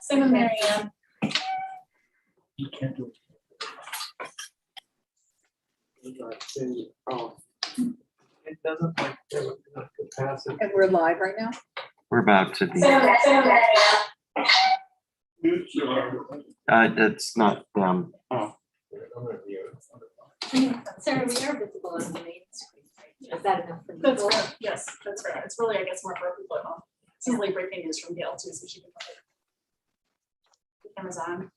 Same with Mary Ann. You can't do it. It doesn't like have enough capacity. And we're live right now? We're about to be. Same with Mary Ann. That's not, Sarah, we are visible on the main screen, right? Is that enough for That's people? fair. Yes, that's fair. It's really, I guess, more for people at home. This is like breaking news from Gail too, so she can. The camera's on.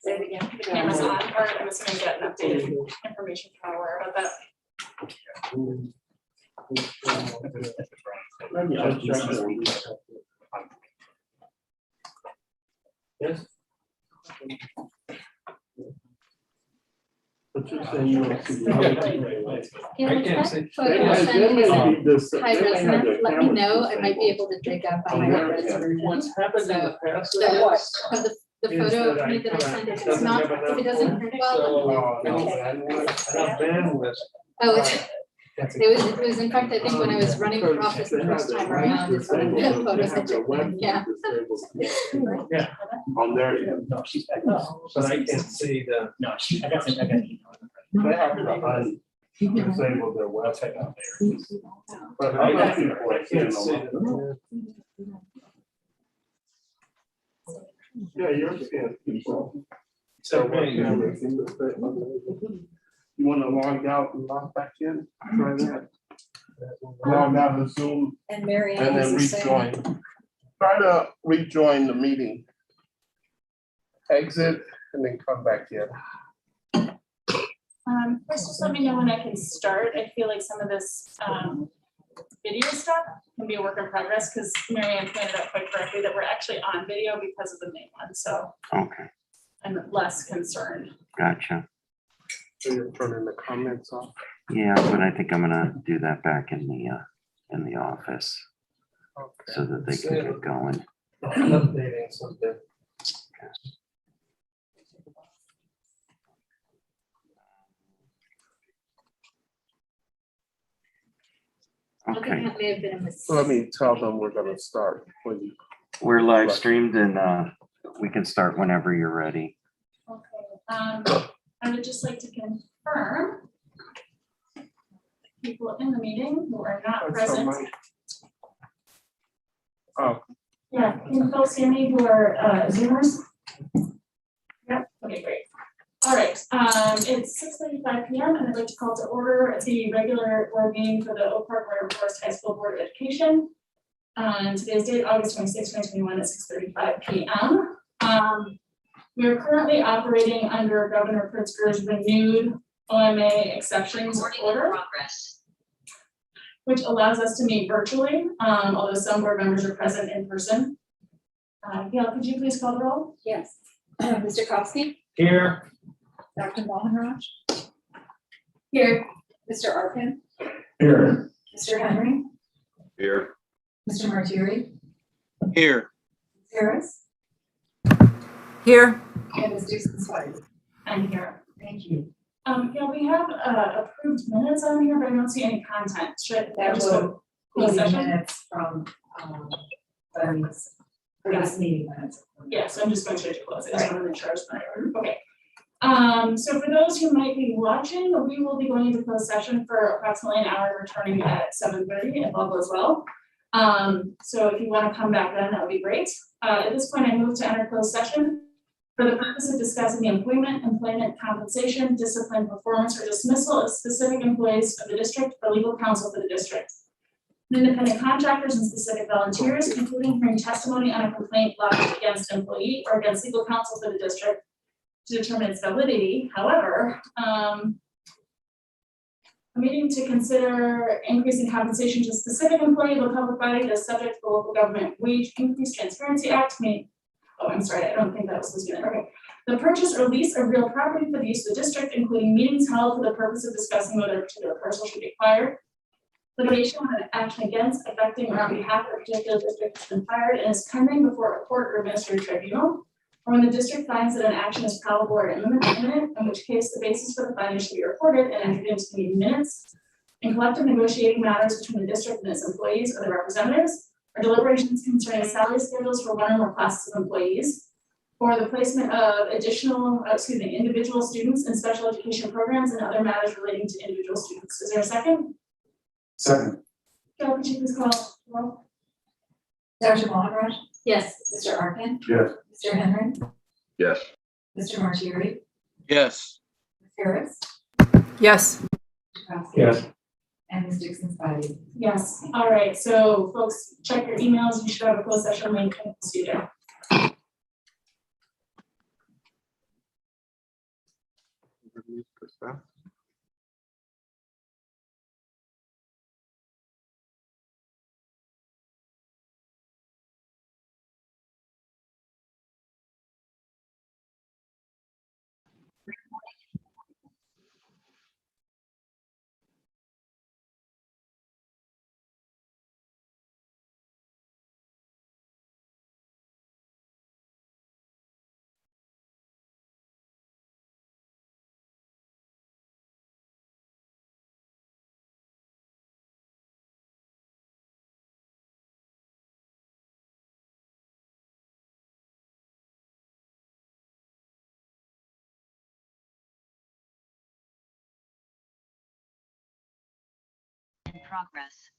Say it again. The camera's on. Or I'm just gonna get an updated information from her about that. Yes. But you're saying you want to see. Can I we can't check see. photo send They high may have resonance? their Let me cameras know. I might be disabled. able to dig up a Oh, higher yeah. res version. What's happened in the past So what? is. Of the Is photo that I that I kinda- sent, if it's doesn't not, have if it enough doesn't room, print well, So, okay. enough bandwidth. Oh, it was in fact, I think when I was running for office the first time around, is when the photos I took, yeah. Yeah, On there. No, she's back. but I can't see the. No, I got it. They have to disable their website out there. But I can't see them. Yeah, yours can. So, You wanna log out and log back in? Try that. Log out of Zoom And Mary Ann and then is the same. rejoin. Try to rejoin the meeting. Exit and then come back in. First, just let me know when I can start. I feel like some of this video stuff can be a work in progress because Mary Ann pointed out quite correctly that we're actually on video because of the main one. So okay, I'm less concerned. gotcha. So you're turning the comments off. Yeah, but I think I'm gonna do that back in the office Okay. so that they can get going. updating something. I think Okay, that may have been a mistake. So let me tell them we're gonna start when you. we're live streamed and we can start whenever you're ready. Okay, I would just like to confirm people in the meeting who are not That's so present. Oh, Yeah, can you folks hear me who are Zoomers? Yep, okay, great. All right, it's 6:35 p.m. and I'd like to call to order the regular board meeting for the Oak Park River Forest High School Board of Education. Today's date, August 26, 2021 at 6:35 p.m. We are currently operating under Governor Pritzker's renewed OMA exceptions order, which allows us to meet virtually, although some board members are present in person. Gail, could you please call the roll? Yes. Mr. Kopsky, Here. Dr. Mohanraj, Here. Mr. Arkin, Here. Mr. Henry, Here. Mr. Martieri, Here. Harris, Here. and Ms. Dixon Swire. I'm here. Thank you. Yeah, we have approved minutes on here, but I don't see any content. Should I That just will go be closed the session? minutes from, for this meeting minutes. Yeah, so I'm just going straight to close. I just want to make sure I was in the order. Okay. So for those who might be watching, we will be going into closed session for approximately an hour, returning at 7:30 if all goes well. So if you want to come back then, that would be great. At this point, I move to enter closed session for the purpose of discussing the employment, compensation, discipline, performance, or dismissal of specific employees of the district or legal counsel for the district. Independent contractors and specific volunteers, including hearing testimony on a complaint lodged against an employee or against legal counsel for the district to determine its validity. However, a meeting to consider increasing compensation to a specific employee of a public body that is subject to the Local Government Wage Increase Transparency Act may, oh, I'm sorry, I don't think that was supposed to be there. Okay. The purchase or lease of real property for the use of the district, including meetings held for the purpose of discussing whether a particular parcel should be acquired. Litigation on an action against, affecting, or on behalf of a particular district has been fired and is pending before a court or administrative tribunal. Or when the district finds that an action is probable or imminent, in which case the basis for the finding should be reported and entered into the meeting minutes. In collective negotiating matters between the district and its employees or their representatives, or deliberations concerning salary schedules for one or more classes of employees, or the placement of individual students in special education programs and other matters relating to individual students. Is there a second? Second. Joe, could you please call the roll? Dr. Maharaj, Yes. Mr. Arkin, Yes. Mr. Henry, Yes. Mr. Martieri, Yes. Ms. Harris, Yes. Mr. Kraske, Yes. and Ms. Dixon Spivey. Yes, all right, so folks, check your emails, you should have a closed session link, we'll see you there. In progress.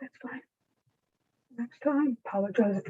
That's fine. Next time, apologize.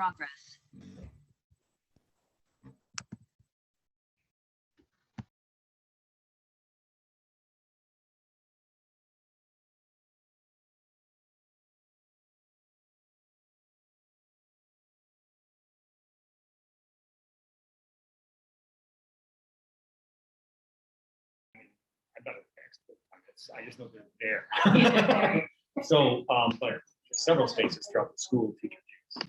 progress. I'm not an expert on this. I just know they're there. So, but several spaces throughout the school teacher use.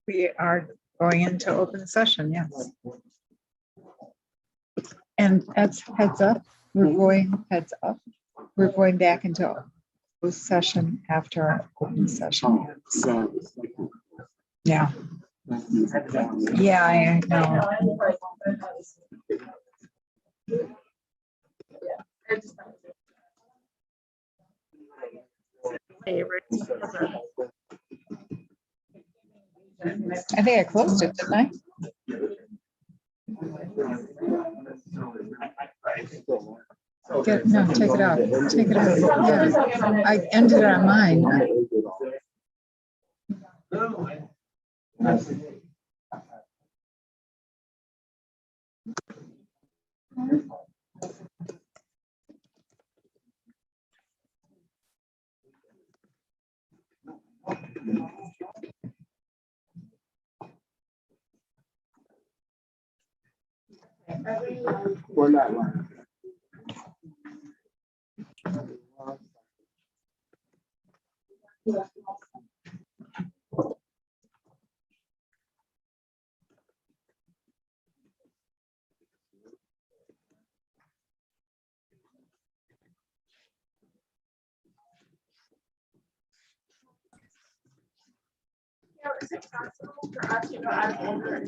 We are going into open session, yes. And as heads up, we're going back into closed session after our open session. ends. Yeah. Yeah, I know. I think I closed it, didn't I? No, take it out. Take it out. Yeah. I ended it on mine. We're not lying. Is it possible for us to go out of order?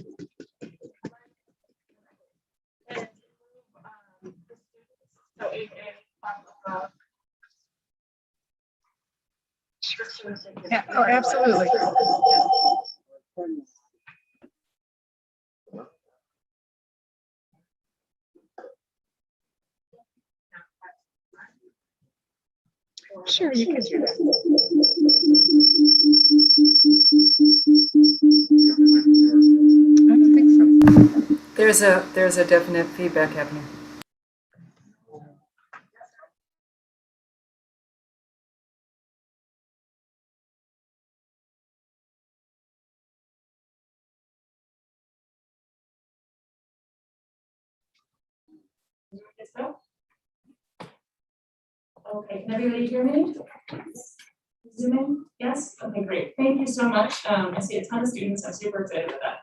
And move, the students, so 8A off of Yeah, oh, absolutely. Sure, you can do that. I don't think so. There's a definite feedback happening. to go? Okay, can everybody hear me? Zoom in? Yes? Okay, great. Thank you so much. I see a ton of students. I'm super excited about that.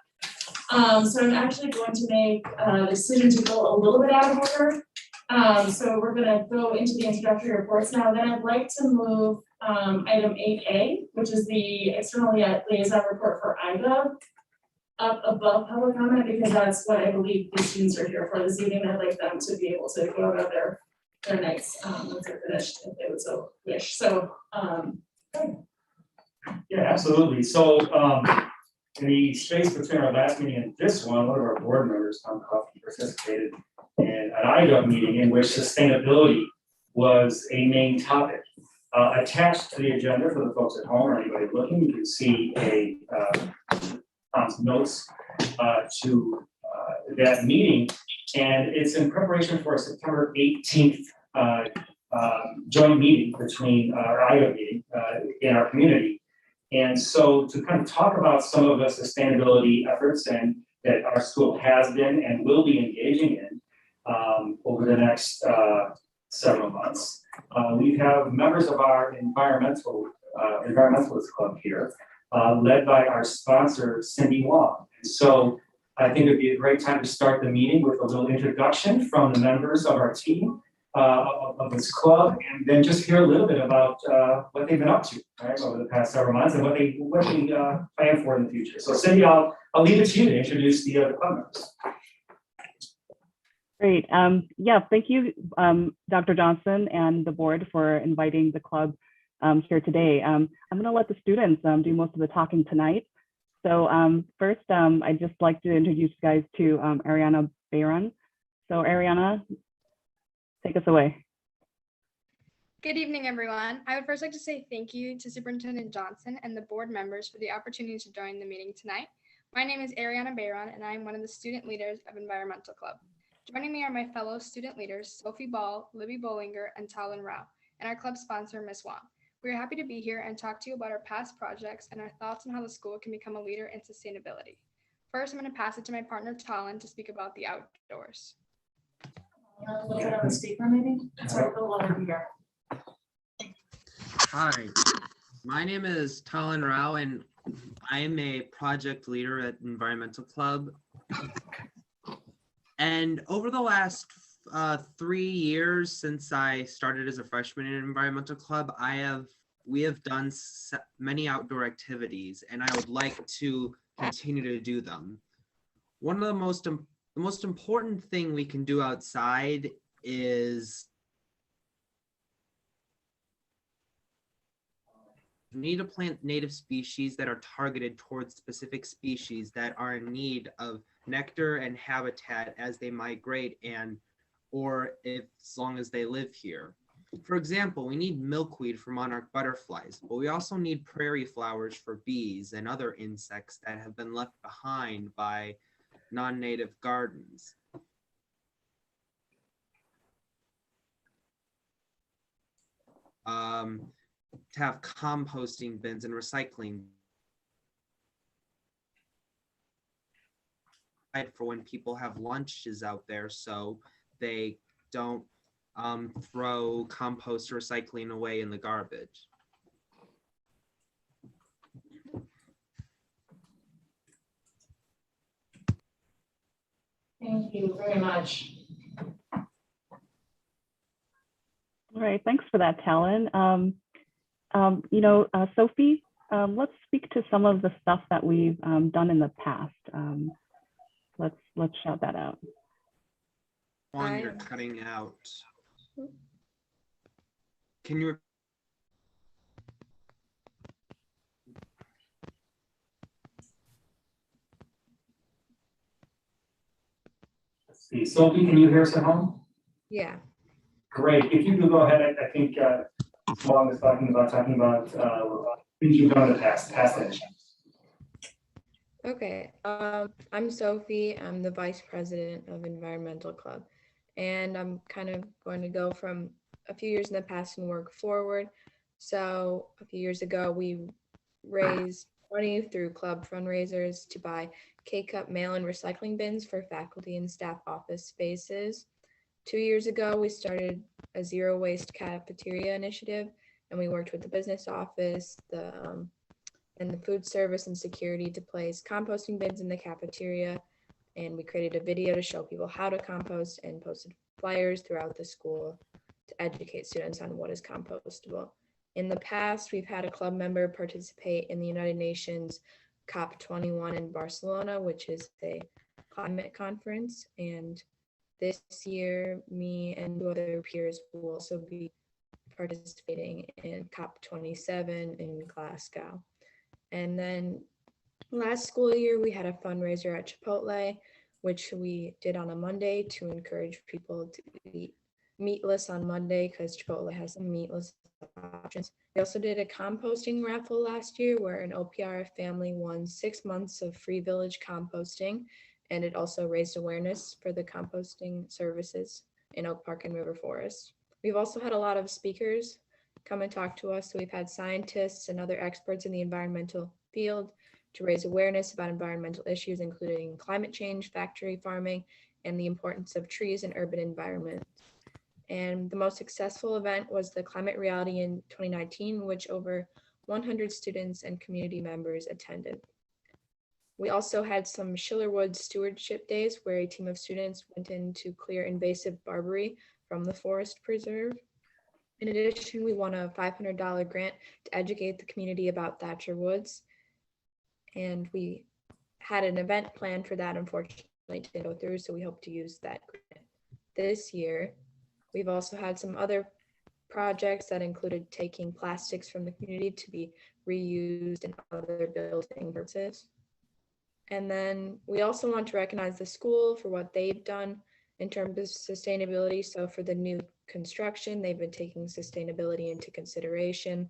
So I'm actually going to make a decision to go a little bit out of order. So we're gonna go into the introductory reports now. Then I'd like to move item 8A, which is the external liaison report for IGA, up above public comment, because that's what I believe the students are here for this evening. I'd like them to be able to go about their nights once they're finished, if they would so wish. So Yeah, absolutely. So, in the space between our last meeting and this one of our board members, Tom Coffey, participated in an IGA meeting in which sustainability was a main topic. Attached to the agenda for the folks at home or anybody looking, you can see Tom's notes to that meeting, and it's in preparation for a September 18th joint meeting between our IGA meeting in our community. And so to kind of talk about some of the sustainability efforts and that our school has been and will be engaging in over the next several months. We have members of our environmentalist club here, led by our sponsor, Cindy Wong. And so I think it'd be a great time to start the meeting with a little introduction from the members of our team of this club, and then just hear a little bit about what they've been up to, right, over the past several months and what they plan for in the future. So Cindy, I'll leave it to you to introduce the club members. Great. Yeah, thank you, Dr. Johnson and the board for inviting the club here today. I'm going to let the students do most of the talking tonight. So first, I'd just like to introduce you guys to Ariana Bayron. So Ariana, take us away. Good evening, everyone. I would first like to say thank you to Superintendent Johnson and the board members for the opportunity to join the meeting tonight. My name is Ariana Bayron, and I am one of the student leaders of Environmental Club. Joining me are my fellow student leaders, Sophie Ball, Libby Bollinger, and Talon Rao, and our club sponsor, Ms. Wong. We are happy to be here and talk to you about our past projects and our thoughts on how the school can become a leader in sustainability. First, I'm going to pass it to my partner, Talon, to speak about the outdoors. a little bit on the speaker maybe? Sorry, a little louder here. Hi, my name is Talon Rao, and I am a project leader at Environmental Club. And over the last 3 years since I started as a freshman in Environmental Club, we have done many outdoor activities, and I would like to continue to do them. One of the most important thing we can do outside is we need to plant native species that are targeted towards specific species that are in need of nectar and habitat as they migrate or as long as they live here. For example, we need milkweed for monarch butterflies, but we also need prairie flowers for bees and other insects that have been left behind by non-native gardens. To have composting bins and recycling for when people have lunches out there, so they don't throw compost or recycling away in the garbage. Thank you very much. All right, thanks for that, Talon. Sophie, let's speak to some of the stuff that we've done in the past. Let's shout that out. Juan, you're cutting out. Can you? Let's see, Sophie, can you hear us at home? Yeah. Great. If you could go ahead, I think Swan was talking about things you've done in the past action. Okay, I'm Sophie. I'm the vice president of Environmental Club, and I'm kind of going to go from a few years in the past and work forward. So a few years ago, we raised money through club fundraisers to buy K-Cup mail and recycling bins for faculty and staff office spaces. 2 years ago, we started a zero waste cafeteria initiative, and we worked with the business office, and the food service and security to place composting bins in the cafeteria. And we created a video to show people how to compost and posted flyers throughout the school to educate students on what is compostable. In the past, we've had a club member participate in the United Nations COP21 in Barcelona, which is a climate conference. And this year, me and 2 other peers will also be participating in COP27 in Glasgow. And then last school year, we had a fundraiser at Chipotle, which we did on a Monday to encourage people to eat meatless on Monday because Chipotle has some meatless options. We also did a composting raffle last year where an OPRF family won 6 months of free village composting, and it also raised awareness for the composting services in Oak Park and River Forest. We've also had a lot of speakers come and talk to us. So we've had scientists and other experts in the environmental field to raise awareness about environmental issues, including climate change, factory farming, and the importance of trees in urban environments. And the most successful event was the Climate Reality in 2019, which over 100 students and community members attended. We also had some Schillerwood Stewardship Days where a team of students went in to clear invasive barberry from the forest preserve. In addition, we won a $500 grant to educate the community about Thatcher Woods. And we had an event planned for that, unfortunately it didn't go through, so we hope to use that grant this year. We've also had some other projects that included taking plastics from the community to be reused in other building purposes. And then we also want to recognize the school for what they've done in terms of sustainability. So for the new construction, they've been taking sustainability into consideration.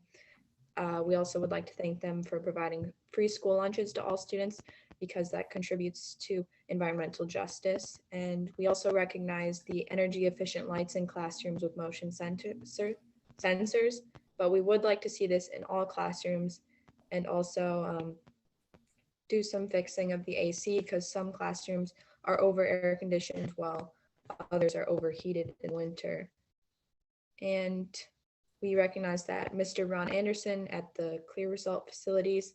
We also would like to thank them for providing free school lunches to all students because that contributes to environmental justice. And we also recognize the energy efficient lights in classrooms with motion sensors, but we would like to see this in all classrooms and also do some fixing of the AC because some classrooms are over air conditioned while others are overheated in winter. And we recognize that Mr. Ron Anderson at the Clear Result facilities,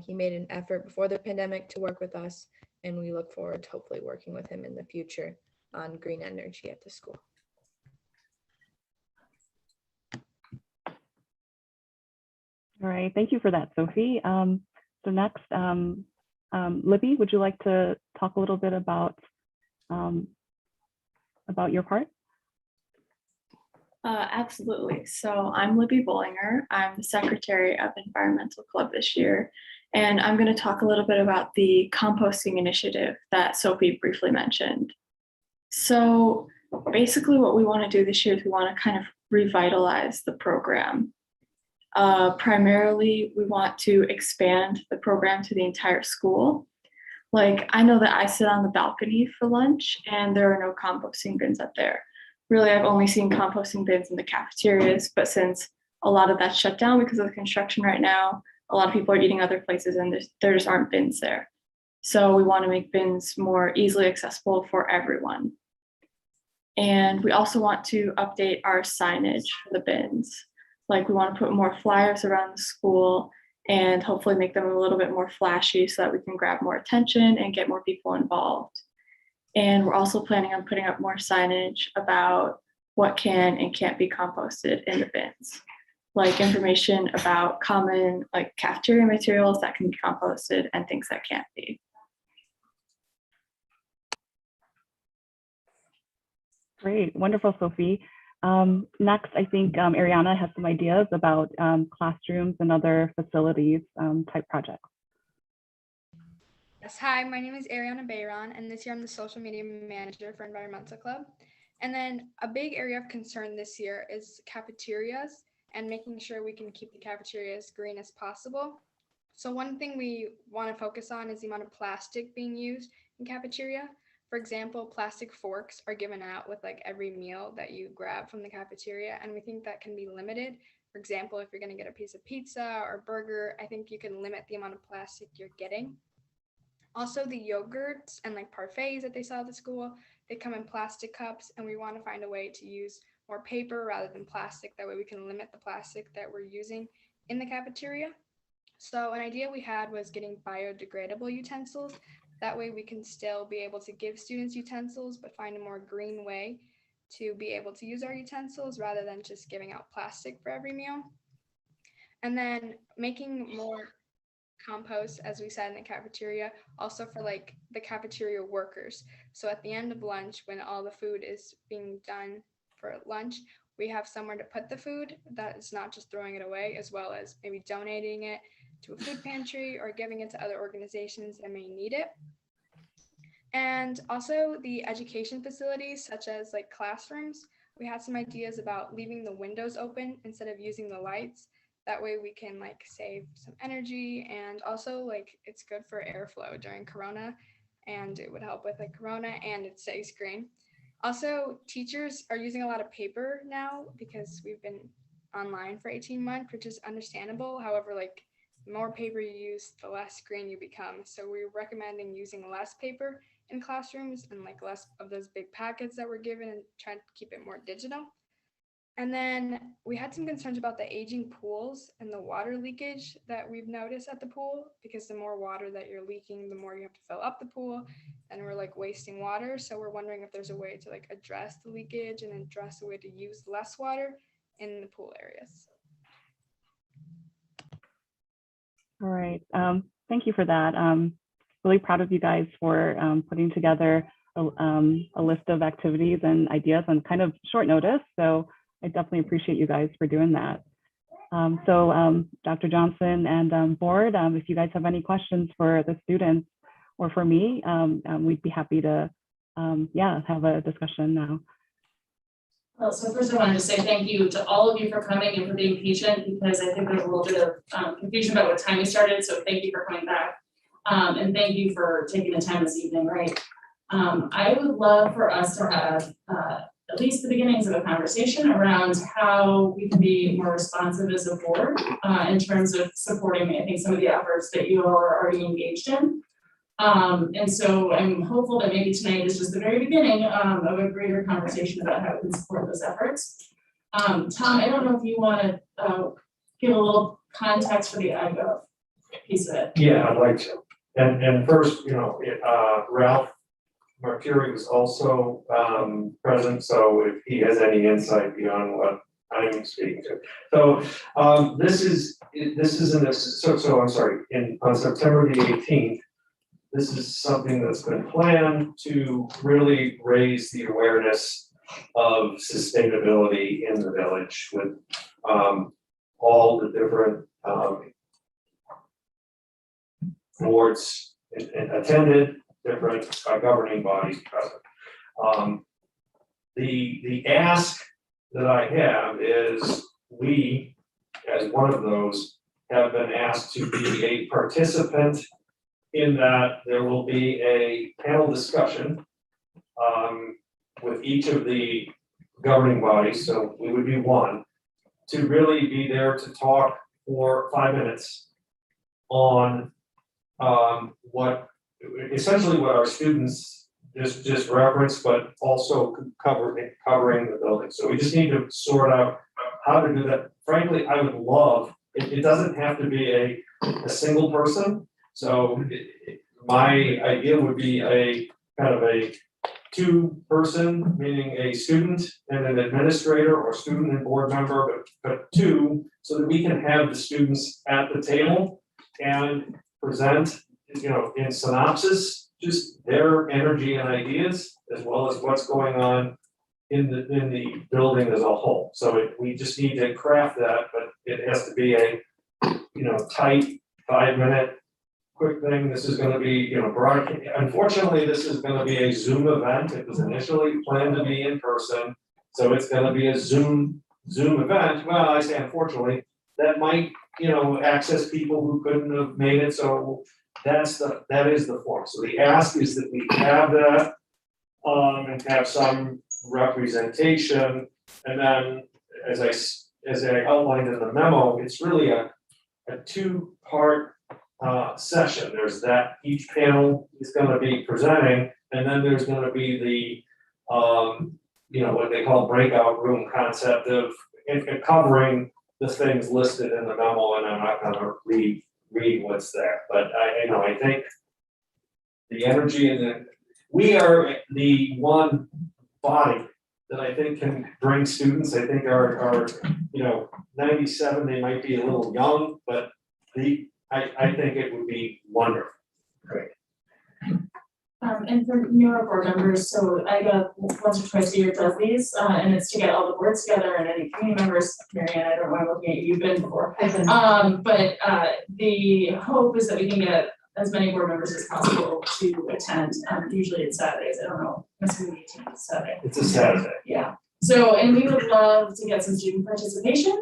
he made an effort before the pandemic to work with us, and we look forward to hopefully working with him in the future on green energy at the school. All right, thank you for that, Sophie. So next, Libby, would you like to talk a little bit about your part? Absolutely. So I'm Libby Bollinger. I'm the secretary of Environmental Club this year, and I'm going to talk a little bit about the composting initiative that Sophie briefly mentioned. So basically what we want to do this year is we want to kind of revitalize the program. Primarily, we want to expand the program to the entire school. Like, I know that I sit on the balcony for lunch and there are no composting bins up there. Really, I've only seen composting bins in the cafeterias, but since a lot of that's shut down because of the construction right now, a lot of people are eating other places and there just aren't bins there. So we want to make bins more easily accessible for everyone. And we also want to update our signage for the bins. Like, we want to put more flyers around the school and hopefully make them a little bit more flashy so that we can grab more attention and get more people involved. And we're also planning on putting up more signage about what can and can't be composted in the bins, like information about common like cafeteria materials that can be composted and things that can't be. Great, wonderful, Sophie. Next, I think Ariana has some ideas about classrooms and other facilities type projects. Yes, hi, my name is Ariana Bayron, and this year I'm the social media manager for Environmental Club. And then a big area of concern this year is cafeterias and making sure we can keep the cafeteria as green as possible. So one thing we want to focus on is the amount of plastic being used in cafeteria. For example, plastic forks are given out with like every meal that you grab from the cafeteria, and we think that can be limited. For example, if you're going to get a piece of pizza or burger, I think you can limit the amount of plastic you're getting. Also, the yogurts and like parfaits that they sell at the school, they come in plastic cups, and we want to find a way to use more paper rather than plastic. That way we can limit the plastic that we're using in the cafeteria. So an idea we had was getting biodegradable utensils. That way we can still be able to give students utensils, but find a more green way to be able to use our utensils rather than just giving out plastic for every meal. And then making more compost, as we said, in the cafeteria, also for like the cafeteria workers. So at the end of lunch, when all the food is being done for lunch, we have somewhere to put the food that is not just throwing it away, as well as maybe donating it to a food pantry or giving it to other organizations that may need it. And also the education facilities, such as like classrooms, we had some ideas about leaving the windows open instead of using the lights. That way we can like save some energy, and also like it's good for airflow during Corona, and it would help with like Corona, and it stays green. Also, teachers are using a lot of paper now because we've been online for 18 months, which is understandable. However, like the more paper you use, the less green you become. So we're recommending using less paper in classrooms and like less of those big packets that we're given, and trying to keep it more digital. And then we had some concerns about the aging pools and the water leakage that we've noticed at the pool, because the more water that you're leaking, the more you have to fill up the pool, and we're like wasting water. So we're wondering if there's a way to like address the leakage and address a way to use less water in the pool areas. All right, thank you for that. Really proud of you guys for putting together a list of activities and ideas on kind of short notice. So I definitely appreciate you guys for doing that. Dr. Johnson and board, if you guys have any questions for the students or for me, we'd be happy to have a discussion now. Well, so first I wanted to say thank you to all of you for coming and for being patient, because I think there's a little bit of confusion about what time we started. So thank you for coming back. And thank you for taking the time this evening, right? I would love for us to have at least the beginnings of a conversation around how we can be more responsive as a board in terms of supporting, I think, some of the efforts that you all are already engaged in. And so I'm hopeful that maybe tonight is just the very beginning of a greater conversation about how we can support those efforts. Tom, I don't know if you want to give a little context for the iGov piece of it. Yeah, I'd like to. And first, Ralph Martiri was also present, so if he has any insight beyond what I'm speaking to. So this is I'm sorry, on September the 18th, this is something that's been planned to really raise the awareness of sustainability in the village with all the different boards attended, different governing bodies present. The ask that I have is we, as one of those, have been asked to be a participant in that there will be a panel discussion with each of the governing bodies, so we would be one, to really be there to talk for 5 minutes on what essentially what our students just referenced, but also covering the building. So we just need to sort out how to do that. Frankly, I would love, it doesn't have to be a single person. So my idea would be a kind of a 2-person, meaning a student and an administrator, or student and board member, but 2, so that we can have the students at the table and present, in synopsis, just their energy and ideas, as well as what's going on in the building as a whole. So we just need to craft that, but it has to be a, tight 5-minute quick thing. This is going to be, broadcast. Unfortunately, this is going to be a Zoom event. It was initially planned to be in person, so it's going to be a Zoom event. Well, I say unfortunately, that might, access people who couldn't have made it. So that is the form. So the ask is that we have that and have some representation, and then as I outlined in the memo, it's really a 2-part session. There's that, each panel is gonna be presenting, and then there's gonna be what they call breakout room concept of covering the things listed in the memo, and I'm not gonna read what's there, but I think the energy and we are the one body that I think can bring students. I think are 97, they might be a little young, but I think it would be wonderful. Great. And for newer board members, so I go once or twice a year does these, and it's to get all the boards together and any community members. Marianne, I don't want to look at you, you've been before. I've been. But the hope is that we can get as many board members as possible to attend. Usually it's Saturdays. I don't know. It's the 18th is Saturday. It's a Saturday. Yeah. So, and we would love to get some student participation.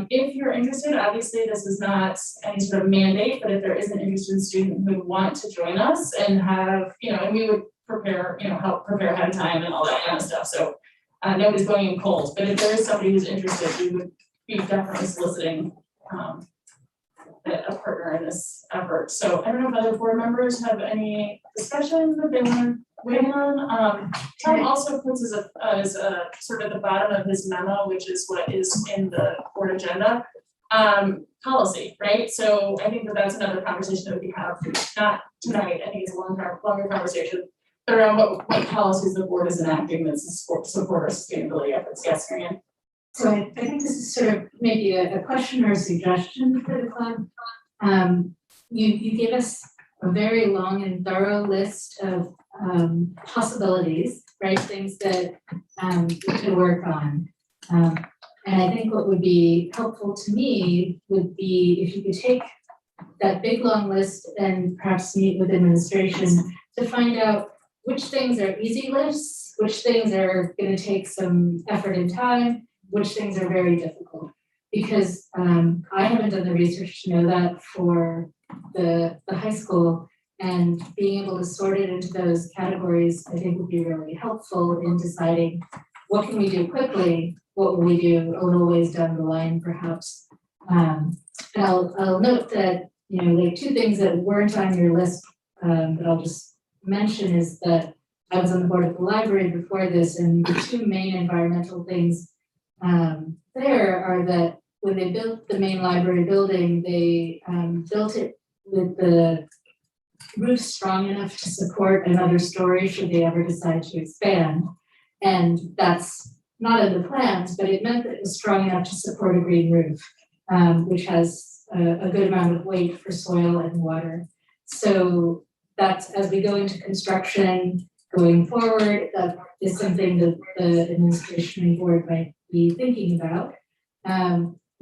If you're interested, obviously this is not any sort of mandate, but if there is an interested student who would want to join us and have, and we would prepare, help prepare ahead of time and all that kind of stuff. So nobody's going in cold, but if there is somebody who's interested, we would be definitely soliciting a partner in this effort. So I don't know if other board members have any discussion that they want to weigh in on. Tom also puts as a sort of the bottom of his memo, which is what is in the board agenda, policy, right? So I think that that's another conversation that we have, not tonight. I think it's a longer conversation, but around what policies the board is enacting that support our sustainability efforts. Yes, Marianne. So I think this is sort of maybe a question or a suggestion for the club. You gave us a very long and thorough list of possibilities, right? Things that we could work on. And I think what would be helpful to me would be if you could take that big long list and perhaps meet with administration to find out which things are easy lifts, which things are going to take some effort and time, which things are very difficult. Because I haven't done the research to know that for the high school, and being able to sort it into those categories, I think would be really helpful in deciding what can we do quickly, what will we do a little ways down the line, perhaps. And I'll note that, like two things that weren't on your list that I'll just mention is that I was on the board of the library before this, and the two main environmental things there are that when they built the main library building, they built it with the roof strong enough to support another story should they ever decide to expand. And that's not in the plans, but it meant that it was strong enough to support a green roof, which has a good amount of weight for soil and water. So that's, as we go into construction going forward, that is something that the administration and board might be thinking about.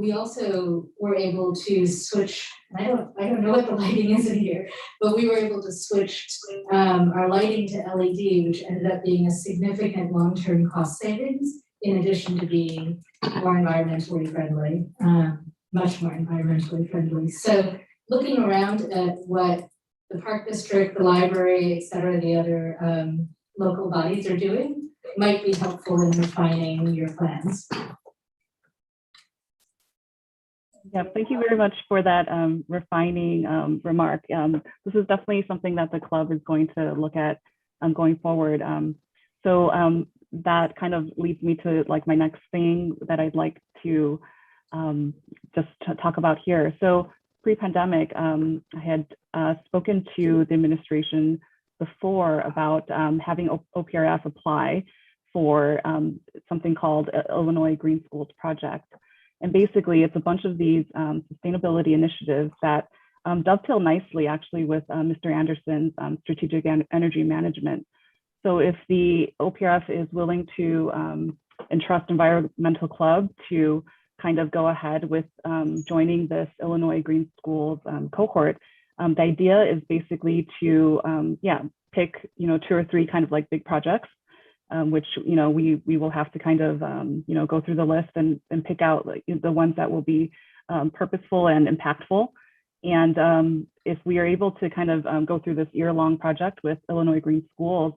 We also were able to switch, I don't know what the lighting is in here, but we were able to switch our lighting to LED, which ended up being a significant long-term cost savings, in addition to being more environmentally friendly, much more environmentally friendly. So looking around at what the park district, the library, et cetera, the other local bodies are doing might be helpful in refining your plans. Yeah, thank you very much for that refining remark. This is definitely something that the club is going to look at going forward. So that kind of leads me to like my next thing that I'd like to just talk about here. So pre-pandemic, I had spoken to the administration before about having OPRF apply for something called Illinois Green Schools Project. And basically, it's a bunch of these sustainability initiatives that dovetail nicely actually with Mr. Anderson's strategic energy management. So if the OPRF is willing to entrust Environmental Club to kind of go ahead with joining this Illinois Green Schools cohort, the idea is basically to pick 2 or 3 kind of like big projects, which we will have to kind of go through the list and pick out like the ones that will be purposeful and impactful. And if we are able to kind of go through this year-long project with Illinois Green Schools,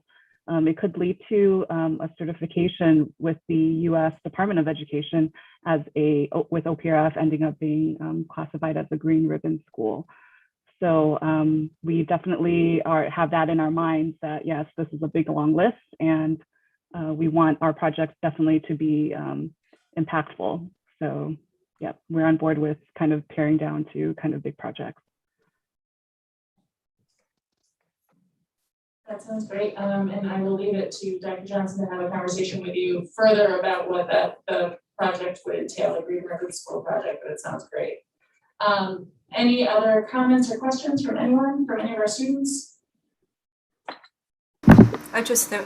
it could lead to a certification with the U.S. Department of Education with OPRF ending up being classified as a green ribbon school. So we definitely have that in our minds that yes, this is a big long list, and we want our projects definitely to be impactful. So yeah, we're on board with kind of paring down to kind of big projects. That sounds great. And I will leave it to Dr. Johnson to have a conversation with you further about what the project would entail, the Green Record School project, but it sounds great. Any other comments or questions from anyone, from any of our students? I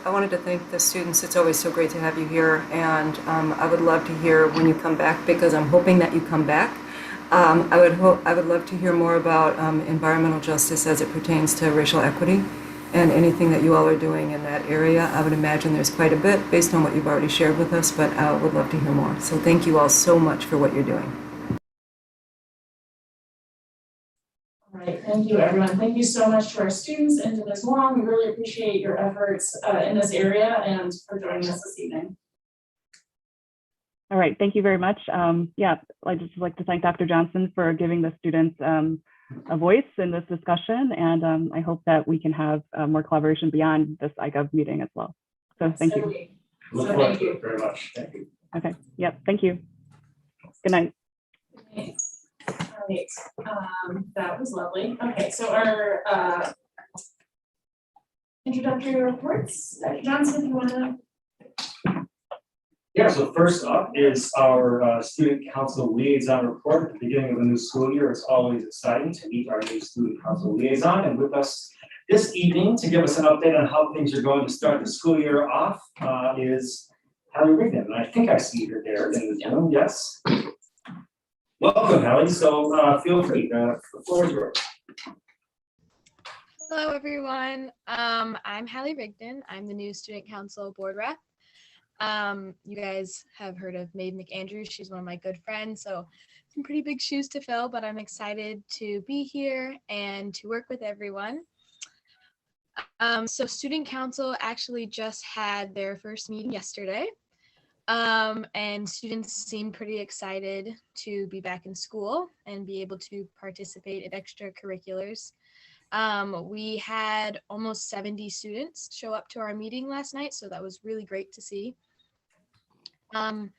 wanted to thank the students. It's always so great to have you here, and I would love to hear when you come back, because I'm hoping that you come back. I would love to hear more about environmental justice as it pertains to racial equity and anything that you all are doing in that area. I would imagine there's quite a bit based on what you've already shared with us, but I would love to hear more. So thank you all so much for what you're doing. All right, thank you, everyone. Thank you so much to our students and to Ms. Wong. We really appreciate your efforts in this area and for joining us this evening. All right, thank you very much. Yeah, I'd just like to thank Dr. Johnson for giving the students a voice in this discussion, and I hope that we can have more collaboration beyond this iGov meeting as well. So thank you. Look forward to it very much. Thank you. Okay, yep, thank you. Good night. Okay. All right, that was lovely. Okay, so our introductory reports. Dr. Johnson, you want to? Yeah, so first up is our student council liaison report at the beginning of the new school year. It's always exciting to meet our new student council liaison, and with us this evening to give us an update on how things are going to start the school year off is Hallie Rigdon. And I think I see her there in the Zoom, yes. Welcome, Hallie. So feel free, the floor is yours. Hello, everyone. I'm Hallie Rigdon. I'm the new student council board rep. You guys have heard of Maeve McAndrews. She's one of my good friends, so some pretty big shoes to fill, but I'm excited to be here and to work with everyone. So student council actually just had their first meeting yesterday, and students seem pretty excited to be back in school and be able to participate in extracurriculars. We had almost 70 students show up to our meeting last night, so that was really great to see. Kind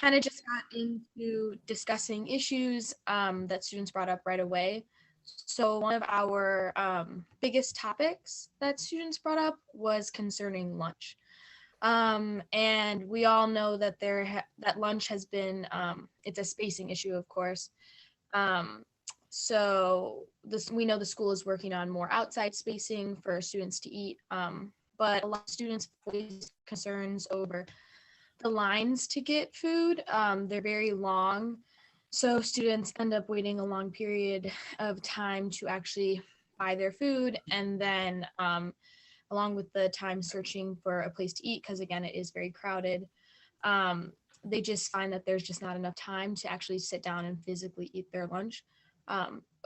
of just got into discussing issues that students brought up right away. So one of our biggest topics that students brought up was concerning lunch. And we all know that that lunch has been, it's a spacing issue, of course. So we know the school is working on more outside spacing for students to eat, but a lot of students voice concerns over the lines to get food. They're very long, so students end up waiting a long period of time to actually buy their food, and then along with the time searching for a place to eat, because again, it is very crowded, they just find that there's just not enough time to actually sit down and physically eat their lunch.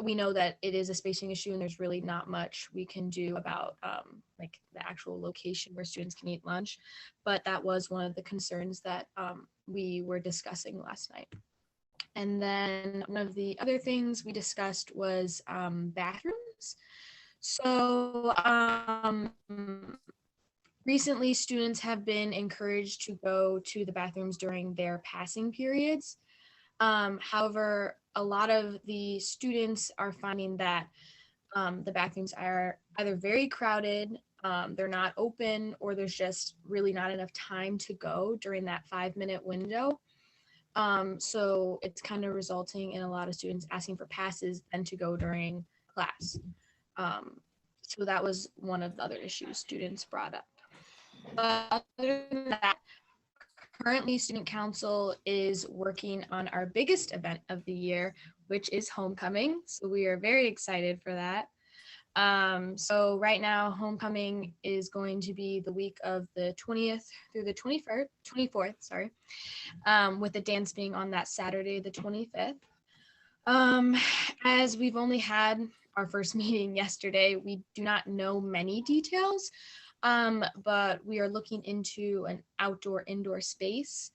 We know that it is a spacing issue, and there's really not much we can do about like the actual location where students can eat lunch, but that was one of the concerns that we were discussing last night. And then one of the other things we discussed was bathrooms. So recently students have been encouraged to go to the bathrooms during their passing periods. However, a lot of the students are finding that the bathrooms are either very crowded, they're not open, or there's just really not enough time to go during that 5-minute window. So it's kind of resulting in a lot of students asking for passes and to go during class. So that was one of the other issues students brought up. But other than that, currently student council is working on our biggest event of the year, which is homecoming. So we are very excited for that. So right now, homecoming is going to be the week of the 20th through the 24th, sorry, with the dance being on that Saturday, the 25th. As we've only had our first meeting yesterday, we do not know many details, but we are looking into an outdoor-indoor space,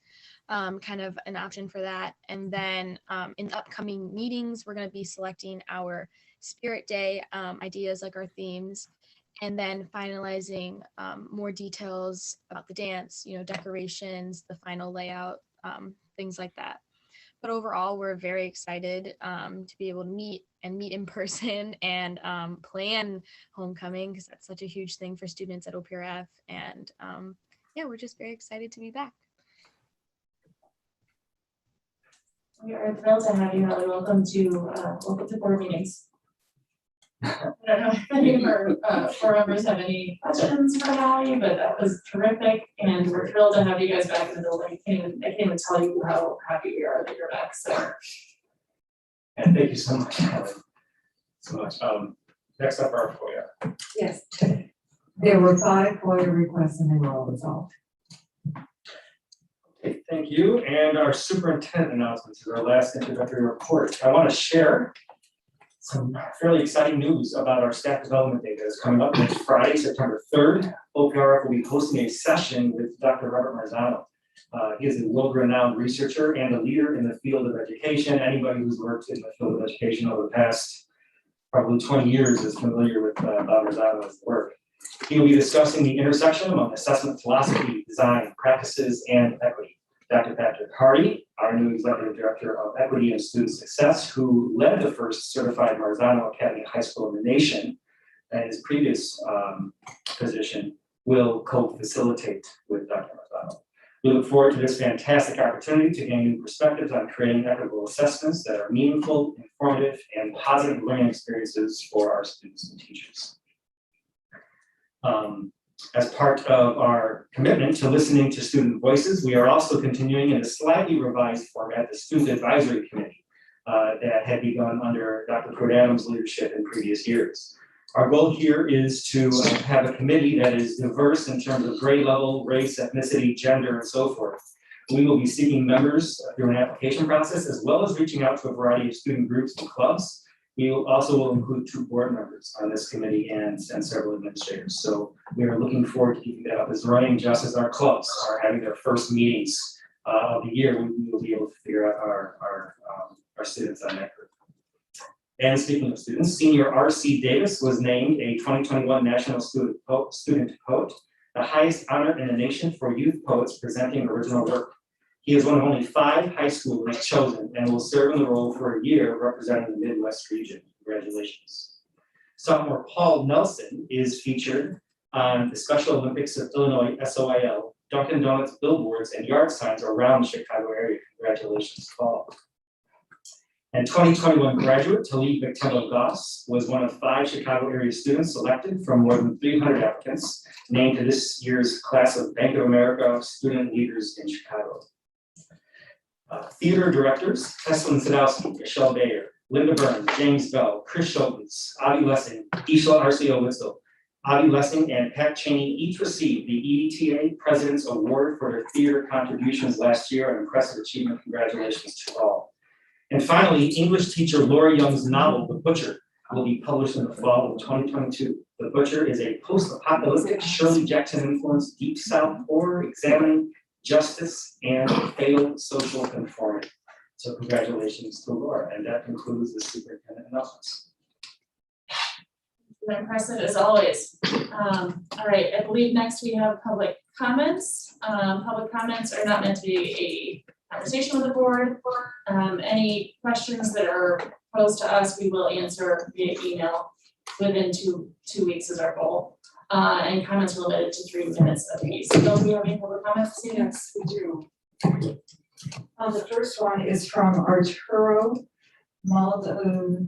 kind of an option for that. And then in the upcoming meetings, we're going to be selecting our Spirit Day ideas like our themes, and then finalizing more details about the dance, decorations, the final layout, things like that. But overall, we're very excited to be able to meet in person and plan homecoming, because that's such a huge thing for students at OPRF. And yeah, we're just very excited to be back. We are thrilled to have you, Holly. Welcome to board meetings. I don't know if any of our board members have any questions for Holly, but that was terrific, and we're thrilled to have you guys back in the building. I can't even tell you how happy we are that you're back. So, And thank you so much, Holly. So much. Next up, our FOIA. Yes. There were 5 FOIA requests and they were all resolved. Okay, thank you. And our superintendent announcements is our last introductory report. I want to share some fairly exciting news about our staff development day that is coming up next Friday, September 3rd. OPRF will be hosting a session with Dr. Robert Marzano. He is a world-renowned researcher and a leader in the field of education. Anybody who's worked in the field of education over the past probably 20 years is familiar with Dr. Marzano's work. He will be discussing the intersection among assessment philosophy, design, practices, and equity. Dr. Patrick Hardy, our new Executive Director of Equity and Student Success, who led the first certified Marzano Academy High School in the nation, and his previous position, will co-facilitate with Dr. Marzano. We look forward to this fantastic opportunity to gain new perspectives on creating equitable assessments that are meaningful, informative, and positive learning experiences for our students and teachers. As part of our commitment to listening to student voices, we are also continuing in a slightly revised format the Student Advisory Committee that had begun under Dr. Kurt Adams' leadership in previous years. Our goal here is to have a committee that is diverse in terms of grade level, race, ethnicity, gender, and so forth. We will be seeking members through an application process, as well as reaching out to a variety of student groups and clubs. We will also include 2 board members on this committee and several administrators. So we are looking forward to keeping that up as running, just as our clubs are having their first meetings of the year. We will be able to figure out our students on that group. And speaking of students, senior R.C. Davis was named a 2021 National Student Poet, the highest honor in the nation for youth poets presenting original work. He is one of only 5 high schoolers chosen and will serve in the role for a year representing the Midwest region. Congratulations. Sophomore Paul Nelson is featured on the Special Olympics of Illinois SOIL, Dunkin' Donuts billboards, and yard signs around the Chicago area. Congratulations, Paul. And 2021 graduate Talib McTembo Goss was one of 5 Chicago area students selected from more than 300 applicants named to this year's class of Bank of America Student Leaders in Chicago. Theater directors, Teslin Sadowski, Michelle Bayer, Linda Burns, James Bell, Chris Schultens, Avi Lessing, Isla Arcio Witzel, Avi Lessing, and Pat Cheney each received the EDTA President's Award for their theater contributions last year, an impressive achievement. Congratulations to all. And finally, English teacher Laura Young's novel, The Butcher, will be published in the fall of 2022. The Butcher is a post-apocalyptic Shirley Jackson-influenced Deep South horror examining justice and failed social conformity. So congratulations to Laura, and that concludes the superintendent announcements. impressive as always. All right, I believe next we have public comments. Public comments are not meant to be a conversation with the board. Any questions that are posed to us, we will answer via email within two weeks is our goal. And comments are limited to 3 minutes apiece. So do we have any public comments? Yes, we do. The first one is from Arturo Maldonado.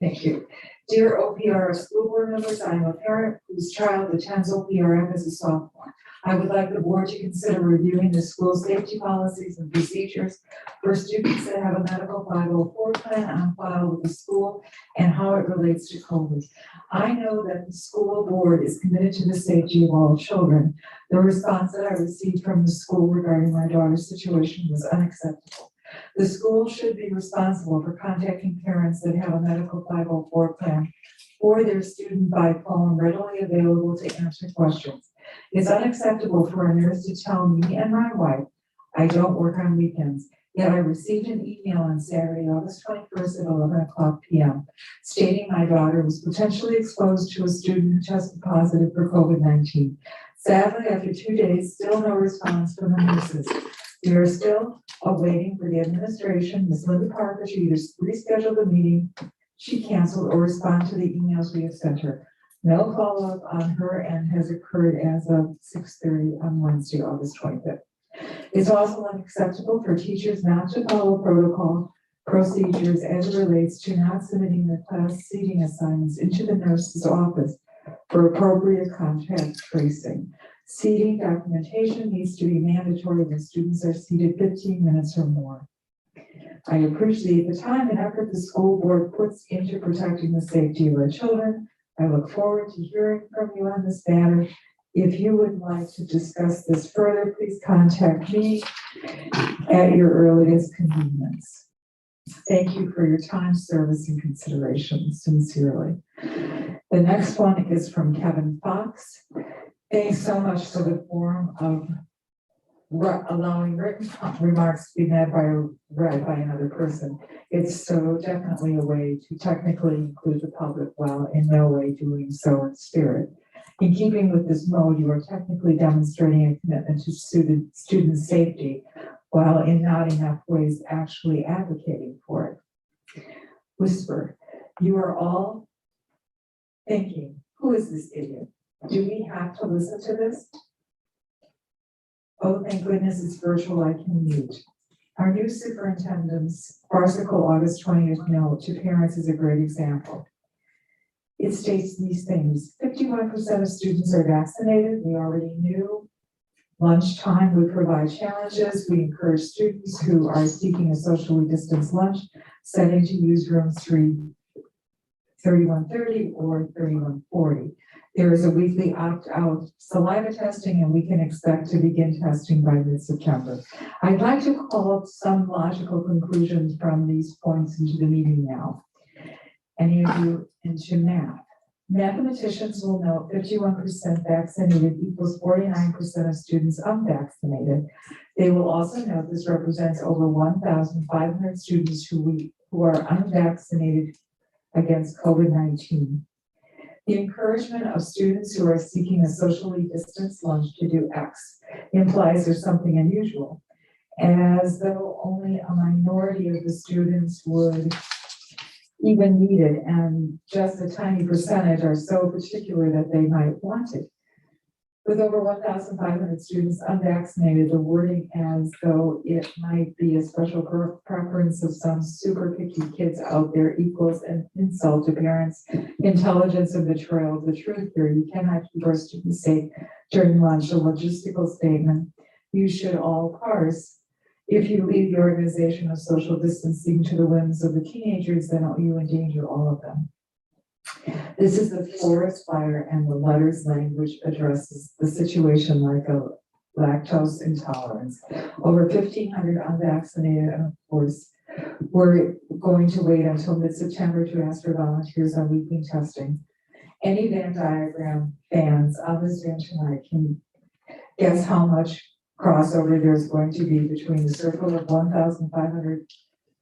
Thank you. Dear OPRF school board members, I am a parent whose child attends OPRF as a sophomore. I would like the board to consider reviewing the school safety policies and procedures for students that have a medical 504 plan on file with the school and how it relates to COVID. I know that the school board is committed to the safety of all children. The response that I received from the school regarding my daughter's situation was unacceptable. The school should be responsible for contacting parents that have a medical 504 plan for their student by phone readily available to answer questions. It's unacceptable for a nurse to tell me and my wife, I don't work on weekends. Yet I received an email on Saturday, August 21st at 11:00 p.m. stating my daughter was potentially exposed to a student who tested positive for COVID-19. Sadly, after 2 days, still no response from the nurses. We are still awaiting for the administration, Ms. Linda Parker, to either reschedule the meeting she canceled or respond to the emails we have sent her. No follow-up on her end has occurred as of 6:30 on Wednesday, August 25th. It's also unacceptable for teachers not to follow protocol procedures as it relates to not submitting their class seating assignments into the nurse's office for appropriate contact tracing. Seating documentation needs to be mandatory when students are seated 15 minutes or more. I appreciate the time and effort the school board puts into protecting the safety of our children. I look forward to hearing from you on this matter. If you would like to discuss this further, please contact me at your earliest convenience. Thank you for your time, service, and consideration. Sincerely. The next one is from Kevin Fox. Thanks so much for the forum of allowing written remarks to be read by another person. It's so definitely a way to technically include the public while in no way doing so in spirit. In keeping with this mode, you are technically demonstrating a commitment to student safety while in not enough ways actually advocating for it. Whisper, you are all thinking, who is this idiot? Do we have to listen to this? Oh, thank goodness it's virtual, I can mute. Our new superintendent's farcical August 20th note to parents is a great example. It states these things: 51% of students are vaccinated. We already knew lunchtime would provide challenges. We encourage students who are seeking a socially distanced lunch setting to use rooms 3130 or 3140. There is a weekly opt-out saliva testing, and we can expect to begin testing by mid-September. I'd like to call up some logical conclusions from these points into the meeting now. Any of you into math? Mathematicians will note 51% vaccinated equals 49% of students unvaccinated. They will also note this represents over 1,500 students who are unvaccinated against COVID-19. The encouragement of students who are seeking a socially distanced lunch to do X implies there's something unusual, as though only a minority of the students would even need it, and just a tiny percentage are so particular that they might want it. With over 1,500 students unvaccinated, the wording as though it might be a special preference of some super picky kids out there equals an insult to parents' intelligence and betrayal of the truth here. You cannot keep our students safe during lunch, a logistical statement you should all parse. If you leave the organization of social distancing to the whims of the teenagers, then you endanger all of them. This is the forest fire, and the letters language addresses the situation like a lactose intolerance. Over 1,500 unvaccinated, and of course, we're going to wait until mid-September to ask for volunteers on weekly testing. Any Venn diagram fans on this Venn tonight can guess how much crossover there's going to be between the circle of 1,500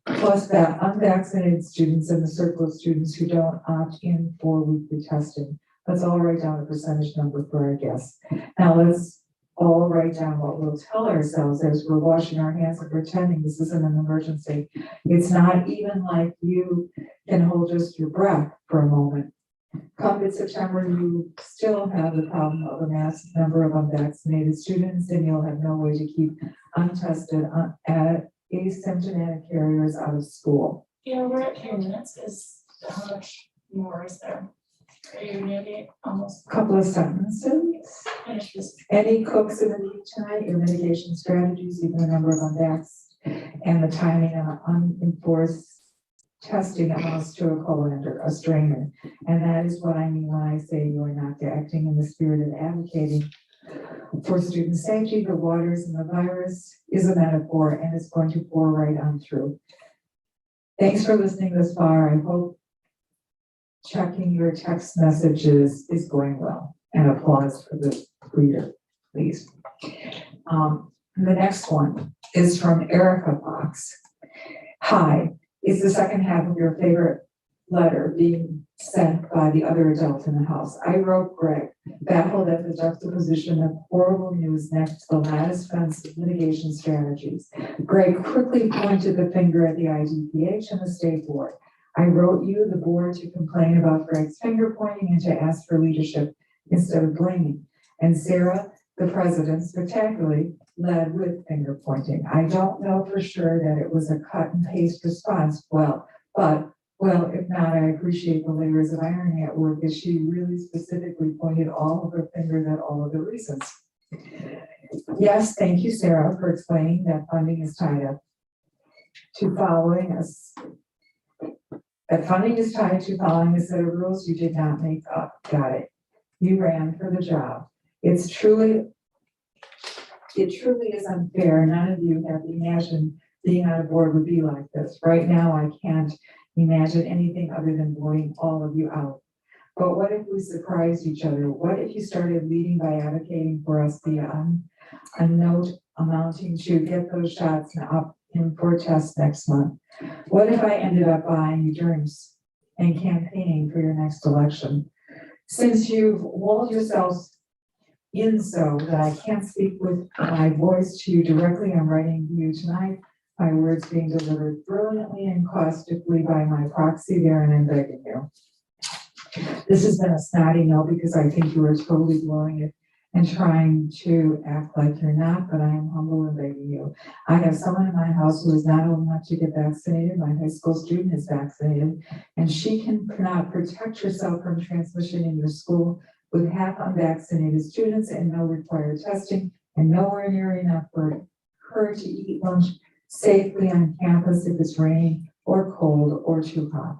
plus that unvaccinated students and the circle of students who don't opt in for weekly testing. Let's all write down a percentage number for our guests. Now let's all write down what we'll tell ourselves as we're washing our hands and pretending this isn't an emergency. It's not even like you can hold just your breath for a moment. Come mid-September, you still have the problem of a massive number of unvaccinated students, and you'll have no way to keep untested asymptomatic carriers out of school. Yeah, we're at 10 minutes. How much more is there? Are you nearly almost? Couple of sentences. Finish this. Any cooks in the meeting tonight, your mitigation strategies, even the number of unvaxxed, and the timing of unenforced testing amounts to a colander, a strainer. And that is what I mean when I say you are not acting in the spirit of advocating for student safety. The waters and the virus is a metaphor, and it's going to pour right on through. Thanks for listening this far. I hope checking your text messages is going well. And applause for the reader, please. The next one is from Erica Fox. Hi, it's the second half of your favorite letter being sent by the other adult in the house. I wrote Greg, baffled at the juxtaposition of horrible news next to the latest fence of mitigation strategies. Greg quickly pointed the finger at the IDPH and the state board. I wrote you, the board, to complain about Greg's finger pointing and to ask for leadership instead of blaming. And Sarah, the president, spectacularly led with finger pointing. I don't know for sure that it was a cut and paste response. Well, if not, I appreciate the layers of irony at work as she really specifically pointed all of her fingers at all of the reasons. Yes, thank you, Sarah, for explaining that funding is tied up to following us. That funding is tied to following a set of rules you did not make up. Got it. You ran for the job. It truly is unfair. None of you have imagined being on a board would be like this. Right now, I can't imagine anything other than voting all of you out. But what if we surprised each other? What if you started leading by advocating for us beyond a note amounting to get those shots up in for test next month? What if I ended up buying you drinks and campaigning for your next election? Since you've walled yourselves in so that I can't speak with my voice to you directly, I'm writing to you tonight, my words being delivered brilliantly and caustically by my proxy there, and I'm begging you. This has been a snotty no because I think you are totally blowing it and trying to act like you're not, but I am humble and begging you. I have someone in my house who is not old enough to get vaccinated. My high school student is vaccinated, and she cannot protect herself from transmission in your school with half unvaccinated students and no required testing and nowhere near enough for her to eat lunch safely on campus if it's raining or cold or too hot.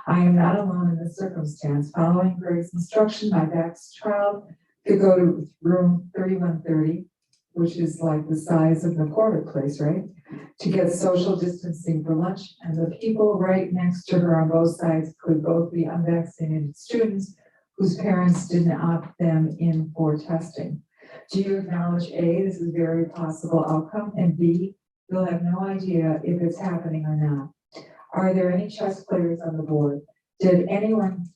I am not alone in this circumstance. Following Greg's instruction, my vax child could go to room 3130, which is like the size of the porta place, right? To get social distancing for lunch, and the people right next to her on both sides could both be unvaccinated students whose parents didn't opt them in for testing. Do you acknowledge A, this is a very possible outcome, and B, you'll have no idea if it's happening or not? Are there any chess players on the board? Did anyone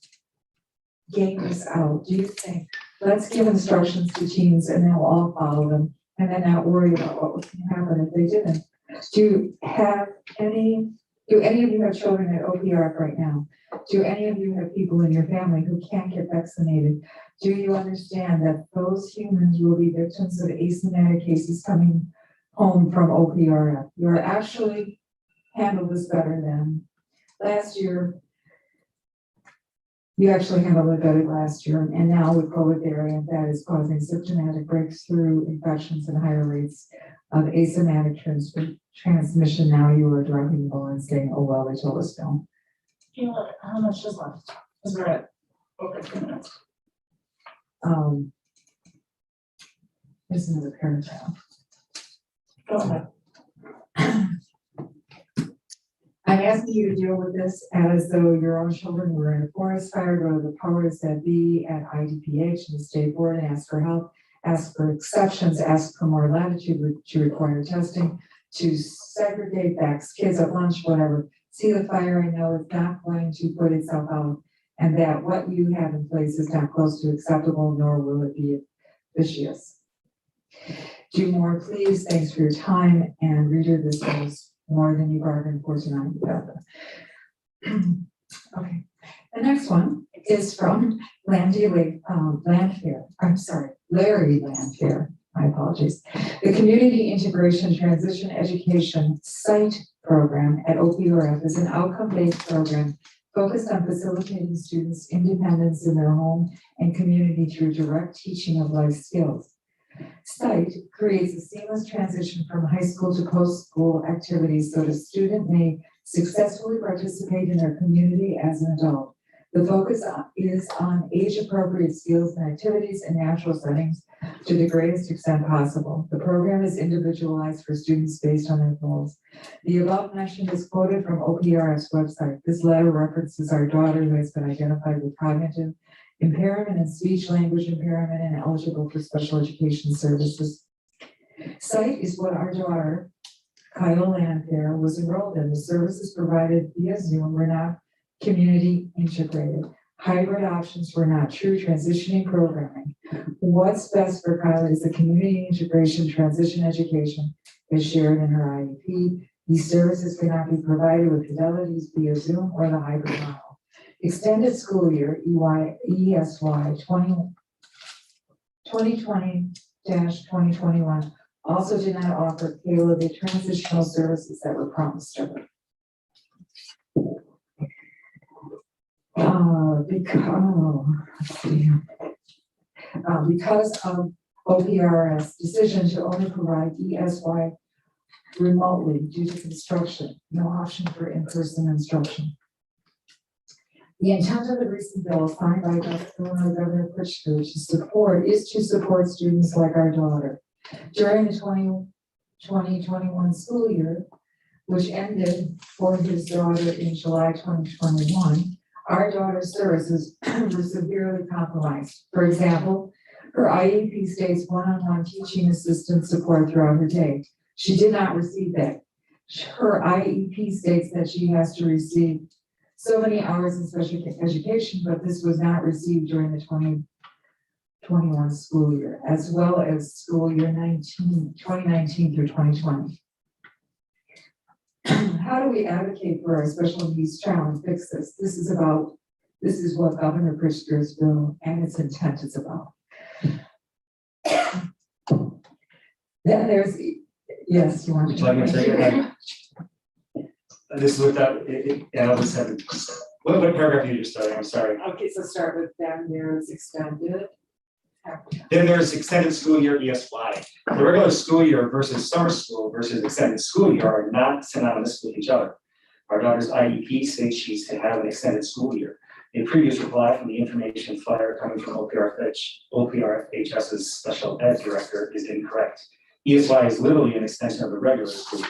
game this out? Do you think, let's give instructions to teams and they'll all follow them and then not worry about what was going to happen if they didn't? Do any of you have children at OPRF right now? Do any of you have people in your family who can't get vaccinated? Do you understand that those humans will be victims of asymptomatic cases coming home from OPRF? You're actually handled this better than last year. You actually handled it better last year, and now with COVID variant that is causing symptomatic breakthrough infections and higher rates of asymptomatic transmission. Now you are dropping the ball and saying, oh, well, they told us no. How much is left? Because we're at over 2 minutes. There's another paragraph. Go ahead. I'm asking you to deal with this as though your own children were in a forest fire. Go to the powers that be at IDPH and the state board and ask for help, ask for exceptions, ask for more latitude to require testing, to segregate vax kids at lunch, whatever. See the fire and know it's not going to put itself out, and that what you have in place is not close to acceptable, nor will it be vicious. Do more, please. Thanks for your time, and reader, this was more than you bargained for tonight. Okay, the next one is from Larry Landfair. My apologies. The Community Integration Transition Education Site Program at OPRF is an outcome-based program focused on facilitating students' independence in their home and community through direct teaching of life skills. SITE creates a seamless transition from high school to post-school activities so the student may successfully participate in their community as an adult. The focus is on age-appropriate skills and activities in natural settings to the greatest extent possible. The program is individualized for students based on their goals. The above mentioned is quoted from OPRF's website. This letter references our daughter who has been identified with cognitive impairment and speech language impairment and eligible for special education services. site is what our daughter, Kyle Landfair, was enrolled in. The services provided via Zoom were not community integrated. Hybrid options were not true transitioning programming. What's best for Kyle is the community integration transition education as shared in her IEP. These services cannot be provided with modalities via Zoom or the hybrid model. Extended school year, ESY 2020-2021 also did not offer Kayla the transitional services that were promised to her. Because of OPRS decision to only provide ESY remotely due to construction, no option for in-person instruction. The intent of the recent bill signed by Governor Pritzker is to support students like our daughter. During the 2021 school year, which ended for his daughter in July 2021, our daughter's services were severely compromised. For example, her IEP states one-on-one teaching assistant support throughout her day. She did not receive that. Her IEP states that she has to receive so many hours in special education, but this was not received during the 2021 school year, as well as school year 2019 through 2020. How do we advocate for our special needs child and fix this? This is what Governor Pritzker's bill and its intent is about. Then there's, yes, you want Would you like me to say it? This is what that, Alice said. What paragraph you just started? I'm sorry. Okay, so start with then there's extended. Then there's extended school year ESY. The regular school year versus summer school versus extended school year are not synonymous with each other. Our daughter's IEP states she's to have an extended school year. A previous reply from the information flyer coming from OPRHS's special ed director is incorrect. ESY is literally an extension of the regular school year.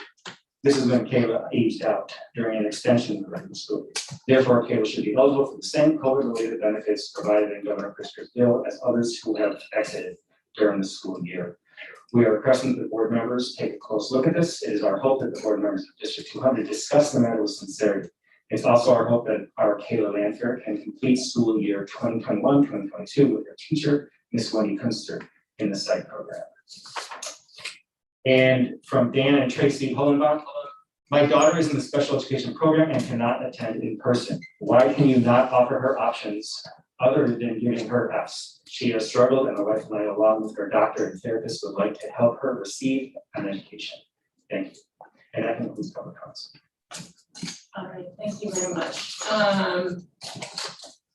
This is when Kayla aged out during an extension of the regular school year. Therefore, Kayla should be eligible for the same COVID-related benefits provided in Governor Pritzker's bill as others who have exited during the school year. We are requesting that the board members take a close look at this. It is our hope that the board members of District 200 discuss the matter with sincerity. It's also our hope that our Kayla Landfair can complete school year 2021-2022 with her teacher, Miss Wendy Kunster, in the site program. And from Dan and Tracy Hollenbach, my daughter is in the special education program and cannot attend in person. Why can you not offer her options other than giving her Fs? She has struggled, and my wife and I, along with her doctor and therapist, would like to help her receive an education. Thank you. And that concludes public comments. All right, thank you very much.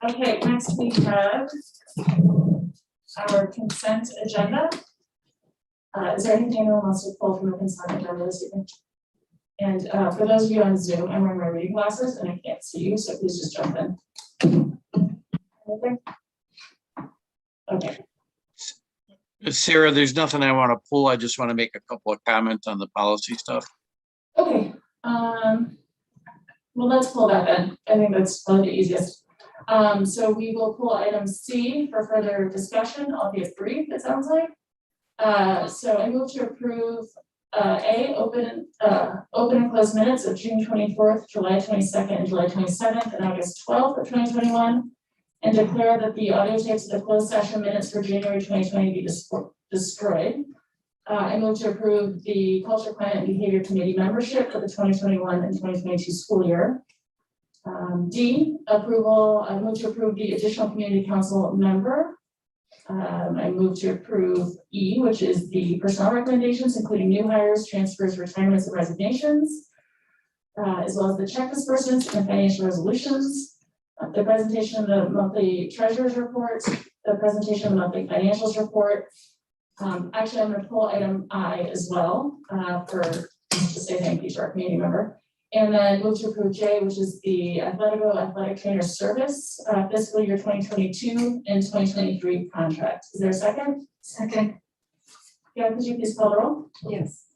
Okay, next we have our consent agenda. Is there anything anyone wants to pull from the consent agenda this evening? And for those of you on Zoom, I'm wearing my reading glasses and I can't see you, so please just jump in. Okay. Okay. Sarah, there's nothing I want to pull. I just want to make a couple of comments on the policy stuff. Okay. Well, let's pull that then. I think that's probably the easiest. So we will pull item C for further discussion, albeit brief, it sounds like. So I move to approve A, open and close minutes of June 24th, July 22nd, and July 27th, and August 12th of 2021, and declare that the audio tapes of the closed session minutes for January 2020 be destroyed. I move to approve the Culture, Climate, and Behavior Committee membership for the 2021 and 2022 school year. D, approval. I move to approve the additional community council member. I move to approve E, which is the personnel recommendations, including new hires, transfers, retirements, and resignations, as well as the check disbursements and financial resolutions, the presentation of the monthly treasurer's report, the presentation of the monthly financials report. Actually, I'm going to pull item I as well to say thank you to our community member. And then move to approve J, which is the athletic trainer service fiscal year 2022 and 2023 contract. Is there a second? Second. Yeah, could you please call the roll? Yes.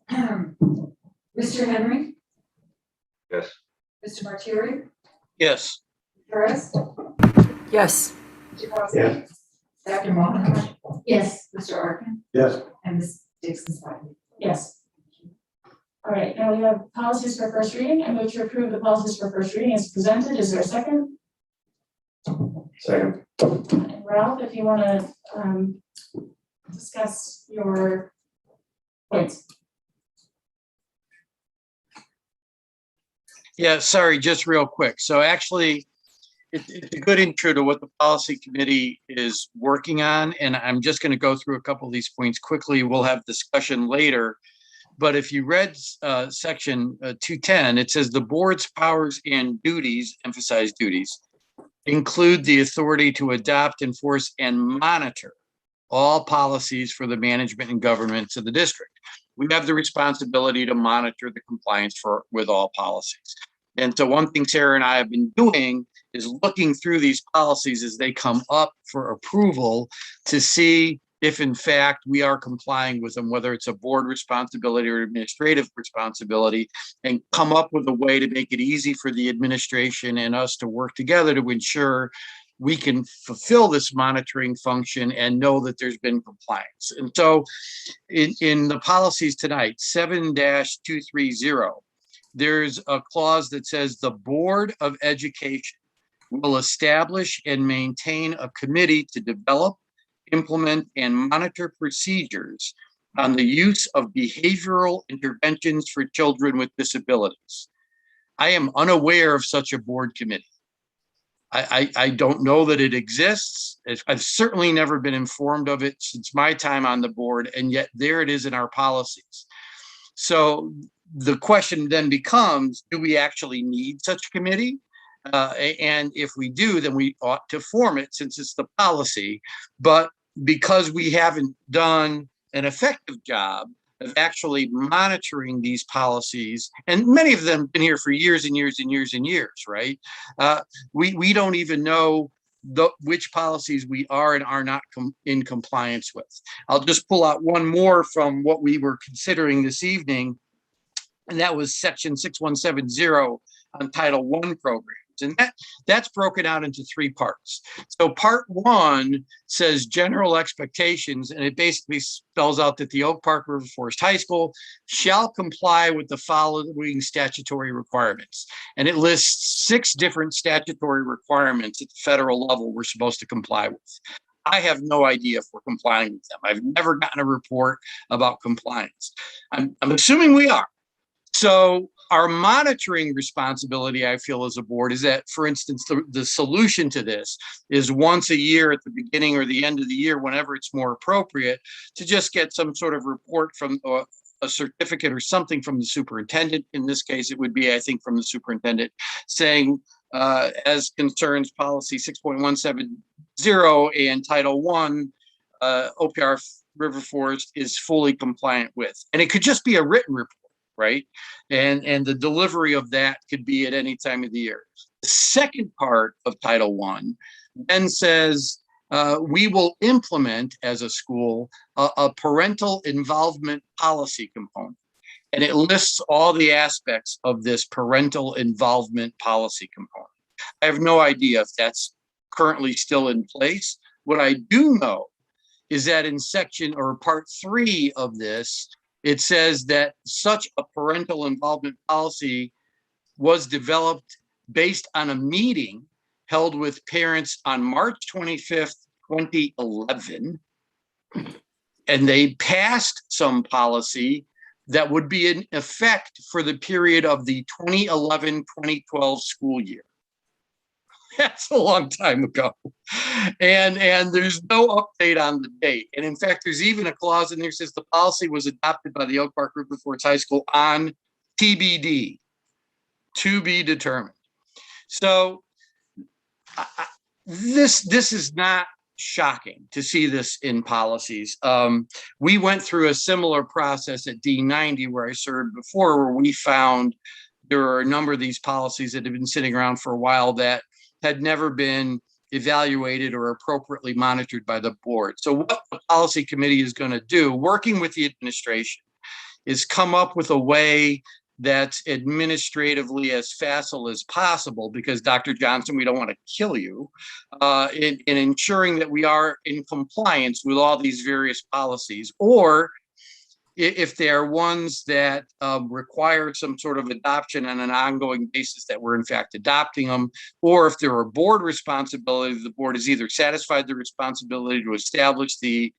Mr. Henry, Yes. Mr. Martieri, Yes. Ferris, Yes. Mr. Crosby, Yes. Dr. Mohammed, Yes. Mr. Arkin, Yes. and Ms. Dixon Spivey. Yes. have policies for first reading. I move to approve the policies for first reading as presented. Is there a second? Second. And Ralph, if you want to discuss your points. Yeah, sorry, just real quick. So actually, it's a good intro to what the policy committee is working on. And I'm just going to go through a couple of these points quickly. We'll have discussion later. But if you read section 210, it says the board's powers and duties, emphasize duties, include the authority to adopt, enforce, and monitor all policies for the management and governance of the district. We have the responsibility to monitor the compliance with all policies. And so one thing Sarah and I have been doing is looking through these policies as they come up for approval to see if in fact we are complying with them, whether it's a board responsibility or administrative responsibility, and come up with a way to make it easy for the administration and us to work together to ensure we can fulfill this monitoring function and know that there's been compliance. And so in the policies tonight, 7-230, there's a clause that says the Board of Education will establish and maintain a committee to develop, implement, and monitor procedures on the use of behavioral interventions for children with disabilities. I am unaware of such a board committee. I don't know that it exists. I've certainly never been informed of it since my time on the board, and yet there it is in our policies. So the question then becomes, do we actually need such a committee? And if we do, then we ought to form it since it's the policy. But because we haven't done an effective job of actually monitoring these policies, and many of them have been here for years and years and years and years, right? We don't even know which policies we are and are not in compliance with. I'll just pull out one more from what we were considering this evening, and that was section 6170 on Title I programs. And that's broken out into 3 parts. So part 1 says general expectations, and it basically spells out that the Oak Park River Forest High School shall comply with the following statutory requirements. And it lists 6 different statutory requirements at the federal level we're supposed to comply with. I have no idea if we're complying with them. I've never gotten a report about compliance. I'm assuming we are. So our monitoring responsibility, I feel, as a board is that, for instance, the solution to this is once a year at the beginning or the end of the year, whenever it's more appropriate, to just get some sort of report from a certificate or something from the superintendent. In this case, it would be, I think, from the superintendent saying, as concerns policy 6.170 and Title I, OPR River Forest is fully compliant with. And it could just be a written report, right? And the delivery of that could be at any time of the year. The second part of Title I then says we will implement as a school a parental involvement policy component. And it lists all the aspects of this parental involvement policy component. I have no idea if that's currently still in place. What I do know is that in section or part 3 of this, it says that such a parental involvement policy was developed based on a meeting held with parents on March 25th, 2011. And they passed some policy that would be in effect for the period of the 2011-2012 school year. That's a long time ago. And there's no update on the date. And in fact, there's even a clause in there that says the policy was adopted by the Oak Park River Forest High School on TBD, to be determined. So this is not shocking to see this in policies. We went through a similar process at D200 where I served before, where we found there are a number of these policies that have been sitting around for a while that had never been evaluated or appropriately monitored by the board. So what the policy committee is going to do, working with the administration, is come up with a way that's administratively as facile as possible, because Dr. Johnson, we don't want to kill you, in ensuring that we are in compliance with all these various policies, or if they are ones that require some sort of adoption on an ongoing basis, that we're in fact adopting them, or if there are board responsibilities, the board has either satisfied the responsibility to establish the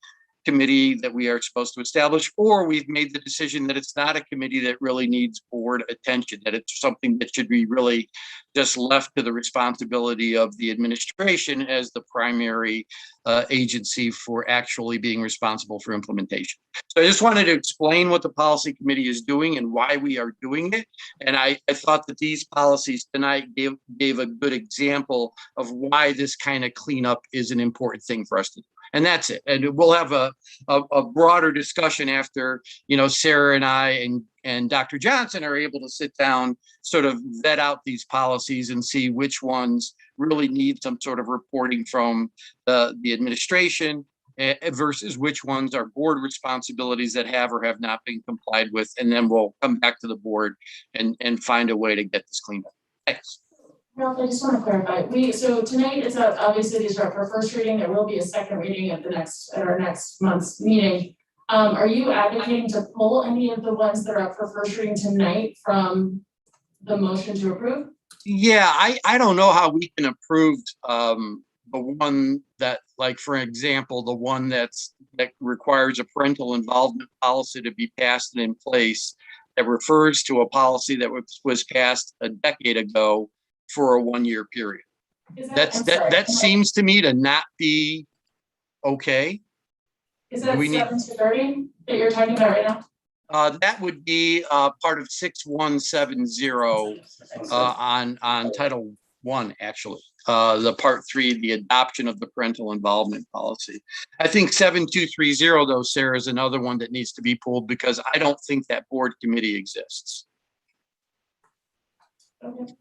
committee that we are supposed to establish, or we've made the decision that it's not a committee that really needs board attention, that it's something that should be really just left to the responsibility of the administration as the primary agency for actually being responsible for implementation. So I just wanted to explain what the policy committee is doing and why we are doing it. And I thought that these policies tonight gave a good example of why this kind of cleanup is an important thing for us to do. And that's it. And we'll have a broader discussion after, Sarah and I and Dr. Johnson are able to sit down, sort of vet out these policies and see which ones really need some sort of reporting from the administration versus which ones are board responsibilities that have or have not been complied with. And then we'll come back to the board and find a way to get this cleaned up. Thanks. Ralph, I just want to clarify. So tonight it's obviously these are for first reading. There will be a second reading at our next month's meeting. Are you advocating to pull any of the ones that are up for first reading tonight from the motion to approve? Yeah, I don't know how we can approve the one that, like, for example, the one that requires a parental involvement policy to be passed and in place, that refers to a policy that was passed a decade ago for a 1-year period. That seems to me to not be okay. Is that 7 to 30 that you're talking about right now? That would be part of 6170 on Title I, actually. The Part 3, the adoption of the parental involvement policy. I think 7230, though, Sarah, is another one that needs to be pulled because I don't think that board committee exists. Okay.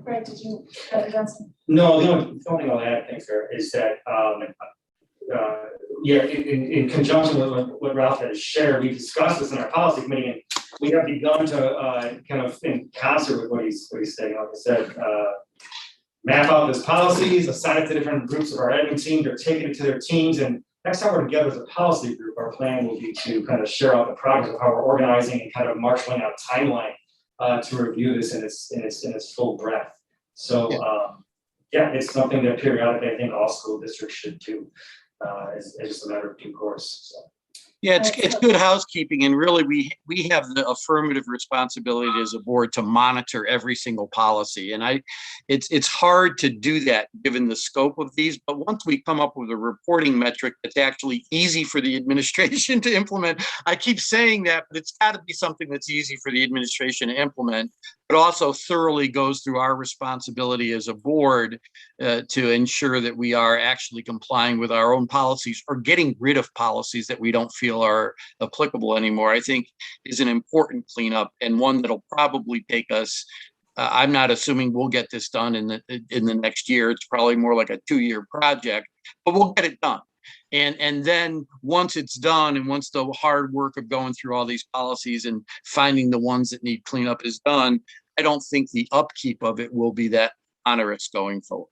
Greg, did you address? No, the only thing I'll add, thanks, Sarah, is that in conjunction with what Ralph has shared, we discussed this in our policy committee, and we have begun to kind of in concert with what he's saying. Like I said, map out those policies, assign it to different groups of our admin team. They're taking it to their teams, and next time we're together as a policy group, our plan will be to kind of share out the progress of how we're organizing and kind of marshaling out a timeline to review this in its full breadth. So it's something that periodically I think all school districts should do. It's just a matter of due course. So. Yeah, it's good housekeeping, and really we have the affirmative responsibility as a board to monitor every single policy, and it's hard to do that given the scope of these. But once we come up with a reporting metric that's actually easy for the administration to implement, I keep saying that, but it's got to be something that's easy for the administration to implement, but also thoroughly goes through our responsibility as a board to ensure that we are actually complying with our own policies or getting rid of policies that we don't feel are applicable anymore, I think is an important cleanup, and one that'll probably take us, I'm not assuming we'll get this done in the next year. It's probably more like a 2-year project, but we'll get it done. And then once it's done, and once the hard work of going through all these policies and finding the ones that need cleanup is done, I don't think the upkeep of it will be that onerous going forward.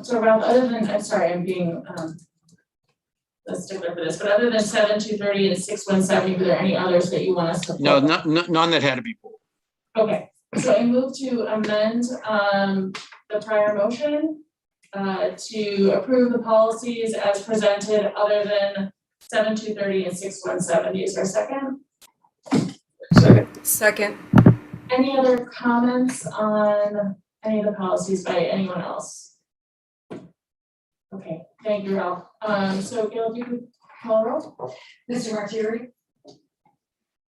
So Ralph, other than, I'm sorry, I'm being a stickler for this, but other than 7230 and 6170, were there any others that you want us to pull? No, none that had to be pulled. Okay, so I move to amend the prior motion to approve the policies as presented other than 7230 and 6170. Is there a second? Second. Any other comments on any of the policies by anyone else? Okay, thank you, Ralph. So Gail, you could call a roll? Mr. Martieri?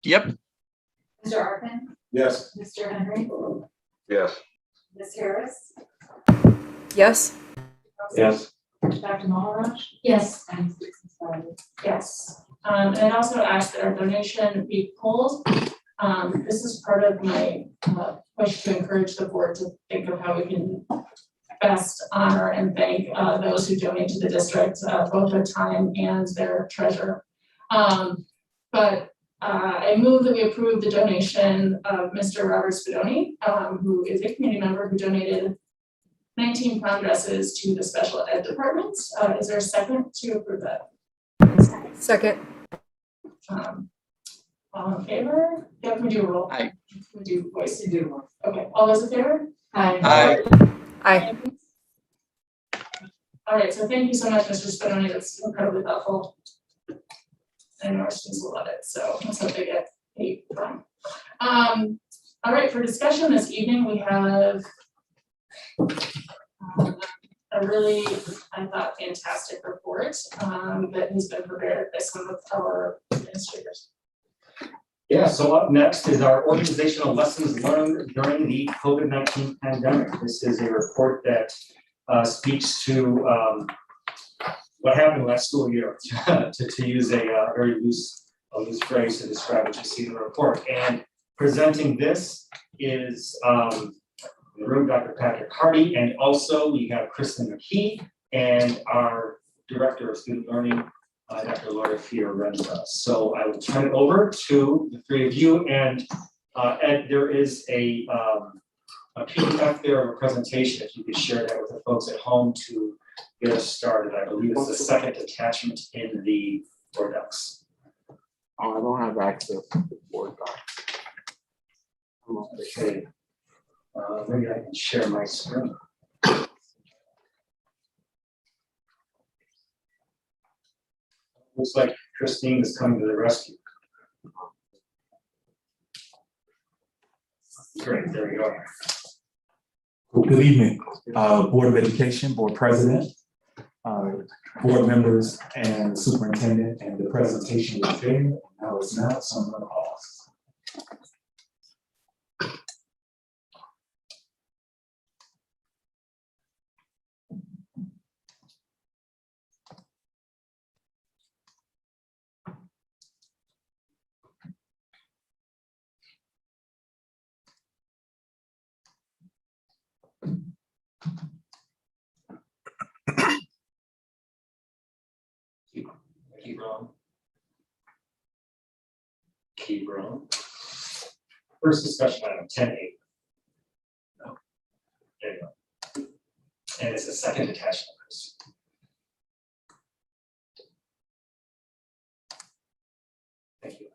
Yep. Mr. Arkin? Yes. Mr. Henry? Yes. Ms. Harris? Yes. Yes. Dr. Maharaj? Yes. And Susan Spivey. Yes. And I'd also ask that our donation be pulled. This is part of my push to encourage the board to think of how we can best honor and thank those who donate to the district, both their time and their treasure. But I move that we approve the donation of Mr. Robert Spadoni, who is a community member who donated 19 prom dresses to the special ed department. Is there a second to approve that? Second. All in favor? Yeah, can we do a roll? Aye. Can we do voice? You do. Okay, all those in favor? Aye. Aye. All right, so thank you so much, Mr. Spinoni, that's incredibly helpful. I know our students will love it, so let's hope they get paid from. All right, for discussion this evening, we have a really, I thought, fantastic report that has been prepared by some of our administrators. Yeah, so up next is our organizational lessons learned during the COVID-19 pandemic. This is a report that speaks to what happened last school year, to use a very loose phrase to describe what you see in the report. And presenting this is in the room, Dr. Patrick Hardy, and also we have Kristen McKee and our Director of Student Learning, Dr. Laura Fiorenza. So I will turn it over to the three of you, and Ed, there is a PDF there of a presentation, if you could share that with the folks at home to get us started. I believe it's the second attachment in the Word docs. Oh, I don't have access to the board docs. Okay. Maybe I can share my screen. Looks like Christine is coming to the rescue. Great, there we go. Good evening, Board of Education, Board President, board members, and Superintendent, and the presentation was there. Now it's not, so I'm going to pause. Keep rolling. Keep rolling. First discussion item 10A. No. There you go. And it's the second attachment. Thank you.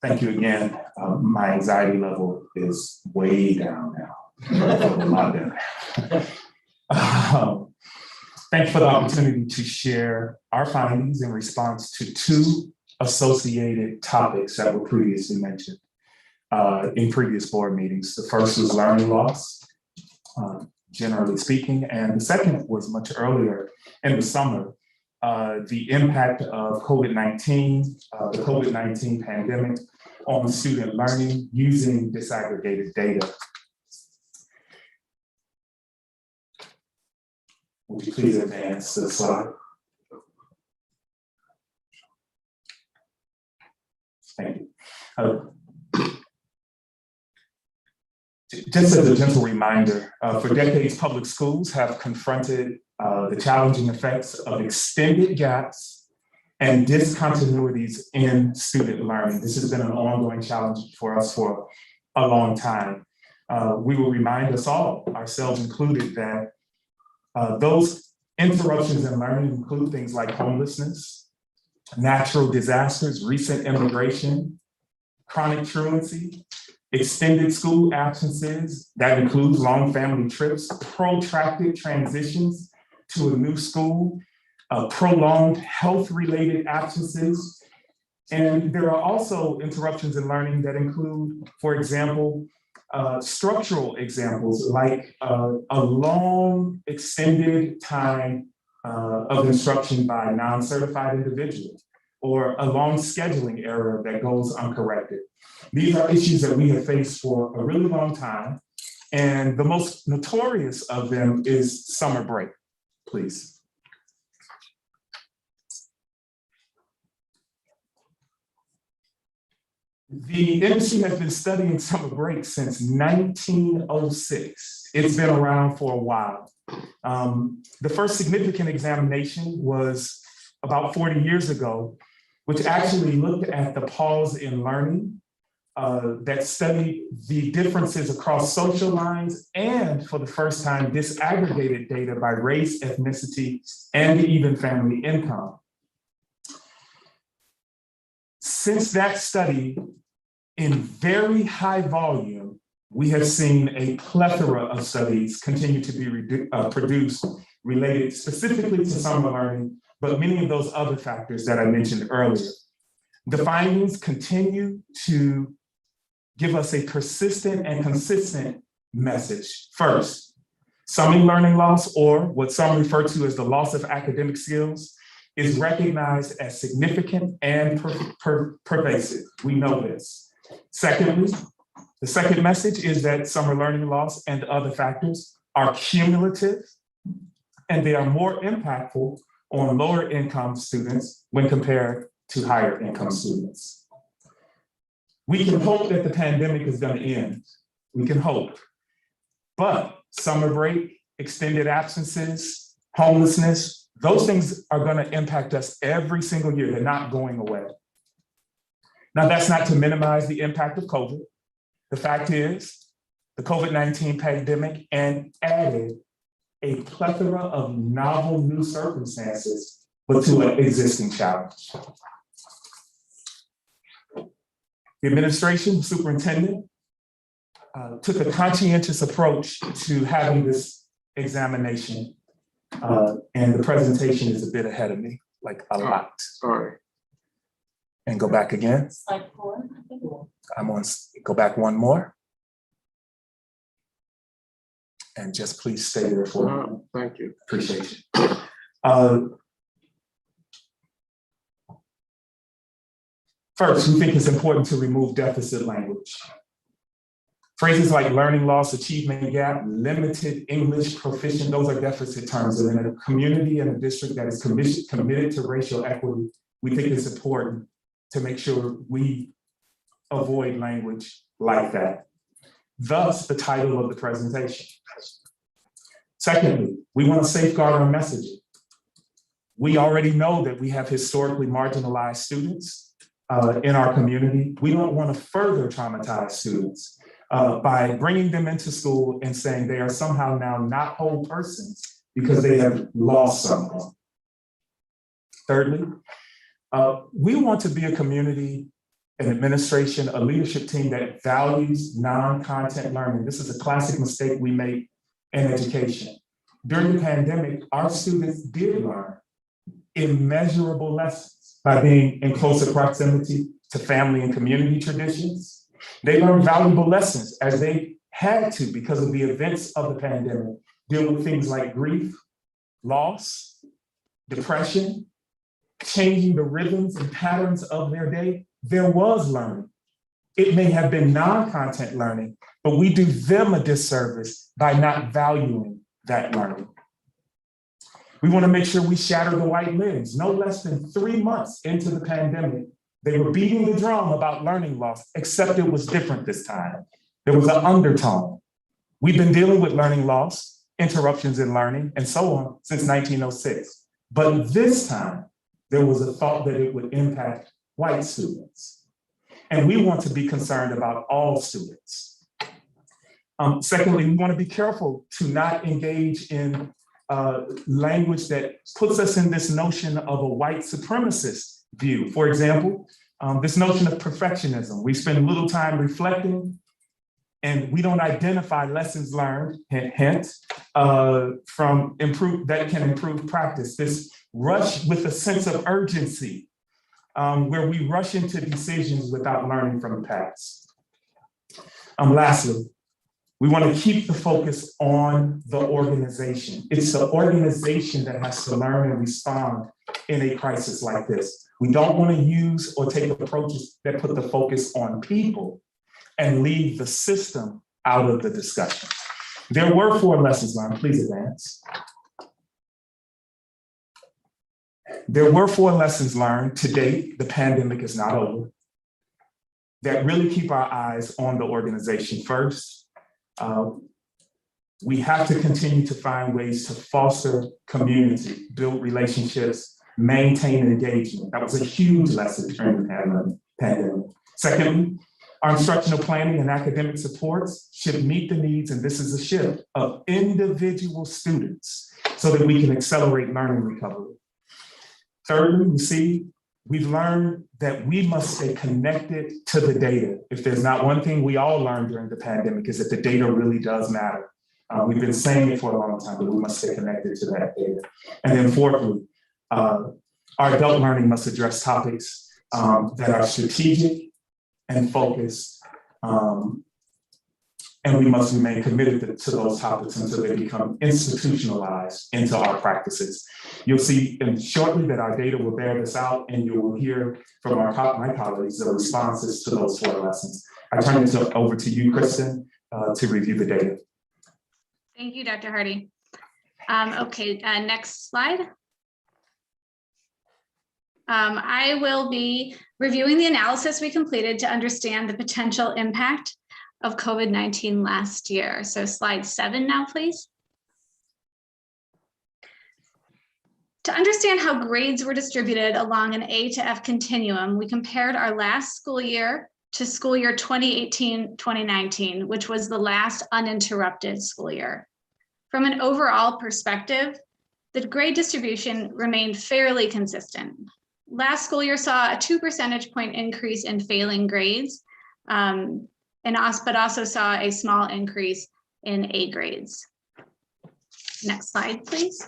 Thank you again. My anxiety level is way down now. I feel a lot better. Thanks for the opportunity to share our findings in response to two associated topics that were previously mentioned in previous board meetings. The first was learning loss, generally speaking, and the second was much earlier in the summer, the impact of COVID-19, the COVID-19 pandemic on student learning using disaggregated data. Would you please advance the slide? Thank you. Just as a gentle reminder, for decades, public schools have confronted the challenging effects of extended gaps and discontinuities in student learning. This has been an ongoing challenge for us for a long time. We will remind us all, ourselves included, that those interruptions in learning include things like homelessness, natural disasters, recent immigration, chronic truancy, extended school absences, that includes long family trips, protracted transitions to a new school, prolonged health-related absences. And there are also interruptions in learning that include, for example, structural examples like a long extended time of instruction by non-certified individuals, or a long scheduling error that goes uncorrected. These are issues that we have faced for a really long time, and the most notorious of them is summer break, please. The industry has been studying summer break since 1906. It's been around for a while. The first significant examination was about 40 years ago, which actually looked at the pause in learning that studied the differences across social lines and for the first time disaggregated data by race, ethnicity, and even family income. Since that study, in very high volume, we have seen a plethora of studies continue to be produced related specifically to summer learning, but many of those other factors that I mentioned earlier. The findings continue to give us a persistent and consistent message. First, summer learning loss, or what some refer to as the loss of academic skills, is recognized as significant and pervasive. We know this. Secondly, the second message is that summer learning loss and other factors are cumulative, and they are more impactful on lower income students when compared to higher income students. We can hope that the pandemic is going to end. We can hope. But summer break, extended absences, homelessness, those things are going to impact us every single year. They're not going away. Now, that's not to minimize the impact of COVID. The fact is, the COVID-19 pandemic and added a plethora of novel new circumstances, but to an existing challenge. The administration, the superintendent, took a conscientious approach to having this examination, and the presentation is a bit ahead of me, like a lot. Sorry. And go back again. Slide 4, I think. I'm on, go back one more. And just please stay there for a moment. Thank you. Appreciate you. First, we think it's important to remove deficit language. Phrases like learning loss, achievement gap, limited English proficient, those are deficit terms. And in a community and a district that is committed to racial equity, we think it's important to make sure we avoid language like that. Thus, the title of the presentation. Secondly, we want to safeguard our messaging. We already know that we have historically marginalized students in our community. We don't want to further traumatize students by bringing them into school and saying they are somehow now not whole persons because they have lost someone. Thirdly, we want to be a community, an administration, a leadership team that values non-content learning. This is a classic mistake we make in education. During the pandemic, our students did learn immeasurable lessons by being in closer proximity to family and community traditions. They learned valuable lessons as they had to because of the events of the pandemic, deal with things like grief, loss, depression, changing the rhythms and patterns of their day. There was learning. It may have been non-content learning, but we do them a disservice by not valuing that learning. We want to make sure we shatter the white lens. No less than 3 months into the pandemic, they were beating the drum about learning loss, except it was different this time. There was an undertone. We've been dealing with learning loss, interruptions in learning, and so on since 1906. But this time, there was a thought that it would impact white students. And we want to be concerned about all students. Secondly, we want to be careful to not engage in language that puts us in this notion of a white supremacist view. For example, this notion of perfectionism. We spend little time reflecting and we don't identify lessons learned, hint, from that can improve practice. This rush with a sense of urgency, where we rush into decisions without learning from the past. Lastly, we want to keep the focus on the organization. It's the organization that has to learn and respond in a crisis like this. We don't want to use or take approaches that put the focus on people and leave the system out of the discussion. There were 4 lessons learned. Please advance. There were 4 lessons learned. To date, the pandemic is not over. that really keep our eyes on the organization first. We have to continue to find ways to foster community, build relationships, maintain engagement. That was a huge lesson during the pandemic. Secondly, our instructional planning and academic supports should meet the needs, and this is a shift, of individual students so that we can accelerate learning recovery. Thirdly, we've learned that we must stay connected to the data. If there's not one thing we all learned during the pandemic, is that the data really does matter. We've been saying it for a long time, but we must stay connected to that data. And then fourthly, our adult learning must address topics that are strategic and focused, and we must remain committed to those topics until they become institutionalized into our practices. You'll see shortly that our data will bear this out, and you will hear from my colleagues the responses to those 4 lessons. I turn it over to you, Kristen, to review the data. Thank you, Dr. Hardy. Okay, next slide. I will be reviewing the analysis we completed to understand the potential impact of COVID-19 last year. So slide 7 now, please. To understand how grades were distributed along an A to F continuum, we compared our last school year to school year 2018-2019, which was the last uninterrupted school year. From an overall perspective, the grade distribution remained fairly consistent. Last school year saw a 2 percentage point increase in failing grades, but also saw a small increase in A grades. Next slide, please.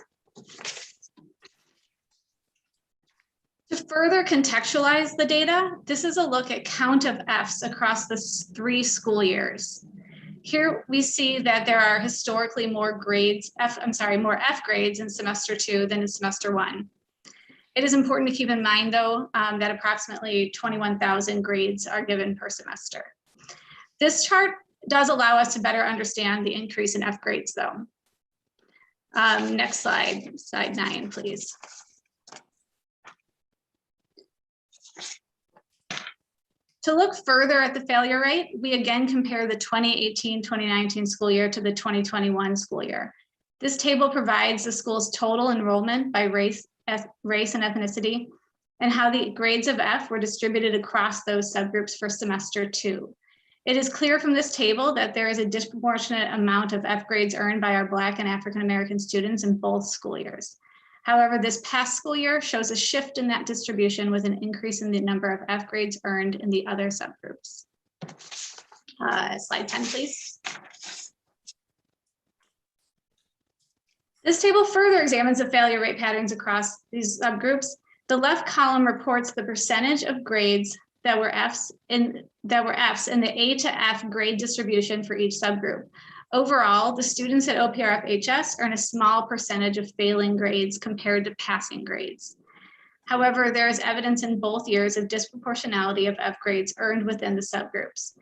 To further contextualize the data, this is a look at count of Fs across the 3 school years. Here we see that there are historically more more F grades in semester 2 than in semester 1. It is important to keep in mind, though, that approximately 21,000 grades are given per semester. This chart does allow us to better understand the increase in F grades, though. Next slide, slide 9, please. To look further at the failure rate, we again compare the 2018-2019 school year to the 2021 school year. This table provides the school's total enrollment by race and ethnicity, and how the grades of F were distributed across those subgroups for semester 2. It is clear from this table that there is a disproportionate amount of F grades earned by our Black and African American students in both school years. However, this past school year shows a shift in that distribution with an increase in the number of F grades earned in the other subgroups. Slide 10, please. This table further examines the failure rate patterns across these subgroups. The left column reports the percentage of grades that were Fs in the A to F grade distribution for each subgroup. Overall, the students at OPRF-HS earn a small percentage of failing grades compared to passing grades. However, there is evidence in both years of disproportionality of F grades earned within the subgroups.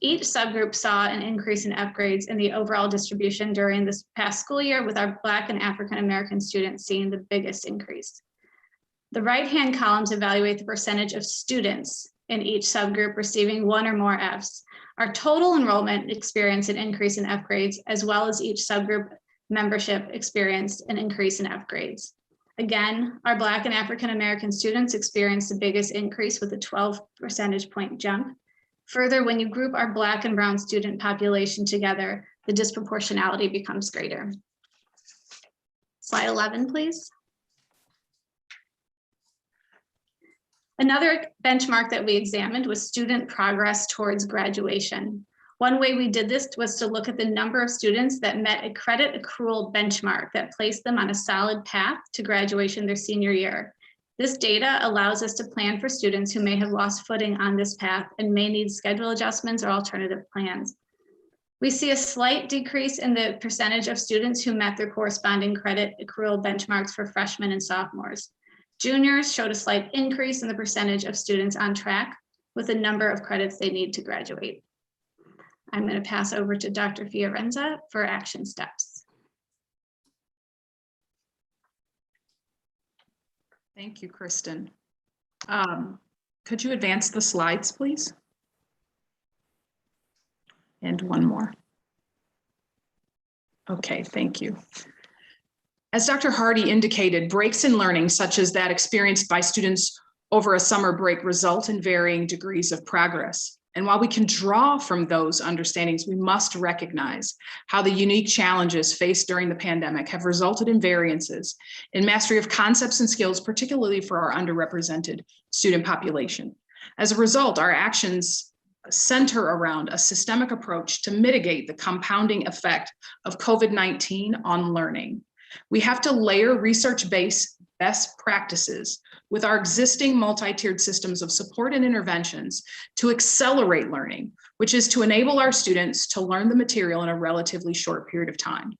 Each subgroup saw an increase in F grades in the overall distribution during this past school year, with our Black and African American students seeing the biggest increase. The right-hand columns evaluate the percentage of students in each subgroup receiving 1 or more Fs. Our total enrollment experienced an increase in F grades, as well as each subgroup membership experienced an increase in F grades. Again, our Black and African American students experienced the biggest increase with a 12 percentage point jump. Further, when you group our Black and Brown student population together, the disproportionality becomes greater. Slide 11, please. Another benchmark that we examined was student progress towards graduation. One way we did this was to look at the number of students that met a credit accrual benchmark that placed them on a solid path to graduation their senior year. This data allows us to plan for students who may have lost footing on this path and may need schedule adjustments or alternative plans. We see a slight decrease in the percentage of students who met their corresponding credit accrual benchmarks for freshmen and sophomores. Juniors showed a slight increase in the percentage of students on track with the number of credits they need to graduate. I'm going to pass over to Dr. Fiorenza for action steps. Thank you, Kristen. Could you advance the slides, please? And one more. Okay, thank you. As Dr. Hardy indicated, breaks in learning, such as that experienced by students over a summer break, result in varying degrees of progress. And while we can draw from those understandings, we must recognize how the unique challenges faced during the pandemic have resulted in variances in mastery of concepts and skills, particularly for our underrepresented student population. As a result, our actions center around a systemic approach to mitigate the compounding effect of COVID-19 on learning. We have to layer research-based best practices with our existing multi-tiered systems of support and interventions to accelerate learning, which is to enable our students to learn the material in a relatively short period of time.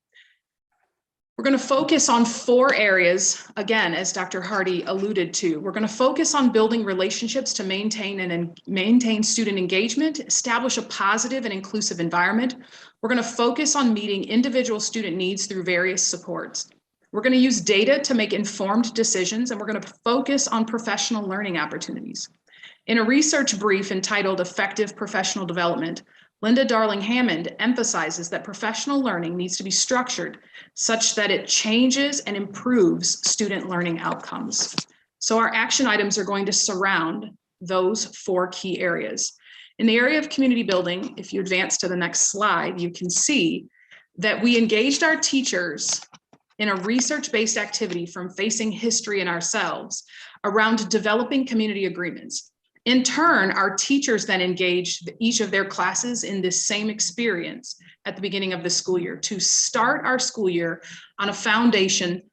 We're going to focus on 4 areas, again, as Dr. Hardy alluded to. We're going to focus on building relationships to maintain student engagement, establish a positive and inclusive environment. We're going to focus on meeting individual student needs through various supports. We're going to use data to make informed decisions, and we're going to focus on professional learning opportunities. In a research brief entitled Effective Professional Development, Linda Darling-Hammond emphasizes that professional learning needs to be structured such that it changes and improves student learning outcomes. So our action items are going to surround those 4 key areas. In the area of community building, if you advance to the next slide, you can see that we engaged our teachers in a research-based activity from facing history and ourselves around developing community agreements. In turn, our teachers then engaged each of their classes in this same experience at the beginning of the school year to start our school year on a foundation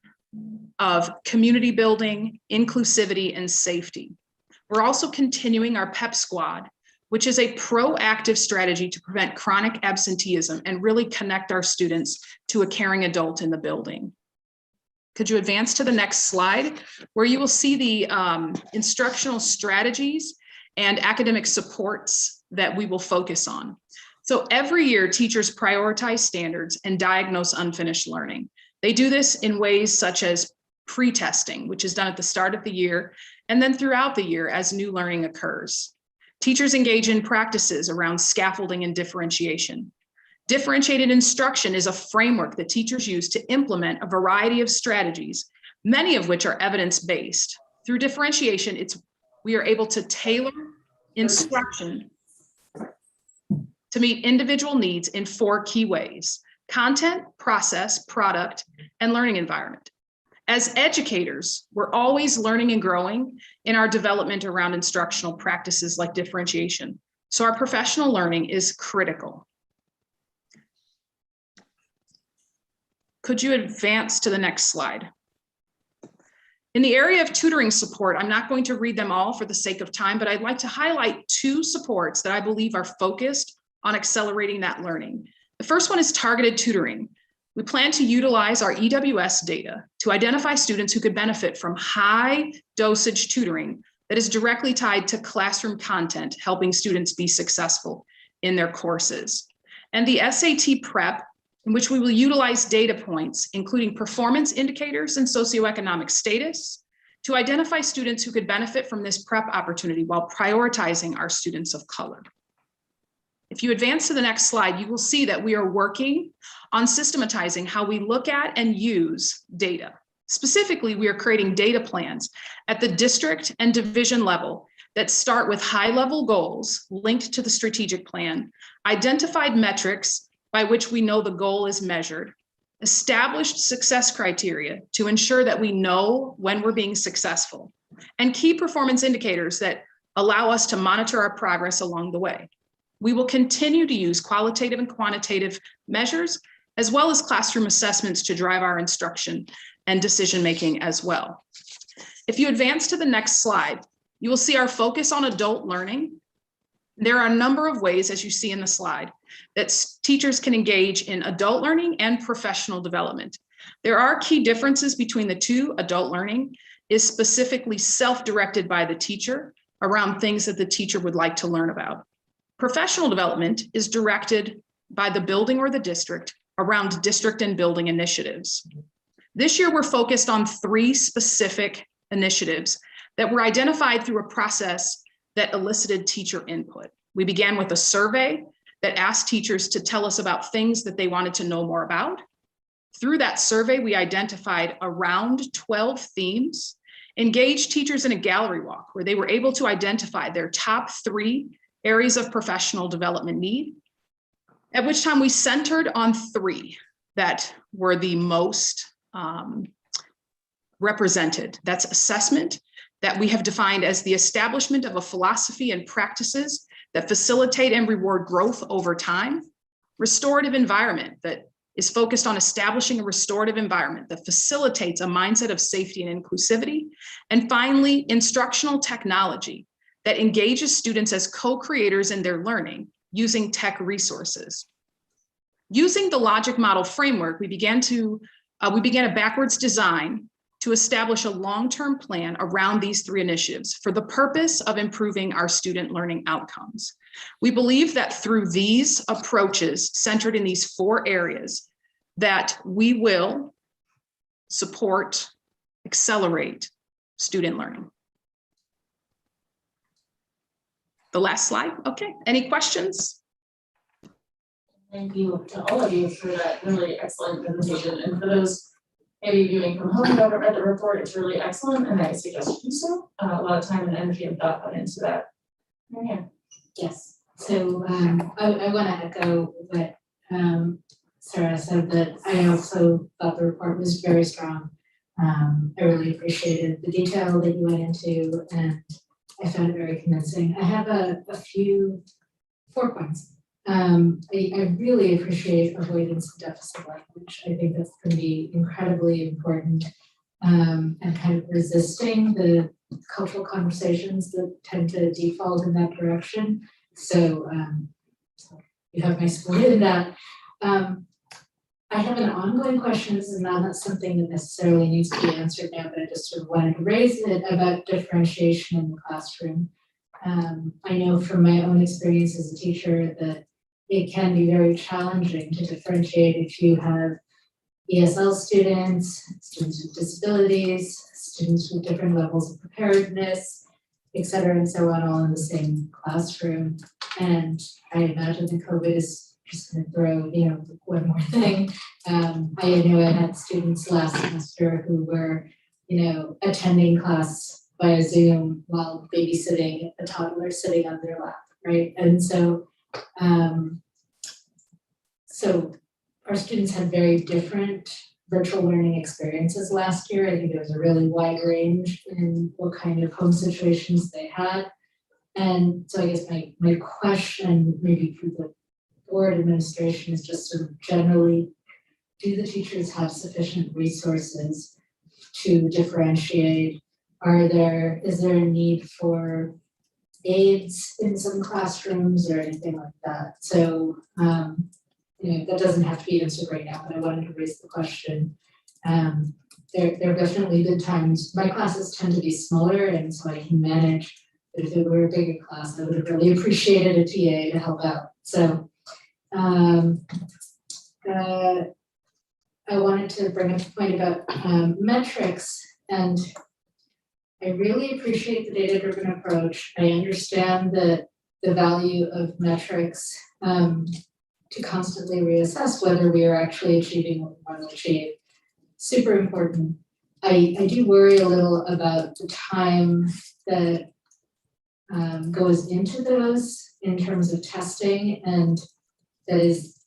of community building, inclusivity, and safety. We're also continuing our PEP squad, which is a proactive strategy to prevent chronic absenteeism and really connect our students to a caring adult in the building. Could you advance to the next slide, where you will see the instructional strategies and academic supports that we will focus on. So every year, teachers prioritize standards and diagnose unfinished learning. They do this in ways such as pre-testing, which is done at the start of the year, and then throughout the year as new learning occurs. Teachers engage in practices around scaffolding and differentiation. Differentiated instruction is a framework that teachers use to implement a variety of strategies, many of which are evidence-based. Through differentiation, we are able to tailor instruction to meet individual needs in 4 key ways: content, process, product, and learning environment. As educators, we're always learning and growing in our development around instructional practices like differentiation. So our professional learning is critical. Could you advance to the next slide? In the area of tutoring support, I'm not going to read them all for the sake of time, but I'd like to highlight 2 supports that I believe are focused on accelerating that learning. The first one is targeted tutoring. We plan to utilize our EWS data to identify students who could benefit from high dosage tutoring that is directly tied to classroom content, helping students be successful in their courses. And the SAT prep, in which we will utilize data points, including performance indicators and socioeconomic status, to identify students who could benefit from this prep opportunity while prioritizing our students of color. If you advance to the next slide, you will see that we are working on systematizing how we look at and use data. Specifically, we are creating data plans at the district and division level that start with high-level goals linked to the strategic plan, identified metrics by which we know the goal is measured, established success criteria to ensure that we know when we're being successful, and key performance indicators that allow us to monitor our progress along the way. We will continue to use qualitative and quantitative measures, as well as classroom assessments to drive our instruction and decision-making as well. If you advance to the next slide, you will see our focus on adult learning. There are a number of ways, as you see in the slide, that teachers can engage in adult learning and professional development. There are key differences between the 2. Adult learning is specifically self-directed by the teacher around things that the teacher would like to learn about. Professional development is directed by the building or the district around district and building initiatives. This year, we're focused on 3 specific initiatives that were identified through a process that elicited teacher input. We began with a survey that asked teachers to tell us about things that they wanted to know more about. Through that survey, we identified around 12 themes, engaged teachers in a gallery walk where they were able to identify their top 3 areas of professional development need, at which time we centered on 3 that were the most represented. That's assessment, that we have defined as the establishment of a philosophy and practices that facilitate and reward growth over time. Restorative environment, that is focused on establishing a restorative environment that facilitates a mindset of safety and inclusivity. And finally, instructional technology that engages students as co-creators in their learning using tech resources. Using the logic model framework, we began a backwards design to establish a long-term plan around these 3 initiatives for the purpose of improving our student learning outcomes. We believe that through these approaches centered in these 4 areas, that we will support, accelerate student learning. The last slide, okay. Any questions? Thank you to all of you for that really excellent presentation. And for those maybe viewing from home who haven't read the report, it's really excellent, and I suggest you do so. A lot of time and energy and thought went into that. Marianne. Yes, so I want to echo what Sarah said, that I also thought the report was very strong. I really appreciated the detail that you went into, and I found it very convincing. I have a few 4 points. I really appreciate avoidance of deficit language. I think that's going to be incredibly important, and kind of resisting the cultural conversations that tend to default in that direction. So you have my support in that. I have an ongoing question. This is not something that necessarily needs to be answered now, but I just sort of wanted to raise it about differentiation in the classroom. I know from my own experience as a teacher that it can be very challenging to differentiate if you have ESL students, students with disabilities, students with different levels of preparedness, et cetera, and so on, all in the same classroom. And I imagine that COVID is just going to throw, one more thing. I know I had students last semester who were, attending class via Zoom while babysitting a toddler sitting on their lap, right? And so our students had very different virtual learning experiences last year. I think there was a really wide range in what kind of home situations they had. And so I guess my question maybe for the board administration is just sort of generally, do the teachers have sufficient resources to differentiate? Is there a need for aids in some classrooms or anything like that? So, that doesn't have to be answered right now, but I wanted to raise the question. There have definitely been times, my classes tend to be smaller and so I can manage, but if it were a bigger class, I would have really appreciated a TA to help out. So I wanted to bring up a point about metrics, and I really appreciate the data-driven approach. I understand that the value of metrics to constantly reassess whether we are actually achieving what we want to achieve. Super important. I do worry a little about the time that goes into those in terms of testing, and that is,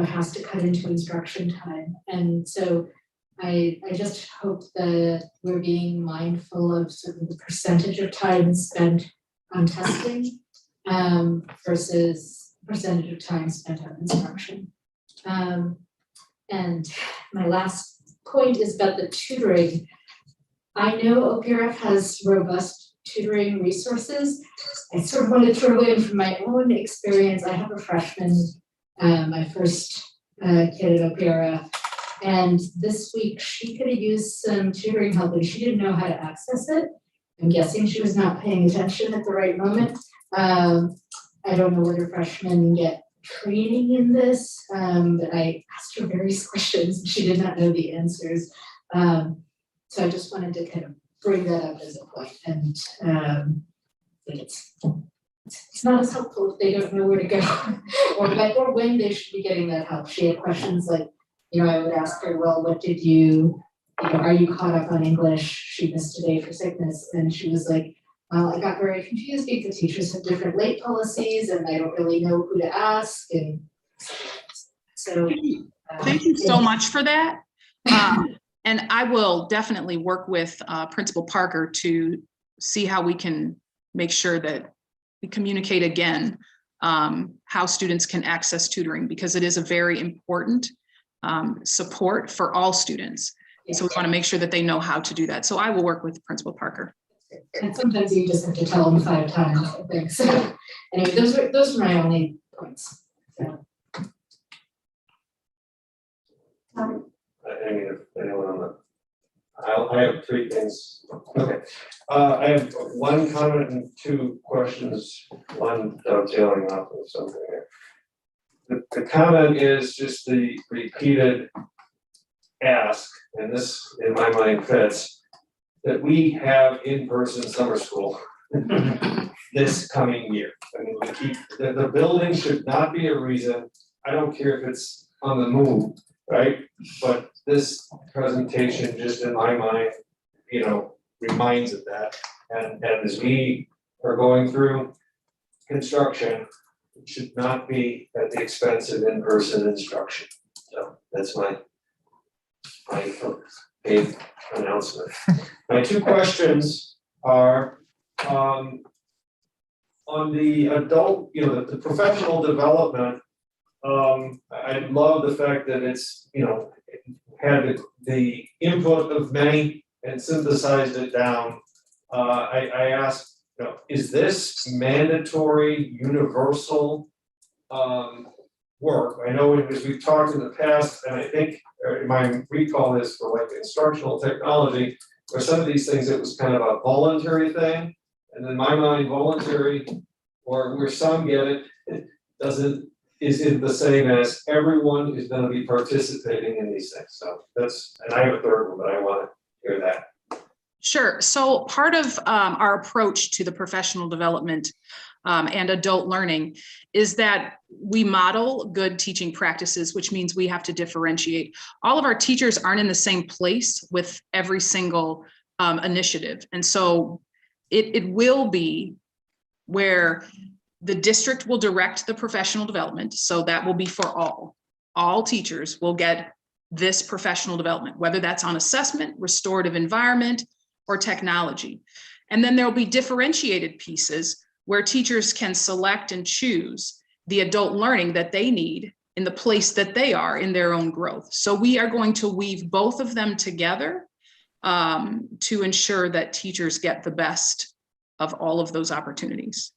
has to cut into instruction time. And so I just hope that we're being mindful of sort of the percentage of time spent on testing versus percentage of time spent on instruction. And my last point is about the tutoring. I know OPRF has robust tutoring resources. I sort of want to throw in from my own experience. I have a freshman, my first kid at OPRF, and this week she could have used some tutoring help and she didn't know how to access it. I'm guessing she was not paying attention at the right moment. I don't know whether freshmen get training in this, but I asked her various questions and she did not know the answers. So I just wanted to kind of bring that up as a point, and I think it's it's not as helpful if they don't know where to go or when they should be getting that help. She had questions like, I would ask her, well, what did are you caught up on English? She missed a day for sickness. And she was like, well, I got very confused because teachers have different late policies and I don't really know who to ask. And so. Thank you so much for that. And I will definitely work with Principal Parker to see how we can make sure that we communicate again how students can access tutoring, because it is a very important support for all students. So we want to make sure that they know how to do that. So I will work with Principal Parker. And sometimes you just have to tell them 5 times, I think. So anyway, those are my only points. So. I mean, if anyone on the, I have 3 things. Okay. I have 1 comment and 2 questions, one dovetailing off of something here. The comment is just the repeated ask, and this in my mind fits, that we have in-person summer school this coming year. I mean, we keep, the building should not be a reason. I don't care if it's on the move, right? But this presentation, just in my mind, reminds of that. And as we are going through construction, it should not be at the expense of in-person instruction. So that's my big announcement. My 2 questions are on the adult, the professional development. I love the fact that it's, had the input of many and synthesized it down. I asked, is this mandatory, universal work? I know as we've talked in the past, and I think my recall is for like instructional technology, or some of these things, it was kind of a voluntary thing. And in my mind, voluntary, or where some get it, isn't the same as everyone is going to be participating in these things. So and I have a 3rd one, but I want to hear that. Sure. So part of our approach to the professional development and adult learning is that we model good teaching practices, which means we have to differentiate. All of our teachers aren't in the same place with every single initiative. And so it will be where the district will direct the professional development. So that will be for all. All teachers will get this professional development, whether that's on assessment, restorative environment, or technology. And then there'll be differentiated pieces where teachers can select and choose the adult learning that they need in the place that they are in their own growth. So we are going to weave both of them together to ensure that teachers get the best of all of those opportunities.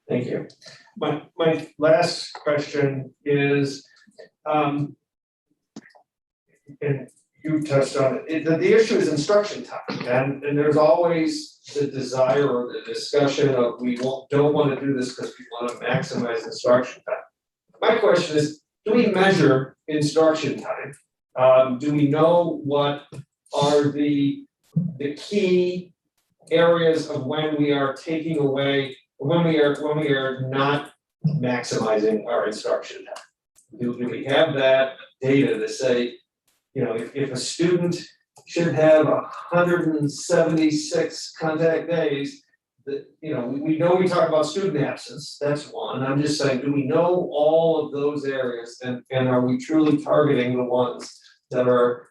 Thank you. My last question is, and you touched on it, the issue is instruction time, and there's always the desire or the discussion of don't want to do this because we want to maximize instruction time. My question is, do we measure instruction time? Do we know what are the key areas of when we are taking away, when we are not maximizing our instruction time? Do we have that data to say, if a student should have 176 contact days, that, we know we talk about student absence, that's one. I'm just saying, do we know all of those areas, and are we truly targeting the ones that are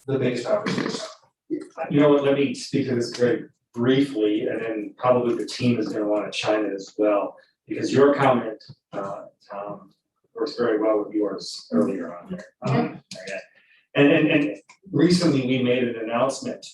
the biggest opportunities? You know what, let me speak to this very briefly, and then probably the team is gonna wanna chime in as well, because your comment, Tom, works very well with yours earlier on there. And recently we made an announcement,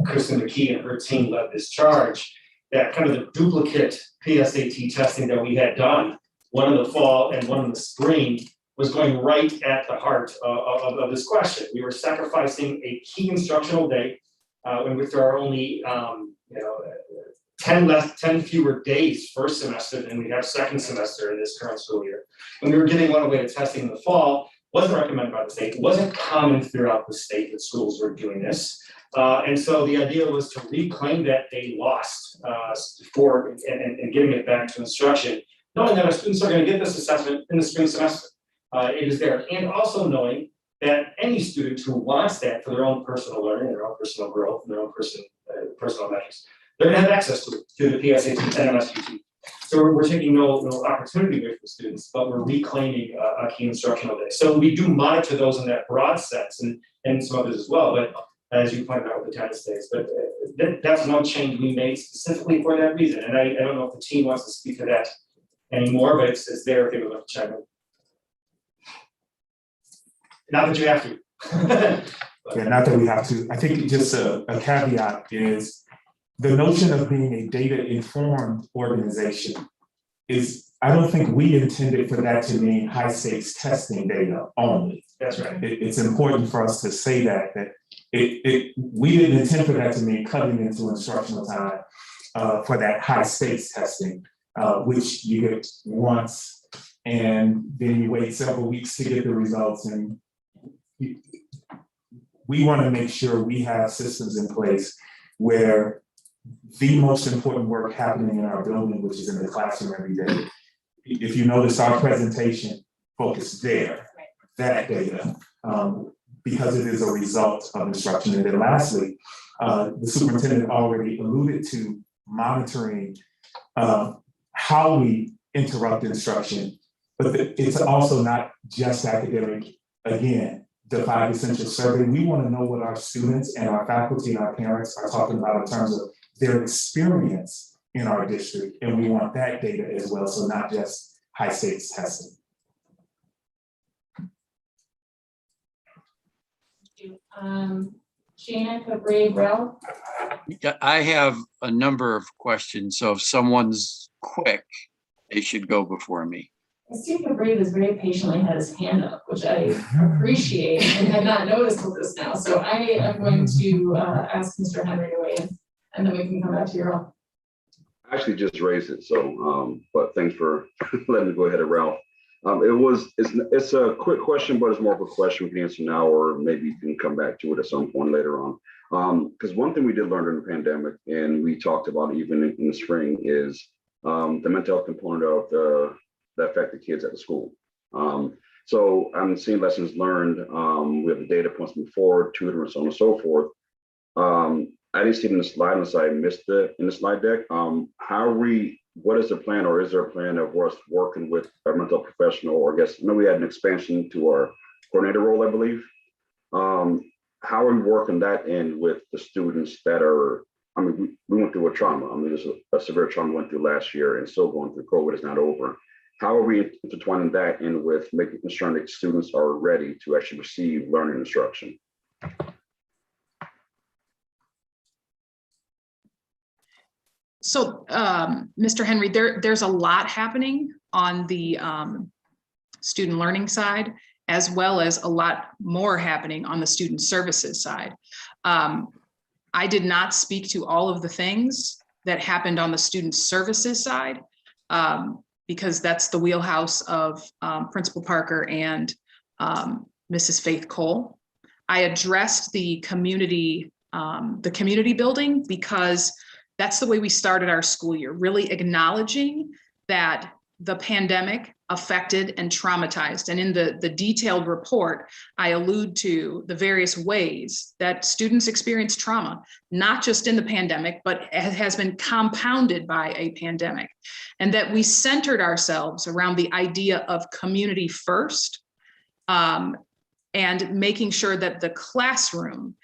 Kristen McKee and her team led this charge, that kind of the duplicate PSAT testing that we had done, one in the fall and one in the spring, was going right at the heart of this question. We were sacrificing a key instructional day, in which there are only 10 fewer days first semester than we have second semester in this current school year. And we were giving one away to testing in the fall, wasn't recommended by the state, it wasn't common throughout the state that schools were doing this. And so the idea was to reclaim that day lost for and getting it back to instruction, knowing that our students are going to get this assessment in the spring semester. It is there, and also knowing that any student who wants that for their own personal learning, their own personal growth, and their own personal measures, they're going to have access to it through the PSAT and MSQT. So we're taking no opportunity away from students, but we're reclaiming a key instructional day. So we do monitor those in that broad sense, and some others as well. But as you pointed out with the attendance days, but that's one change we made specifically for that reason. And I don't know if the team wants to speak to that anymore, but it's there if they would like to chime in. Not that you have to. Yeah, not that we have to. I think just a caveat is the notion of being a data-informed organization is, I don't think we intended for that to mean high-stakes testing data only. That's right. It's important for us to say that we didn't intend for that to mean cutting into instructional time for that high-stakes testing, which you get once, and then you wait several weeks to get the results. And we want to make sure we have systems in place where the most important work happening in our building, which is in the classroom every day. If you notice, our presentation focused there, that data, because it is a result of instruction. And then lastly, the superintendent already alluded to monitoring how we interrupt instruction, but it's also not just academic. Again, the 5 essential survey, we want to know what our students and our faculty and our parents are talking about in terms of their experience in our district, and we want that data as well, so not just high stakes testing. Shana, Cabri, Rel? I have a number of questions, so if someone's quick, they should go before me. I see Cabri was very patiently had his hand up, which I appreciate and had not noticed till this now. So I am going to ask Mr. Henry to weigh in, and then we can come back to your own. I actually just raised it, so but thanks for letting me go ahead of Ralph. It's a quick question, but it's more of a question we can answer now, or maybe you can come back to it at some point later on. Because one thing we did learn during the pandemic, and we talked about even in the spring, is the mental health component of that affect the kids at the school. So I'm seeing lessons learned. We have the data points moving forward, tutoring, so on and so forth. I didn't see it in the slide unless I missed it in the slide deck. What is the plan, or is there a plan of us working with our mental health professional, or I guess, I know we had an expansion to our coordinator role, I believe. How are we working that in with the students that are, I mean, we went through a trauma. I mean, there's a severe trauma we went through last year, and still going through COVID, it's not over. How are we intertwining that in with making sure that students are ready to actually receive learning instruction? So, Mr. Henry, there's a lot happening on the student learning side, as well as a lot more happening on the student services side. I did not speak to all of the things that happened on the student services side, because that's the wheelhouse of Principal Parker and Mrs. Faith Cole. I addressed the community building because that's the way we started our school year, really acknowledging that the pandemic affected and traumatized. And in the detailed report, I allude to the various ways that students experience trauma, not just in the pandemic, but it has been compounded by a pandemic. And that we centered ourselves around the idea of community first, and making sure that the classroom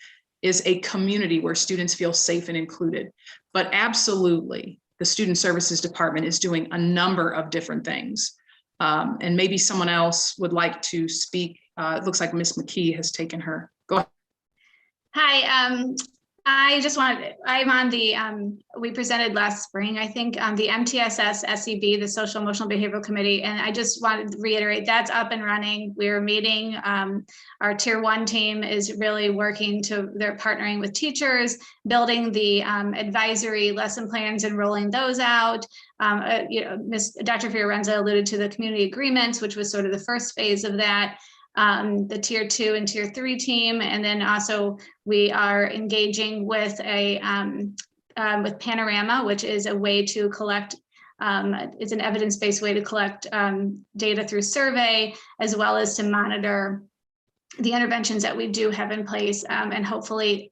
is a community where students feel safe and included. But absolutely, the Student Services Department is doing a number of different things. And maybe someone else would like to speak. It looks like Ms. McKee has taken her. Go ahead. Hi, I just wanted, I'm on the, we presented last spring, I think, on the MTSS SEB, the Social Emotional Behavioral Committee, and I just wanted to reiterate that's up and running. We're meeting, our Tier 1 team is really working they're partnering with teachers, building the advisory lesson plans and rolling those out. Dr. Fiorenza alluded to the community agreements, which was sort of the first phase of that. the tier 2 and tier 3 team. And then also we are engaging with with Panorama, which is a way to collect, it's an evidence-based way to collect data through survey, as well as to monitor the interventions that we do have in place, and hopefully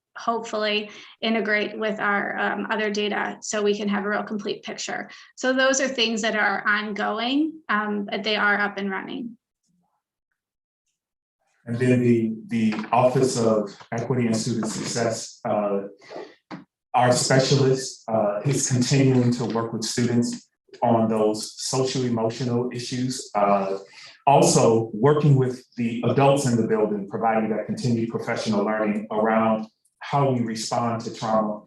integrate with our other data so we can have a real complete picture. So those are things that are ongoing, but they are up and running. And then the Office of Equity and Student Success, our specialist is continuing to work with students on those social emotional issues. Also working with the adults in the building, providing that continued professional learning around how we respond to trauma,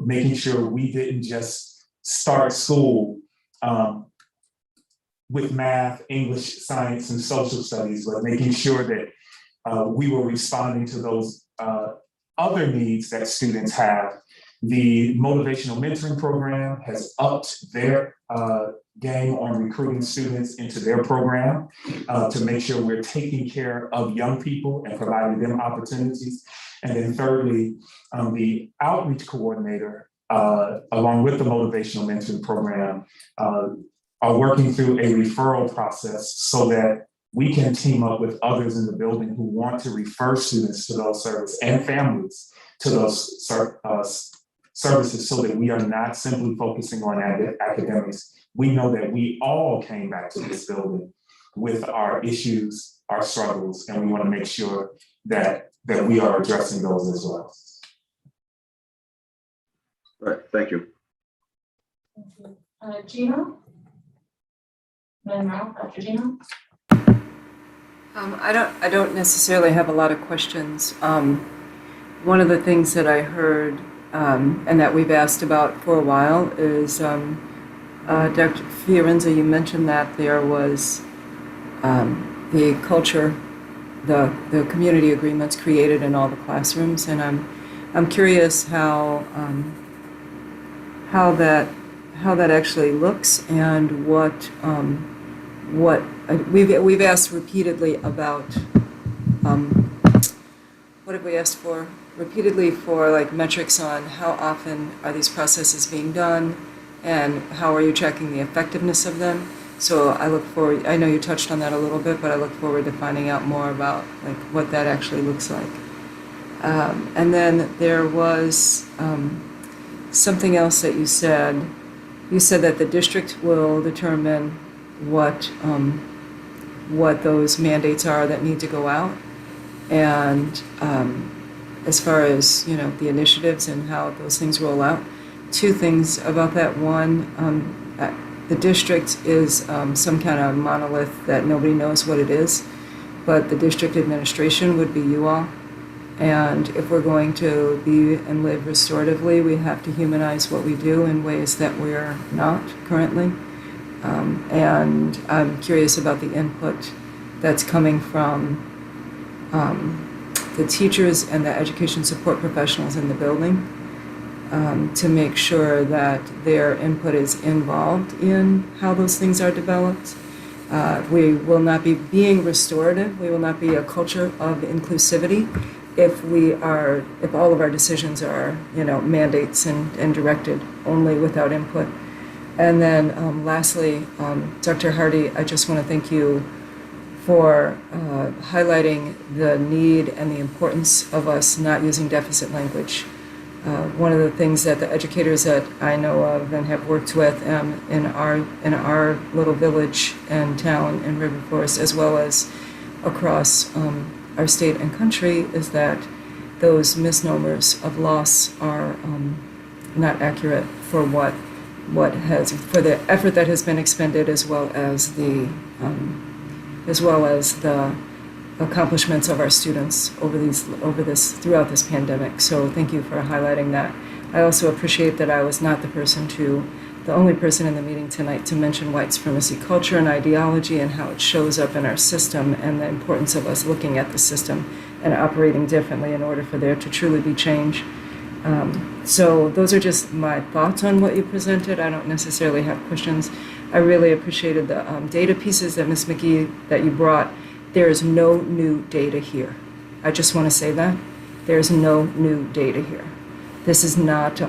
making sure we didn't just start school with math, English, science, and social studies, but making sure that we were responding to those other needs that students have. The motivational mentoring program has upped their game on recruiting students into their program to make sure we're taking care of young people and providing them opportunities. And then thirdly, the outreach coordinator, along with the motivational mentoring program, are working through a referral process so that we can team up with others in the building who want to refer students to those services and families to those services, so that we are not simply focusing on academics. We know that we all came back to this building with our issues, our struggles, and we want to make sure that we are addressing those as well. All right, thank you. Gina? Then Ralph, after Gina? I don't necessarily have a lot of questions. One of the things that I heard and that we've asked about for a while is, Dr. Fiorenza, you mentioned that there was the culture, the community agreements created in all the classrooms, and I'm curious how that actually looks, and what we've asked repeatedly about. What have we asked for? Repeatedly for like metrics on how often are these processes being done, and how are you checking the effectiveness of them. So I look forward, I know you touched on that a little bit, but I look forward to finding out more about like what that actually looks like. And then there was something else that you said. You said that the district will determine what those mandates are that need to go out. And as far as, you know, the initiatives and how those things roll out, two things about that. One, the district is some kind of monolith that nobody knows what it is, but the district administration would be you all. And if we're going to be and live restoratively, we have to humanize what we do in ways that we're not currently. And I'm curious about the input that's coming from the teachers and the education support professionals in the building, to make sure that their input is involved in how those things are developed. We will not be being restorative. We will not be a culture of inclusivity if all of our decisions are, you know, mandates and directed only without input. And then lastly, Dr. Hardy, I just want to thank you for highlighting the need and the importance of us not using deficit language. One of the things that the educators that I know of and have worked with in our little village and town in River Forest, as well as across our state and country, is that those misnomers of loss are not accurate for for the effort that has been expended, as well as the accomplishments of our students throughout this pandemic. So thank you for highlighting that. I also appreciate that I was not the only person in the meeting tonight to mention white supremacy culture and ideology and how it shows up in our system, and the importance of us looking at the system and operating differently in order for there to truly be change. So those are just my thoughts on what you presented. I don't necessarily have questions. I really appreciated the data pieces that Ms. McGee that you brought, There is no new data here. I just want to say that. There's no new data here. This is not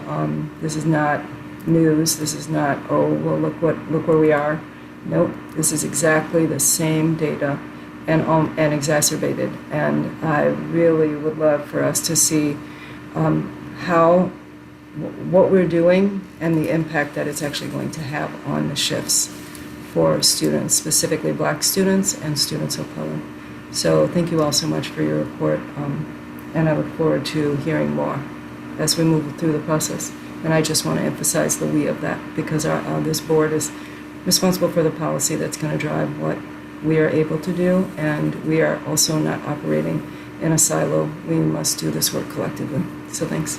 news. This is not, oh, well, look where we are. Nope, this is exactly the same data and exacerbated. And I really would love for us to see what we're doing and the impact that it's actually going to have on the shifts for students, specifically Black students and students of color. So thank you all so much for your report, and I look forward to hearing more as we move through the process. And I just want to emphasize the we of that, because this board is responsible for the policy that's going to drive what we are able to do, and we are also not operating in a silo. We must do this work collectively. So thanks.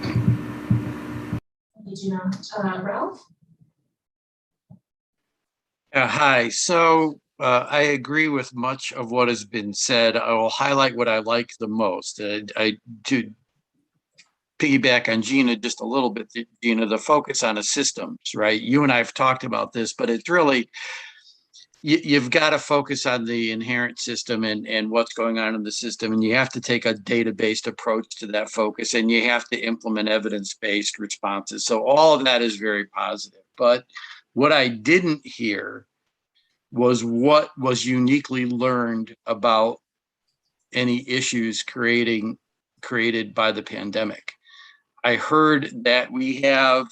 Thank you, Gina. Ralph? Hi. So I agree with much of what has been said. I will highlight what I like the most. To piggyback on Gina just a little bit, Gina, the focus on the systems, right? You and I have talked about this, but it's really, you've got to focus on the inherent system and what's going on in the system. And you have to take a data-based approach to that focus, and you have to implement evidence-based responses. So all of that is very positive. But what I didn't hear was what was uniquely learned about any issues created by the pandemic. I heard that we have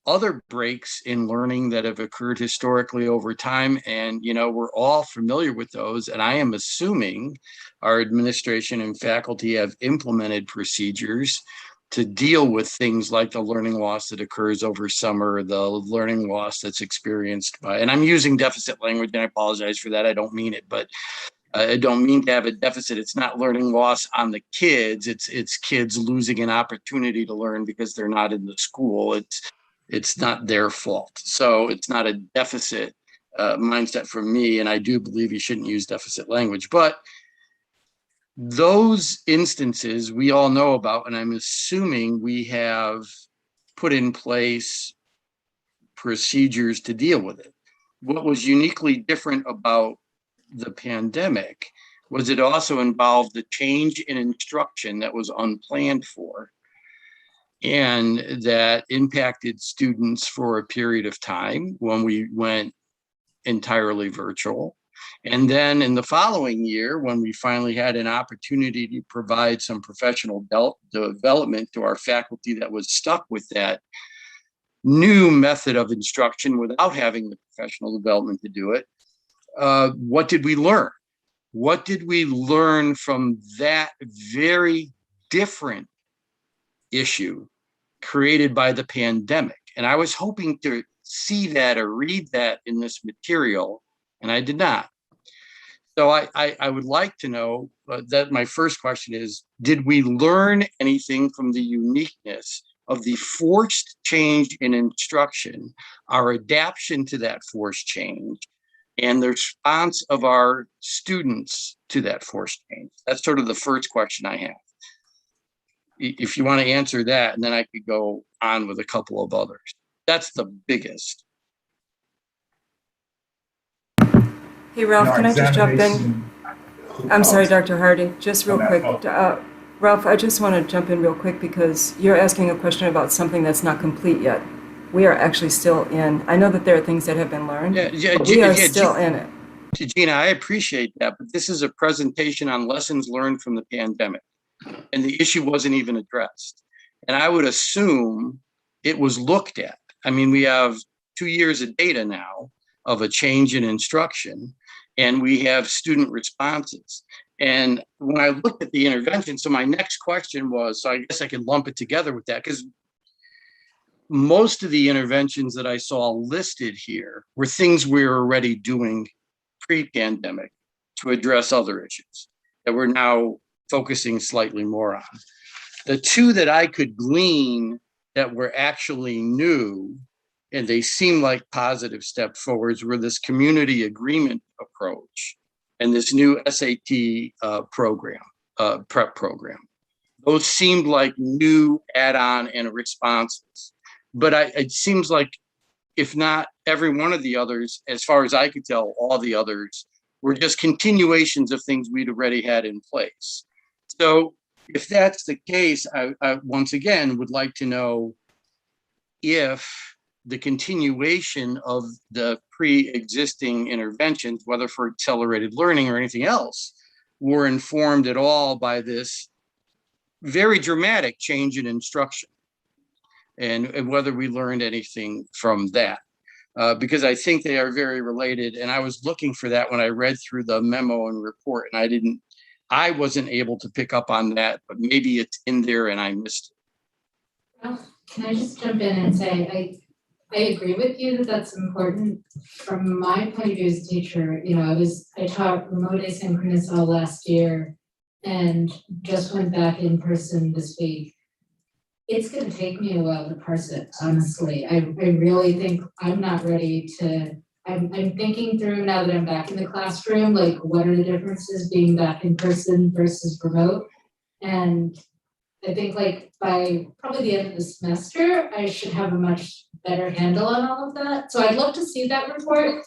other breaks in learning that have occurred historically over time. And, we're all familiar with those. And I am assuming our administration and faculty have implemented procedures to deal with things like the learning loss that occurs over summer, the learning loss that's experienced by, and I'm using deficit language, and I apologize for that. I don't mean it, but I don't mean to have a deficit. It's not learning loss on the kids. It's kids losing an opportunity to learn because they're not in the school. It's not their fault. So it's not a deficit mindset for me. And I do believe you shouldn't use deficit language. But those instances we all know about, and I'm assuming we have put in place procedures to deal with it. What was uniquely different about the pandemic was it also involved a change in instruction that was unplanned for, and that impacted students for a period of time when we went entirely virtual. And then in the following year, when we finally had an opportunity to provide some professional development to our faculty that was stuck with that new method of instruction without having the professional development to do it, what did we learn? What did we learn from that very different issue created by the pandemic? And I was hoping to see that or read that in this material, and I did not. So I would like to know that my first question is, did we learn anything from the uniqueness of the forced change in instruction, our adaptation to that forced change, and the response of our students to that forced change? That's sort of the first question I have. If you want to answer that, and then I could go on with a couple of others. That's the biggest. Hey, Ralph, can I just jump in? I'm sorry, Dr. Hardy, just real quick. Ralph, I just want to jump in real quick because you're asking a question about something that's not complete yet. We are actually still in. I know that there are things that have been learned, but we are still in it. Gina, I appreciate that, but this is a presentation on lessons learned from the pandemic, and the issue wasn't even addressed. And I would assume it was looked at. I mean, we have 2 years of data now of a change in instruction, and we have student responses. And when I looked at the intervention, so my next question was, so I guess I could lump it together with that, because most of the interventions that I saw listed here were things we were already doing pre-pandemic to address other issues that we're now focusing slightly more on. The two that I could glean that were actually new, and they seem like positive steps forwards, were this community agreement approach and this new SAT program, prep program. Those seemed like new add-on and responses. But it seems like, if not every one of the others, as far as I could tell, all the others were just continuations of things we'd already had in place. So if that's the case, I once again would like to know if the continuation of the pre-existing interventions, whether for accelerated learning or anything else, were informed at all by this very dramatic change in instruction, and whether we learned anything from that. Because I think they are very related. And I was looking for that when I read through the memo and report, and I wasn't able to pick up on that, but maybe it's in there and I missed it. Well, can I just jump in and say, I agree with you that that's important. From my point of view as a teacher, you know, I taught remote asynchronous all last year and just went back in person this week. It's gonna take me a while to parse it, honestly. I really think I'm not ready to, I'm thinking through now that I'm back in the classroom, like what are the differences being back in person versus remote? And I think like by probably the end of the semester, I should have a much better handle on all of that. So I'd love to see that report.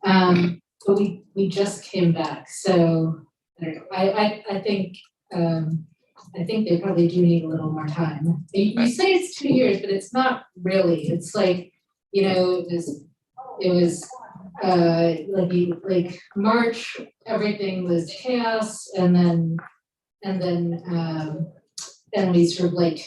But we just came back. So I think they probably do need a little more time. You say it's 2 years, but it's not really. It's like, you know, it was like March, everything was chaos, and then we sort of like,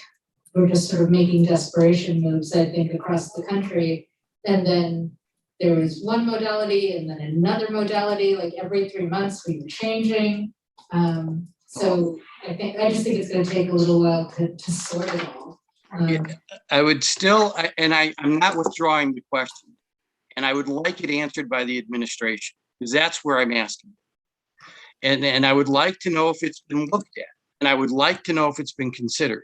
we're just sort of making desperation moves, I think, across the country. And then there was one modality and then another modality, like every 3 months we were changing. So I just think it's gonna take a little while to sort it all. I would still, I'm not withdrawing the question, and I would like it answered by the administration, because that's where I'm asking. And I would like to know if it's been looked at, and I would like to know if it's been considered.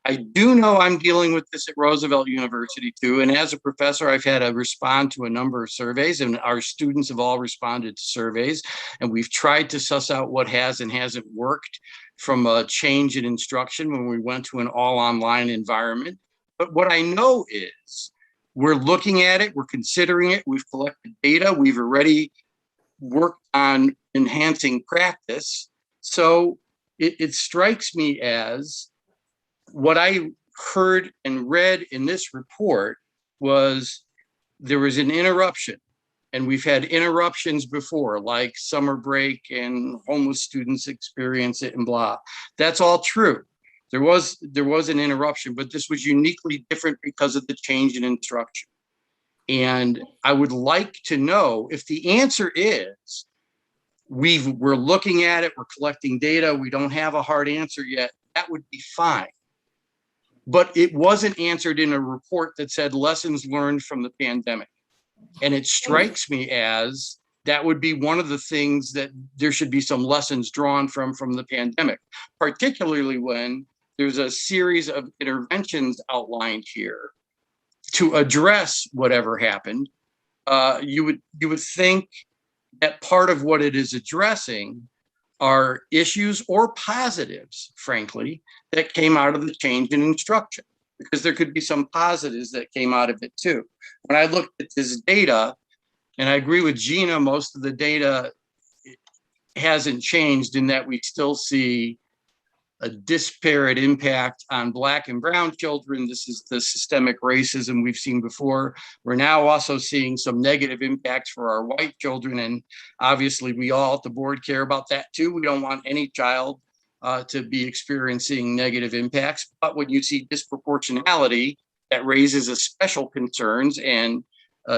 I do know I'm dealing with this at Roosevelt University too, and as a professor, I've had to respond to a number of surveys, and our students have all responded to surveys, and we've tried to suss out what has and hasn't worked from a change in instruction when we went to an all online environment. But what I know is we're looking at it, we're considering it, we've collected data, we've already worked on enhancing practice. So it strikes me as what I heard and read in this report was there was an interruption, and we've had interruptions before, like summer break and homeless students experience it and blah. That's all true. There was an interruption, but this was uniquely different because of the change in instruction. And I would like to know if the answer is we're looking at it, we're collecting data, we don't have a hard answer yet, that would be fine. But it wasn't answered in a report that said lessons learned from the pandemic. And it strikes me as that would be one of the things that there should be some lessons drawn from the pandemic, particularly when there's a series of interventions outlined here to address whatever happened. You would think that part of what it is addressing are issues or positives, frankly, that came out of the change in instruction, because there could be some positives that came out of it too. When I looked at this data, and I agree with Gina, most of the data hasn't changed in that we still see a disparate impact on Black and brown children. This is the systemic racism we've seen before. We're now also seeing some negative impacts for our white children. And obviously we all at the board care about that too. We don't want any child to be experiencing negative impacts. But when you see disproportionality, that raises a special concerns and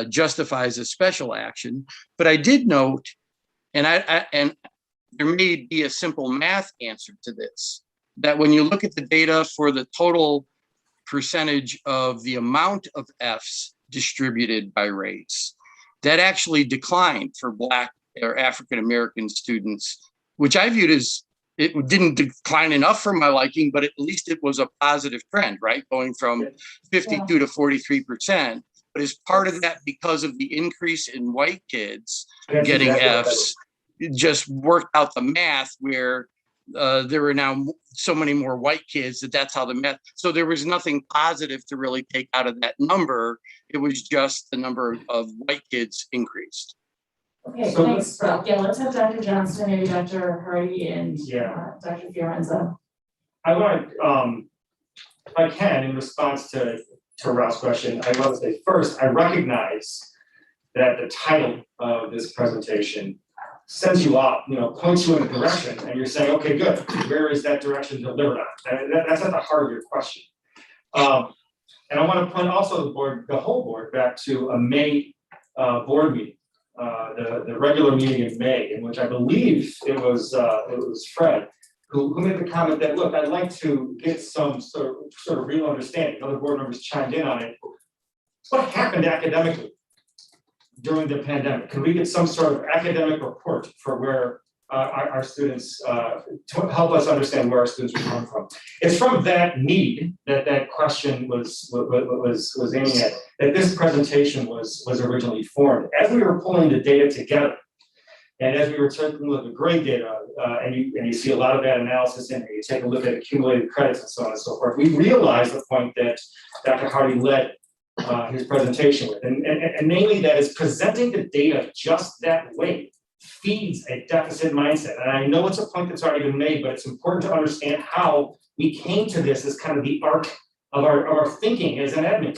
justifies a special action. But I did note, and there may be a simple math answer to this, that when you look at the data for the total percentage of the amount of Fs distributed by race, that actually declined for Black or African-American students, which I viewed as, it didn't decline enough for my liking, but at least it was a positive trend, right? Going from 52 to 43%. But as part of that, because of the increase in white kids getting Fs, it just worked out the math where there were now so many more white kids that's how the math. So there was nothing positive to really take out of that number. It was just the number of white kids increased. Okay, So thanks, Rob. Yeah, let's have Dr. Johnson, maybe Dr. Hardy and Yeah. Dr. Fiorenza. I want to, if I can, in response to Ralph's question, I want to say first, I recognize that the title of this presentation sends you off, points you in a direction, and you're saying, okay, good, where is that direction delivered on? That's at the heart of your question. And I want to point also the whole board back to a May board meeting, the regular meeting in May, in which I believe it was Fred who made the comment that, look, I'd like to get some sort of real understanding. Other board members chimed in on it. What happened academically during the pandemic? Can we get some sort of academic report for where our students, to help us understand where our students are coming from? It's from that need that question was aiming at, that this presentation was originally formed. As we were pulling the data together, and as we were taking a look at grade data, and you see a lot of that analysis in here, you take a look at accumulated credits and so on and so forth, we realized the point that Dr. Hardy led his presentation with, and namely that is presenting the data just that way feeds a deficit mindset. And I know it's a point that's already been made, but it's important to understand how we came to this as kind of the arc of our thinking as an admin.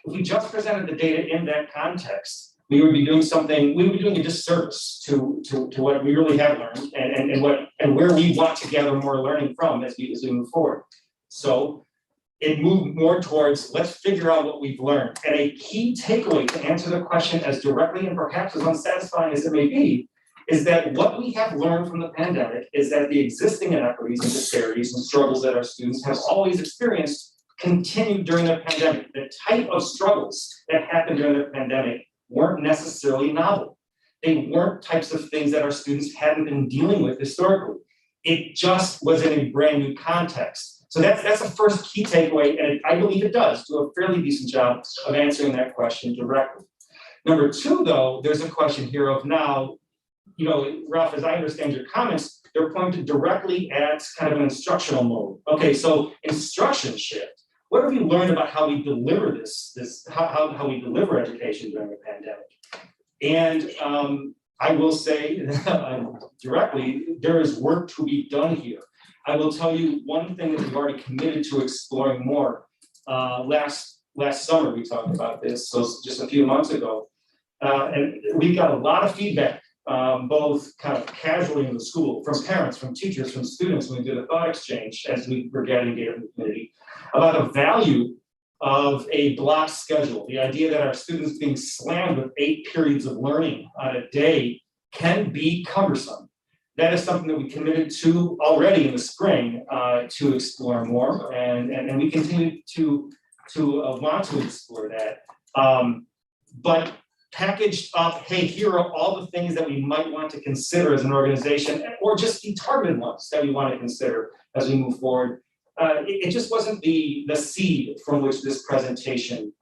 If we just presented the data in that context, we would be doing a disservice to what we really have learned and where we want to gather more learning from as we move forward. So it moved more towards, let's figure out what we've learned. And a key takeaway to answer the question as directly and perhaps as unsatisfying as it may be, is that what we have learned from the pandemic is that the existing inequities and disparities and struggles that our students have always experienced continued during the pandemic. The type of struggles that happened during the pandemic weren't necessarily novel. They weren't types of things that our students hadn't been dealing with historically. It just was in a brand new context. So that's the first key takeaway, and I believe it does do a fairly decent job of answering that question directly. Number two, though, there's a question here of now, Ralph, as I understand your comments, they're pointed directly at kind of an instructional mode. Okay, so instruction shift. What have we learned about how we deliver how we deliver education during the pandemic? And I will say directly, there is work to be done here. I will tell you one thing that we've already committed to exploring more. Last summer, we talked about this, so just a few months ago. And we got a lot of feedback, both kind of casually in the school, from parents, from teachers, from students, when we did a thought exchange as we were gathering data from the community, about the value of a block schedule. The idea that our students being slammed with 8 periods of learning on a day can be cumbersome. That is something that we committed to already in the spring to explore more, and we continue to want to explore that. But packaged up, hey, here are all the things that we might want to consider as an organization, or just the targeted ones that we want to consider as we move forward. It just wasn't the seed from which this presentation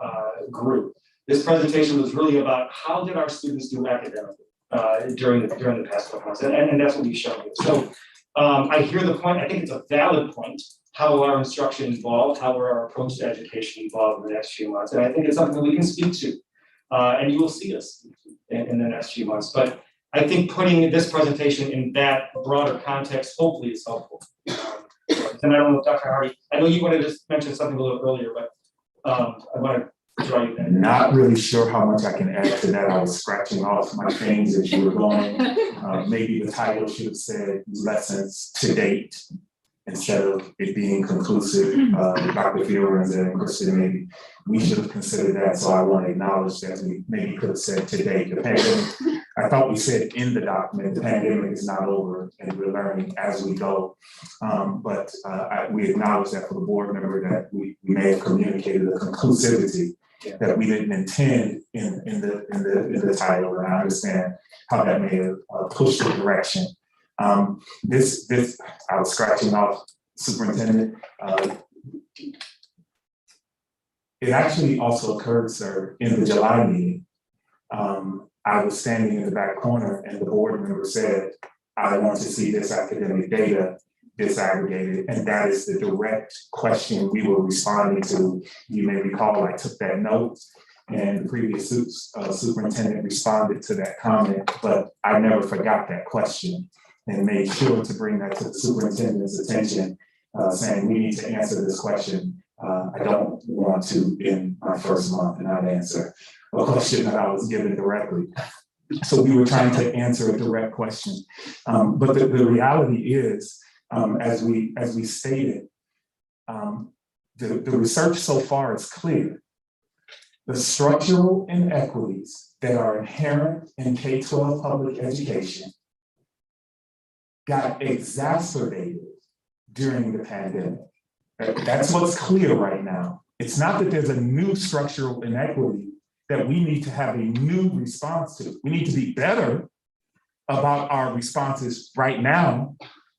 grew. This presentation was really about how did our students do academically during the past 12 months, and that's what we've shown here. So I hear the point. I think it's a valid point. How will our instruction evolve? How will our approach to education evolve in the next few months? And I think it's something that we can speak to, and you will see us in the next few months. But I think putting this presentation in that broader context hopefully is helpful. And I don't know, Dr. Hardy, I know you wanted to mention something a little earlier, but I want to draw you in. Not really sure how much I can add to that. I was scratching off my things as you were going. Maybe the title should have said lessons to date instead of it being conclusive. Dr. Fiorenza and Kristen, maybe we should have considered that. So I want to acknowledge that we maybe could have said today. The pandemic, I thought we said in the document, the pandemic is not over and we're learning as we go. But we acknowledge that for the board member that we may have communicated a conclusivity that we didn't intend in the title, and I understand how that may have pushed the direction. This I was scratching off, Superintendent. It actually also occurred, sir, in the July meeting. I was standing in the back corner and the board member said, I want to see this academic data disaggregated, and that is the direct question we were responding to. You may recall I took that note And the previous superintendent responded to that comment, but I never forgot that question and made sure to bring that to the superintendent's attention, saying we need to answer this question. I don't want to, in my first month, not answer a question that I was given directly. So we were trying to answer a direct question. But the reality is, as we stated, the research so far is clear. The structural inequities that are inherent in K-12 public education got exacerbated during the pandemic. That's what's clear right now. It's not that there's a new structural inequity that we need to have a new response to. We need to be better about our responses right now,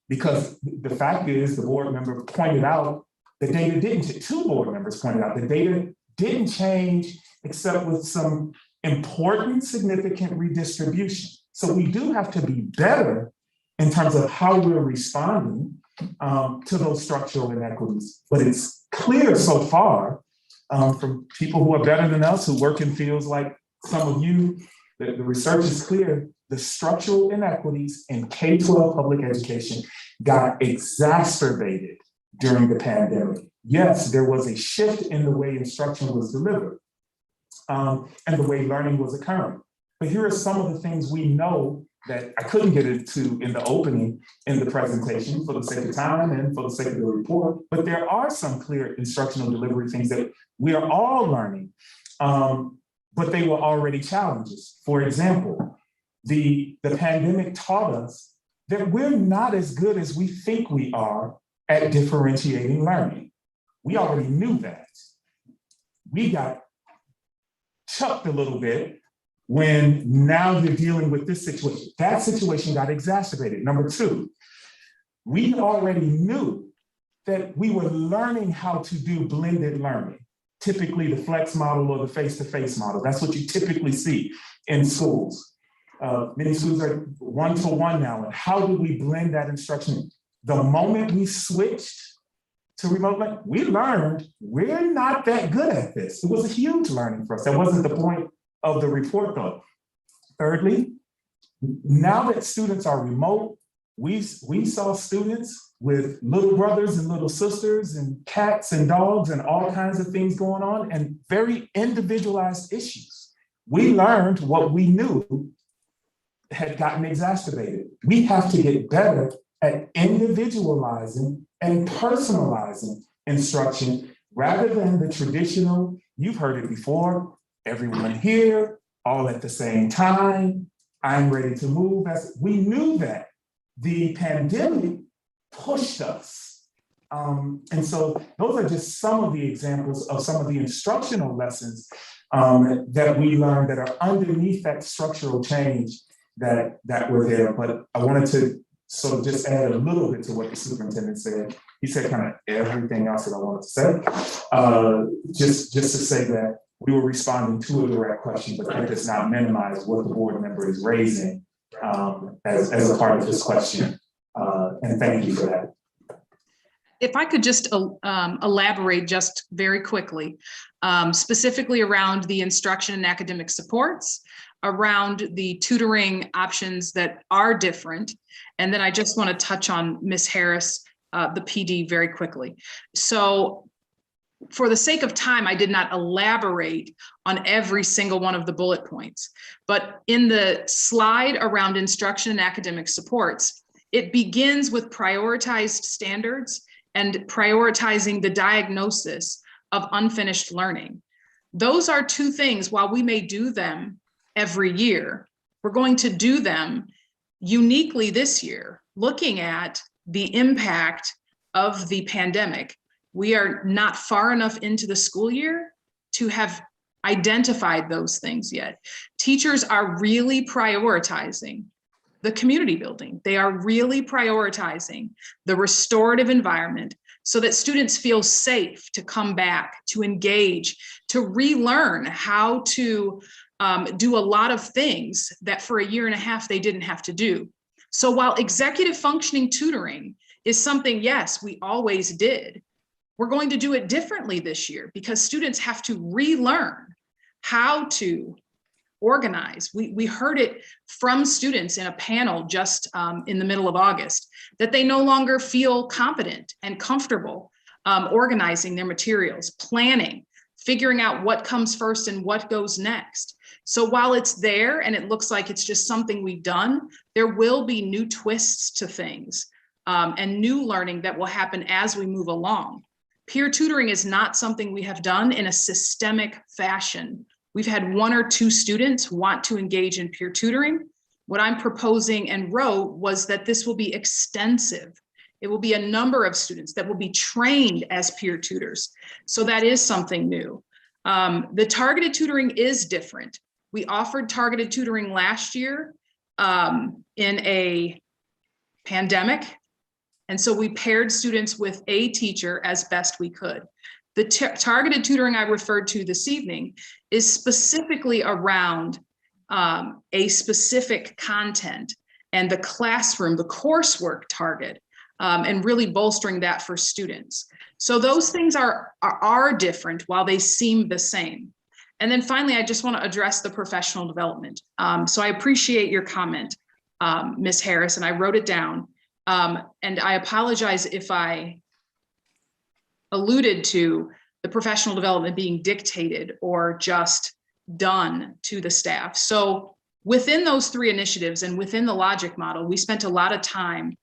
because the fact is, the board member pointed out the data didn't, two board members pointed out the data didn't change except with some important, significant redistribution. So we do have to be better in terms of how we're responding to those structural inequities. But it's clear so far from people who are better than us, who work in fields like some of you, that the research is clear. The structural inequities in K-12 public education got exacerbated during the pandemic. Yes, there was a shift in the way instruction was delivered and the way learning was occurring. But here are some of the things we know that I couldn't get into in the opening in the presentation for the sake of time and for the sake of the report, but there are some clear instructional delivery things that we are all learning, but they were already challenges. For example, the pandemic taught us that we're not as good as we think we are at differentiating learning. We already knew that. We got chucked a little bit when now you're dealing with this situation. That situation got exacerbated. Number two, we already knew that we were learning how to do blended learning, typically the flex model or the face-to-face model. That's what you typically see in schools. Many schools are one-to-one now, and how do we blend that instruction? The moment we switched to remote learning, we learned we're not that good at this. It was a huge learning for us. That wasn't the point of the report though. Thirdly, now that students are remote, we saw students with little brothers and little sisters and cats and dogs and all kinds of things going on and very individualized issues. We learned what we knew had gotten exacerbated. We have to get better at individualizing and personalizing instruction rather than the traditional, you've heard it before, everyone here, all at the same time, I'm ready to move. We knew that. The pandemic pushed us. And so those are just some of the examples of some of the instructional lessons that we learned that are underneath that structural change that were there. But I wanted to sort of just add a little bit to what the superintendent said. He said kind of everything else that I wanted to say. Just to say that we were responding to a direct question, but that does not minimize what the board member is raising as a part of this question. And thank you for that. If I could just elaborate just very quickly, specifically around the instruction and academic supports, around the tutoring options that are different. And then I just want to touch on Ms. Harris, the PD, very quickly. So for the sake of time, I did not elaborate on every single one of the bullet points, but in the slide around instruction and academic supports, it begins with prioritized standards and prioritizing the diagnosis of unfinished learning. Those are two things, while we may do them every year, we're going to do them uniquely this year, looking at the impact of the pandemic. We are not far enough into the school year to have identified those things yet. Teachers are really prioritizing the community building. They are really prioritizing the restorative environment so that students feel safe to come back, to engage, to relearn how to do a lot of things that for a year and a half they didn't have to do. So while executive functioning tutoring is something, yes, we always did, we're going to do it differently this year because students have to relearn how to organize. We heard it from students in a panel just in the middle of August, that they no longer feel competent and comfortable organizing their materials, planning, figuring out what comes first and what goes next. So while it's there and it looks like it's just something we've done, there will be new twists to things and new learning that will happen as we move along. Peer tutoring is not something we have done in a systemic fashion. We've had 1 or 2 students want to engage in peer tutoring. What I'm proposing and wrote was that this will be extensive. It will be a number of students that will be trained as peer tutors. So that is something new. The targeted tutoring is different. We offered targeted tutoring last year in a pandemic. And so we paired students with a teacher as best we could. The targeted tutoring I referred to this evening is specifically around a specific content and the classroom, the coursework target, and really bolstering that for students. So those things are different while they seem the same. And then finally, I just want to address the professional development. So I appreciate your comment, Ms. Harris, and I wrote it down. And I apologize if I alluded to the professional development being dictated or just done to the staff. So within those 3 initiatives and within the logic model, we spent a lot of time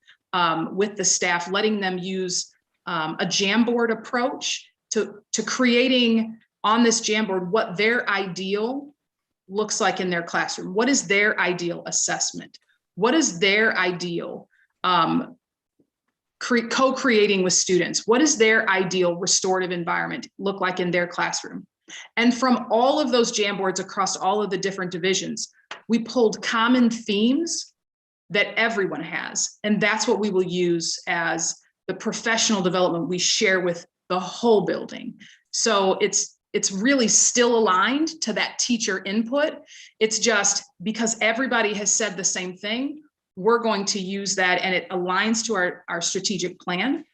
with the staff, letting them use a Jamboard approach to creating on this Jamboard what their ideal looks like in their classroom. What is their ideal assessment? What is their ideal co-creating with students? What does their ideal restorative environment look like in their classroom? And from all of those Jamboards across all of the different divisions, we pulled common themes that everyone has. And that's what we will use as the professional development we share with the whole building. So it's really still aligned to that teacher input. It's just because everybody has said the same thing, we're going to use that and it aligns to our strategic plan.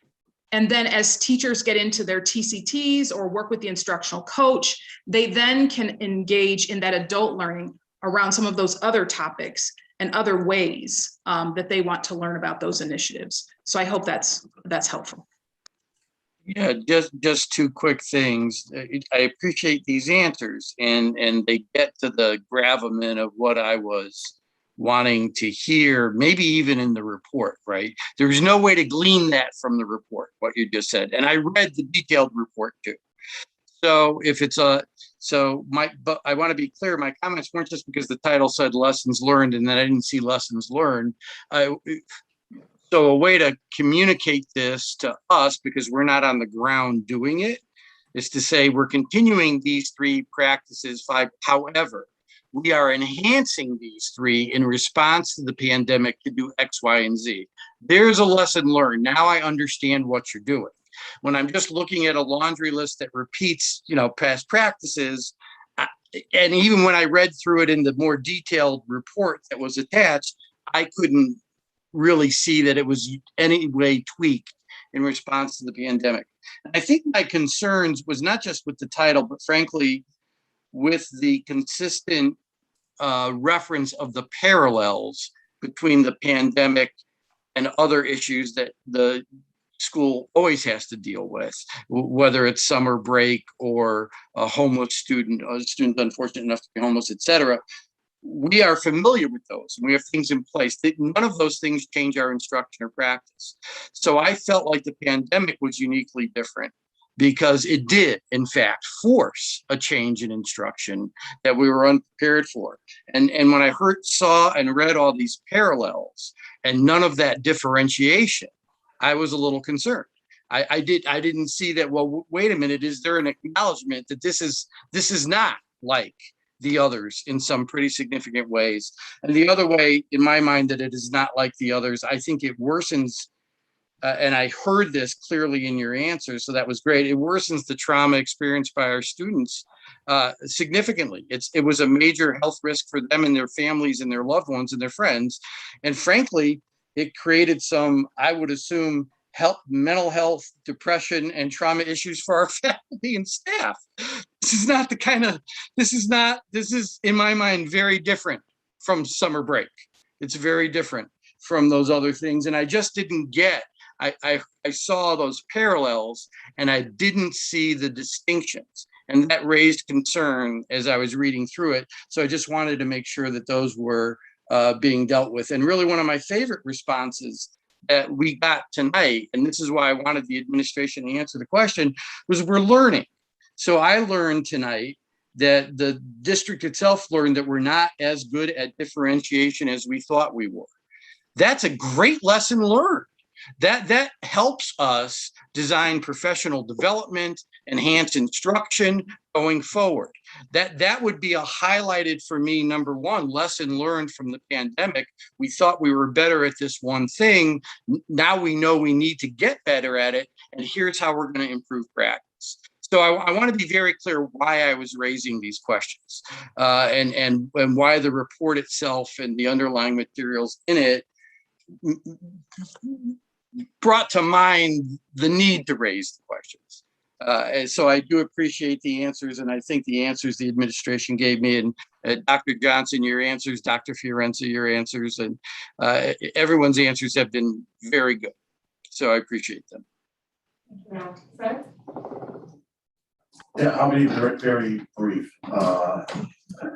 And then as teachers get into their TCTs or work with the instructional coach, they then can engage in that adult learning around some of those other topics and other ways that they want to learn about those initiatives. So I hope that's helpful. Yeah, just 2 quick things. I appreciate these answers and they get to the gravamen of what I was wanting to hear, maybe even in the report, right? There's no way to glean that from the report, what you just said. And I read the detailed report too. So if it's but I want to be clear, my comments weren't just because the title said lessons learned and then I didn't see lessons learned. So a way to communicate this to us, because we're not on the ground doing it, is to say we're continuing these 3 practices, 5, however, we are enhancing these 3 in response to the pandemic to do X, Y, and Z. There's a lesson learned. Now I understand what you're doing. When I'm just looking at a laundry list that repeats, past practices, and even when I read through it in the more detailed report that was attached, I couldn't really see that it was any way tweaked in response to the pandemic. I think my concerns was not just with the title, but frankly, with the consistent reference of the parallels between the pandemic and other issues that the school always has to deal with, whether it's summer break or a homeless student, a student unfortunate enough to be homeless, et cetera. We are familiar with those. We have things in place. None of those things change our instruction or practice. So I felt like the pandemic was uniquely different because it did, in fact, force a change in instruction that we were unprepared for. And when I saw and read all these parallels and none of that differentiation, I was a little concerned. I didn't see that, well, wait a minute, is there an acknowledgement that this is not like the others in some pretty significant ways? And the other way, in my mind, that it is not like the others, I think it worsens, and I heard this clearly in your answer, so that was great. It worsens the trauma experienced by our students significantly. It was a major health risk for them and their families and their loved ones and their friends. And frankly, it created some, I would assume, mental health, depression, and trauma issues for our faculty and staff. This is not the kind of, this is in my mind, very different from summer break. It's very different from those other things. And I just didn't get, I saw those parallels and I didn't see the distinctions. And that raised concern as I was reading through it. So I just wanted to make sure that those were being dealt with. And really one of my favorite responses that we got tonight, and this is why I wanted the administration to answer the question, was we're learning. So I learned tonight that the district itself learned that we're not as good at differentiation as we thought we were. That's a great lesson learned. That helps us design professional development, enhance instruction going forward. That would be a highlighted for me, number one, lesson learned from the pandemic. We thought we were better at this one thing. Now we know we need to get better at it, and here's how we're going to improve practice. So I want to be very clear why I was raising these questions and why the report itself and the underlying materials in it brought to mind the need to raise the questions. And so I do appreciate the answers, and I think the answers the administration gave me, and Dr. Johnson, your answers, Dr. Fiorenza, your answers, and everyone's answers have been very good. So I appreciate them. Fred? Yeah, I'll be very brief. Dr.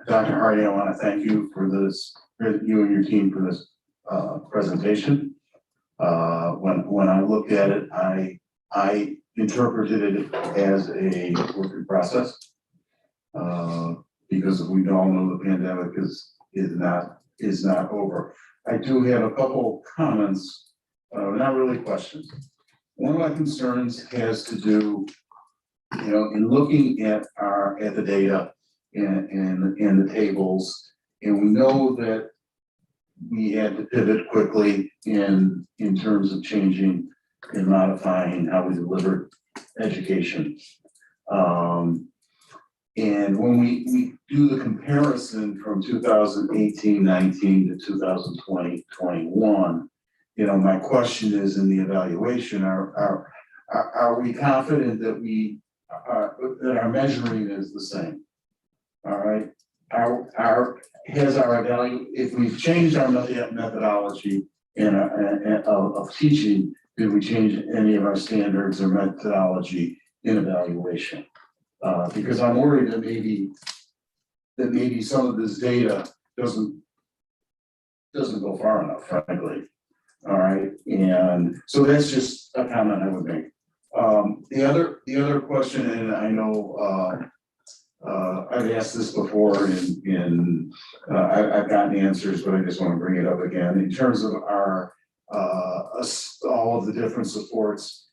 Hardy, I want to thank you for this, you and your team for this presentation. When I looked at it, I interpreted it as a work in process because we all know the pandemic is not over. I do have a couple comments, not really questions. One of my concerns has to do, in looking at the data and the tables, and we know that we had to pivot quickly in terms of changing and modifying how we delivered education. And when we do the comparison from 2018-19 to 2020-21, my question is in the evaluation, are we confident that that our measuring is the same? All right. If we've changed our methodology of teaching, did we change any of our standards or methodology in evaluation? Because I'm worried that maybe some of this data doesn't go far enough, frankly. All right, and so that's just a comment I would make. The other question, and I know I've asked this before, and I've gotten answers, but I just want to bring it up again. In terms of our all of the different supports,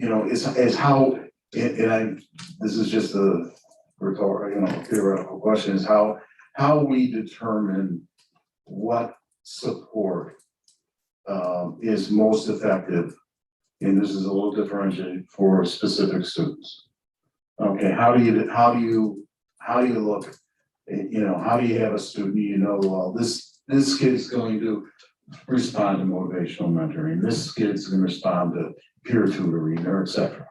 is how, this is just a rhetorical, theoretical question, is how we determine what support is most effective, and this is a little differentiated for specific students. Okay, how do you look, how do you have a student, well, this kid's going to respond to motivational mentoring, this kid's going to respond to peer tutoring, or etc.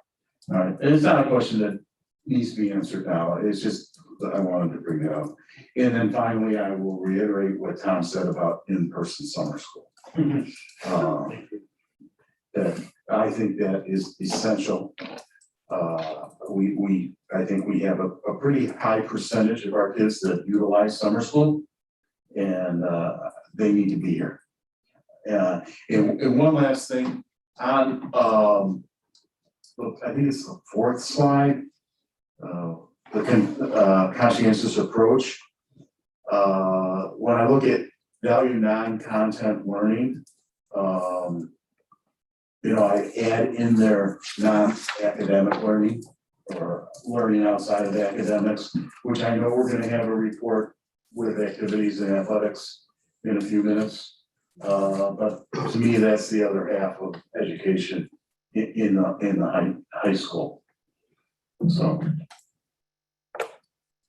All right, and it's not a question that needs to be answered now, it's just that I wanted to bring it up. And then finally, I will reiterate what Tom said about in-person summer school. That I think that is essential. I think we have a pretty high percentage of our kids that utilize summer school, and they need to be here. And one last thing on, I think it's the fourth slide, the conscientious approach. When I look at value non-content learning, I add in there non-academic learning or learning outside of academics, which I know we're going to have a report with activities and athletics in a few minutes. But to me, that's the other half of education in the high school. So.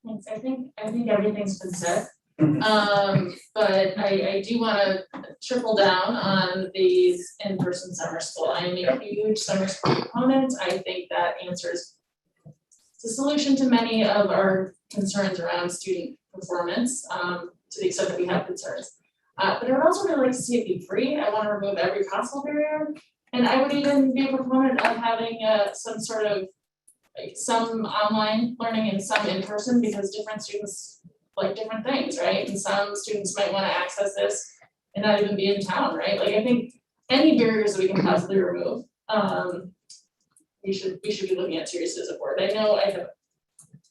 Thanks. I think everything's been said. But I do want to triple down on these in-person summer school. I am a huge summer school proponent. I think that answers it's a solution to many of our concerns around student performance, to the extent that we have concerns. But I would also really like to see it be free. I want to remove every possible barrier. And I would even be a proponent of having some sort of, like, some online learning and some in person, because different students like different things, right? And some students might want to access this and not even be in town, right? Like, I think any barriers that we can possibly remove, we should be looking at seriously as a board. I know I have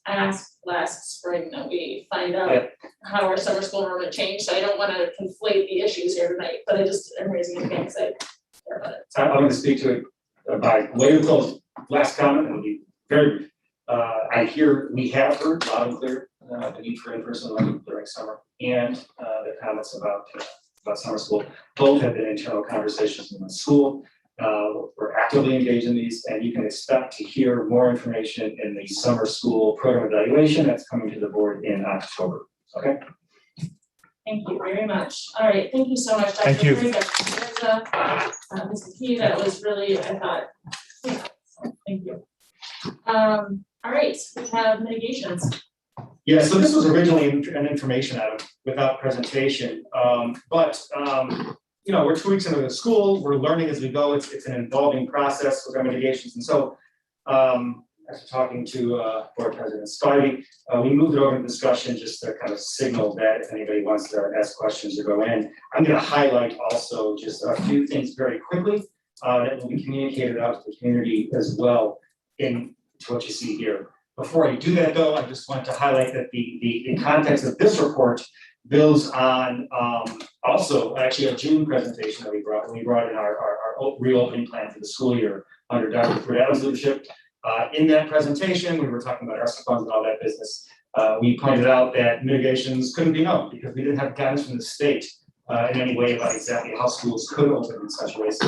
asked last spring that we find out how our summer school enrollment changed, so I don't want to conflate the issues here tonight, but I just am raising it again because I care about it. I'm going to speak to it by way of close. Last comment, and it'll be very brief. We have heard loud and clear the need for in-person learning during summer, and the comments about summer school. Both have been internal conversations in the school. We're actively engaged in these, and you can expect to hear more information in the summer school program evaluation that's coming to the board in October. Okay. Thank you very much. All right, thank you so much, Dr. Thank you. Free, Dr. Garza, Mrs. Key. That was really, I thought, yeah, so thank you. All right, we have mitigations. Yeah, so this was originally an information item without presentation, you know, we're 2 weeks into the school, we're learning as we go, it's an evolving process with our mitigations, and so, after talking to Board President Spivey, we moved it over to discussion just to kind of signal that if anybody wants to ask questions or go in. I'm gonna highlight also just a few things very quickly, that will be communicated out to the community as well in to what you see here. Before I do that though, I just want to highlight that the context of this report builds on also actually a June presentation that we brought in our reopening plan for the school year under Dr. Frieda's leadership. In that presentation, we were talking about ERSA funds and all that business. We pointed out that mitigations couldn't be known because we didn't have guidance from the state in any way about exactly how schools could open in such ways.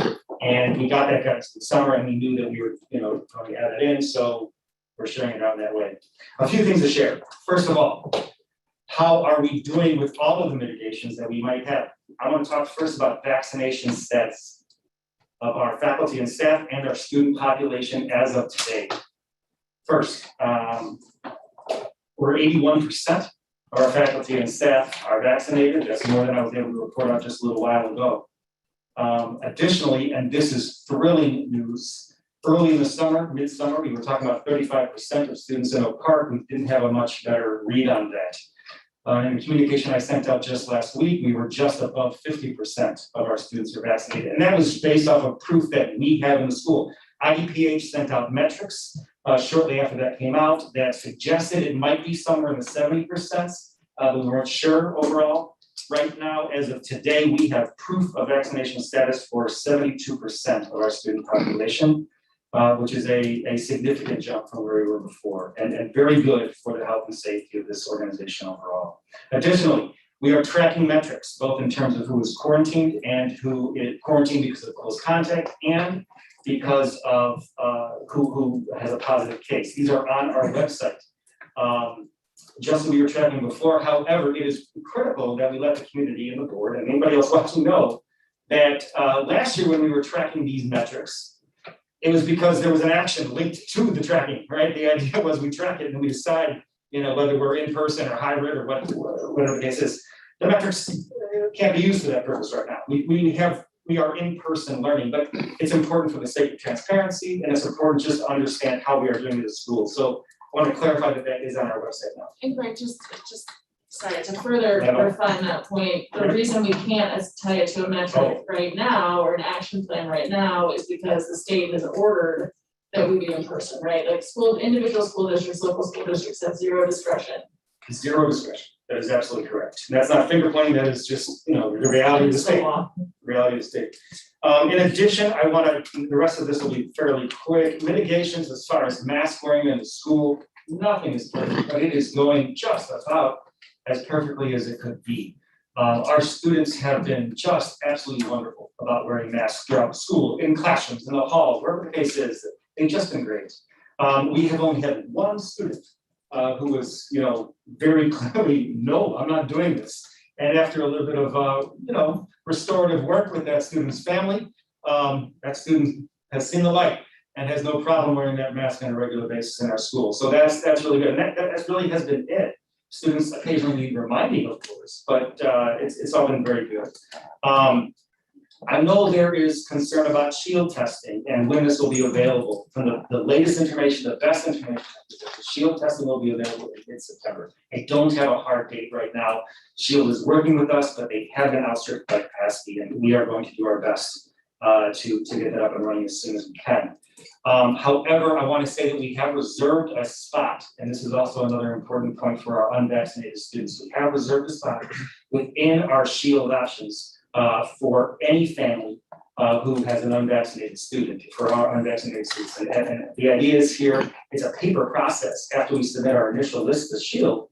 And we got that guidance in the summer, and we knew that we were, going to add it in, so we're sharing it out that way. A few things to share. First of all, how are we doing with all of the mitigations that we might have? I want to talk first about vaccination status of our faculty and staff and our student population as of today. First, we're 81% of our faculty and staff are vaccinated. That's more than I was able to report out just a little while ago. Additionally, and this is thrilling news, early in the summer, mid-summer, we were talking about 35% of students in Oak Park. We didn't have a much better read on that. In the communication I sent out just last week, we were just above 50% of our students are vaccinated. And that was based off of proof that we have in the school. IDPH sent out metrics shortly after that came out that suggested it might be somewhere in the 70%, but we weren't sure overall. Right now, as of today, we have proof of vaccination status for 72% of our student population, which is a significant jump from where we were before, and very good for the health and safety of this organization overall. Additionally, we are tracking metrics, both in terms of who is quarantined and who is quarantined because of close contact and because of who has a positive case. These are on our website. Just as we were tracking before, however, it is critical that we let the community and the board and anybody else watching know that last year when we were tracking these metrics, it was because there was an action linked to the tracking, right? The idea was we track it and we decide, whether we're in person or hybrid or whatever the case is. The metrics can't be used for that purpose right now. We are in-person learning, but it's important for the sake of transparency, and it's important just to understand how we are doing it at school. So I want to clarify that is on our website now. And Greg, just sorry, to further refine that point, the reason we can't tie it to a metric right now or an action plan right now is because the state has ordered that we be in person, right? Like individual school districts, local school districts have zero discretion. Zero discretion. That is absolutely correct. And that's not finger pointing, that is just, the reality of the state. Reality of the state. In addition, the rest of this will be fairly quick. Mitigations as far as mask wearing in the school, nothing is perfect, but it is going just about as perfectly as it could be. Our students have been just absolutely wonderful about wearing masks throughout school, in classrooms, in the halls, wherever the case is. They've just been great. We have only had one student who was, very clearly, no, I'm not doing this. And after a little bit of, restorative work with that student's family, that student has seen the light. and has no problem wearing that mask on a regular basis in our school. So that's really good, and that really has been it. Students occasionally need reminding, of course, but it's all been very good. I know there is concern about shield testing and when this will be available. From the latest information, the best information, the shield testing will be available in mid-September. I don't have a hard date right now. Shield is working with us, but they have been outstripped by capacity, and we are going to do our best to get that up and running as soon as we can. However, I want to say that we have reserved a spot, and this is also another important point for our unvaccinated students. We have reserved a spot within our shield options for any family who has an unvaccinated student, for our unvaccinated students. And the idea is here, it's a paper process. After we submit our initial list to Shield,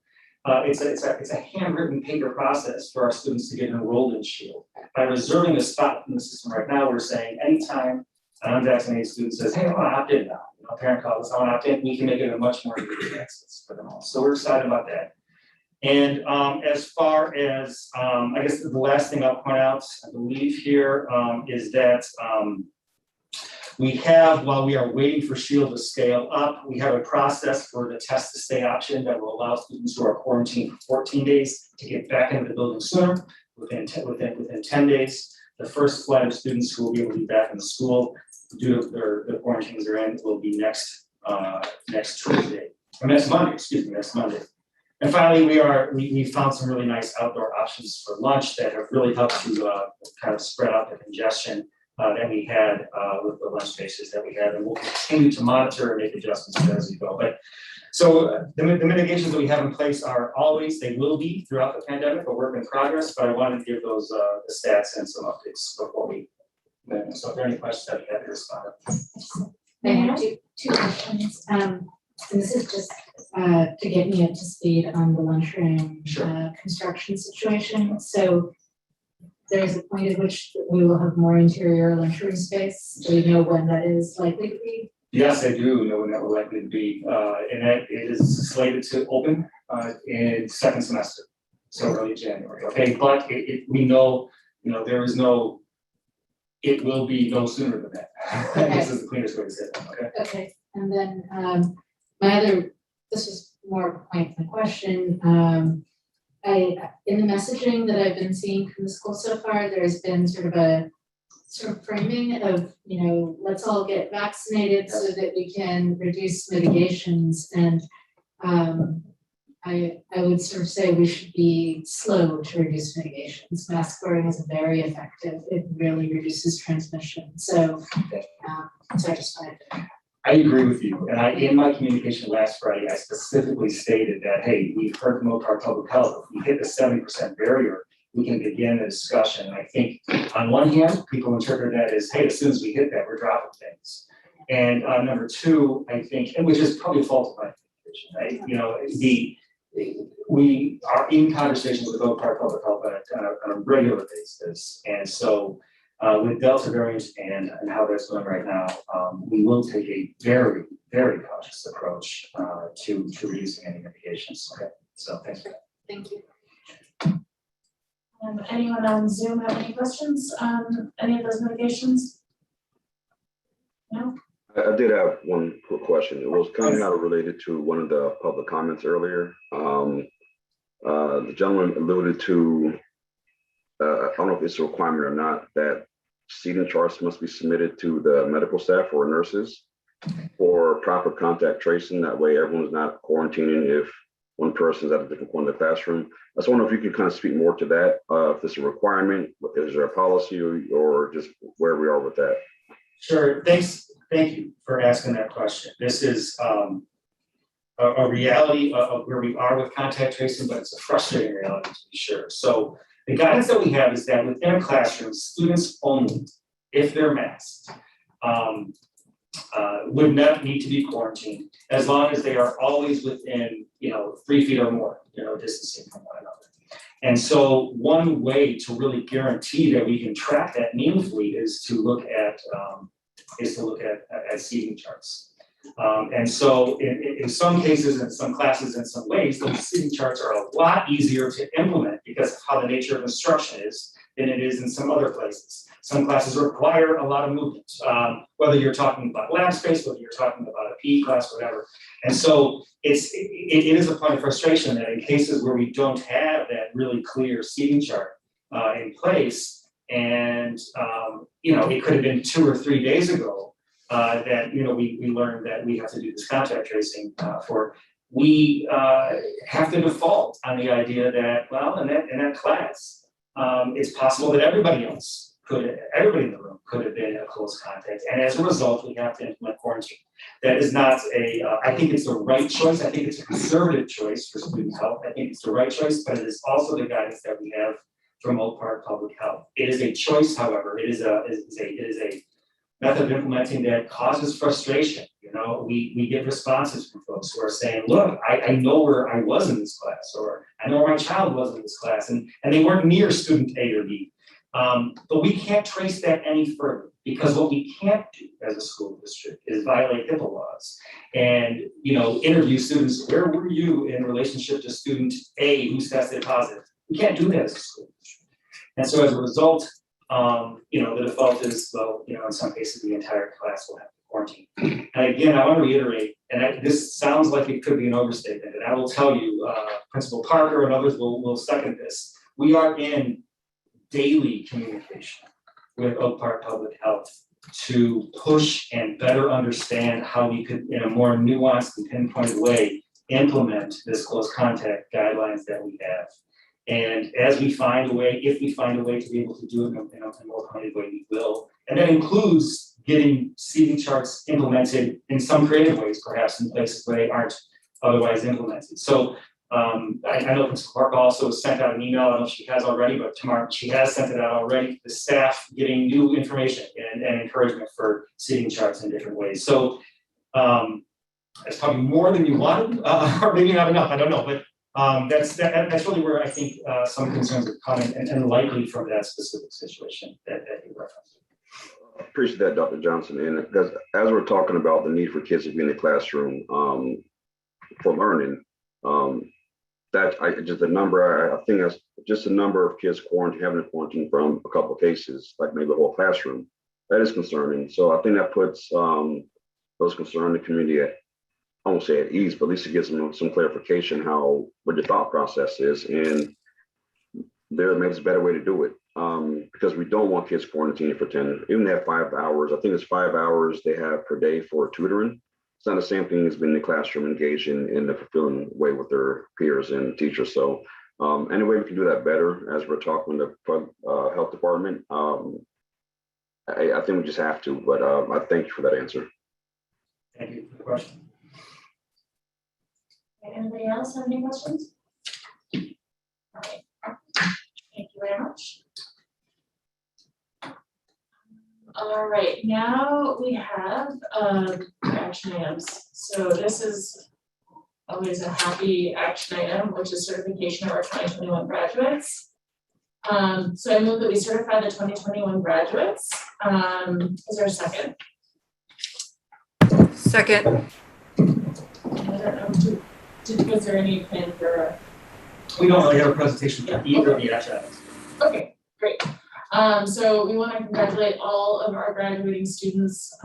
it's a handwritten paper process for our students to get enrolled in Shield. By reserving a spot in the system right now, we're saying anytime an unvaccinated student says, hey, I want to opt in now, a parent calls us, I want to opt in, we can make it a much more immediate access for them all. So we're excited about that. And as far as, I guess the last thing I'll point out, I believe here, is that we have, while we are waiting for Shield to scale up, we have a process for the test to stay option that will allow students who are quarantined for 14 days to get back into the building sooner, within 10 days. The first flight of students who will be able to be back in the school due to their quarantines are in will be next Tuesday, or next Monday. And finally, we found some really nice outdoor options for lunch that have really helped to kind of spread out the congestion that we had with the lunch spaces that we had, and we'll continue to monitor and make adjustments as we go. But so the mitigations that we have in place are always, they will be throughout the pandemic, a work in progress. But I wanted to give those the stats and some updates before we. So if there are any questions, I'd be happy to respond. I have two questions. And this is just to get me up to speed on the lunchroom construction situation. So there's a point at which we will have more interior lunchroom space. Do we know when that is likely to be? Yes, I do know when that will likely to be, and that it is slated to open in second semester, so early January. Okay, but we know, there is no. It will be no sooner than that. Okay. This is the cleanest way to say that. Okay. Okay, and then this is more of a point than a question. In the messaging that I've been seeing from the school so far, there's been sort of framing of, let's all get vaccinated so that we can reduce mitigations. And I would sort of say we should be slow to reduce mitigations. Mask wearing is very effective. It really reduces transmission. So I just wanted to. I agree with you, and in my communication last Friday, I specifically stated that, hey, we've heard from our public health. If we hit the 70% barrier, we can begin a discussion. And I think on one hand, people interpret that as, hey, as soon as we hit that, we're dropping things. And number two, I think, and which is probably a fault of my communication, right? We are in conversation with Oak Park Public Health on a regular basis. And so with Delta variant and how that's going right now, we will take a very, very cautious approach to reducing any mitigations. Okay, so thanks for that. Thank you. Anyone on Zoom have any questions on any of those mitigations? No? I did have one quick question. It was kind of related to one of the public comments earlier. The gentleman alluded to, I don't know if it's a requirement or not, that seating charts must be submitted to the medical staff or nurses for proper contact tracing. That way everyone's not quarantining if one person's at a different point in the classroom. I just wonder if you could kind of speak more to that, if this is a requirement, is there a policy, or just where we are with that? Sure, thank you for asking that question. This is a reality of where we are with contact tracing, but it's a frustrating reality to be sure. So the guidance that we have is that within a classroom, students only, if they're masked, would not need to be quarantined as long as they are always within, 3 feet or more, distancing from one another. And so one way to really guarantee that we can track that meaningfully is to look at seating charts. And so in some cases, in some classes, in some ways, those seating charts are a lot easier to implement because of how the nature of instruction is. than it is in some other places. Some classes require a lot of movement, whether you're talking about lab space, whether you're talking about a PE class, whatever. And so it is a point of frustration that in cases where we don't have that really clear seating chart in place, and it could have been 2 or 3 days ago that we learned that we have to do this contact tracing for. We have to default on the idea that, well, in that class, it's possible that everybody in the room could have been a close contact. And as a result, we have to implement quarantine. That is not I think it's the right choice. I think it's a conservative choice for student health. I think it's the right choice, but it is also the guidance that we have from Oak Park Public Health. It is a choice, however, it is a method of implementing that causes frustration. We get responses from folks who are saying, look, I know where I was in this class, or I know where my child was in this class, and they weren't near student A or B. But we can't trace that any further, because what we can't do as a school district is violate HIPAA laws and interview students. Where were you in relationship to student A who's tested positive? We can't do that as a school district. And so as a result, the default is, well, in some cases, the entire class will have to quarantine. And again, I want to reiterate, and this sounds like it could be an overstatement, and I will tell you, Principal Parker and others will second this. We are in daily communication with Oak Park Public Health to push and better understand how we could, in a more nuanced and pinpointed way, implement this close contact guidelines that we have. And as we find a way, if we find a way to be able to do it in a more pointed way, we will. And that includes getting seating charts implemented in some creative ways, perhaps in places where they aren't otherwise implemented. So I know Principal Parker also sent out an email. I don't know if she has already, but tomorrow she has sent it out already. The staff getting new information and encouragement for seating charts in different ways. So it's probably more than you wanted, or maybe not enough. I don't know, but that's really where I think some concerns are coming, and likely from that specific situation that you referenced. Appreciate that, Dr. Johnson. And because as we're talking about the need for kids to be in the classroom for learning, just the number, I think that's just the number of kids having to quarantine from a couple of cases, like maybe a whole classroom, that is concerning. So I think that puts those concerned the community at, I won't say at ease, but at least it gives them some clarification what the thought process is, and there maybe it's a better way to do it, because we don't want kids quarantining for 10, even they have 5 hours. I think it's 5 hours they have per day for tutoring. It's not the same thing as being in the classroom engaged in the fulfilling way with their peers and teachers. So any way we can do that better, as we're talking with the health department, I think we just have to, but I thank you for that answer. Thank you for the question. Anybody else have any questions? All right. Thank you very much. All right, now we have action items. So this is always a happy action item, which is certification of our 2021 graduates. So I move that we certify the 2021 graduates. Is there a second? Second. I don't know, was there any plan for? We don't really have a presentation for either of the action items. Okay, great. So we want to congratulate all of our graduating students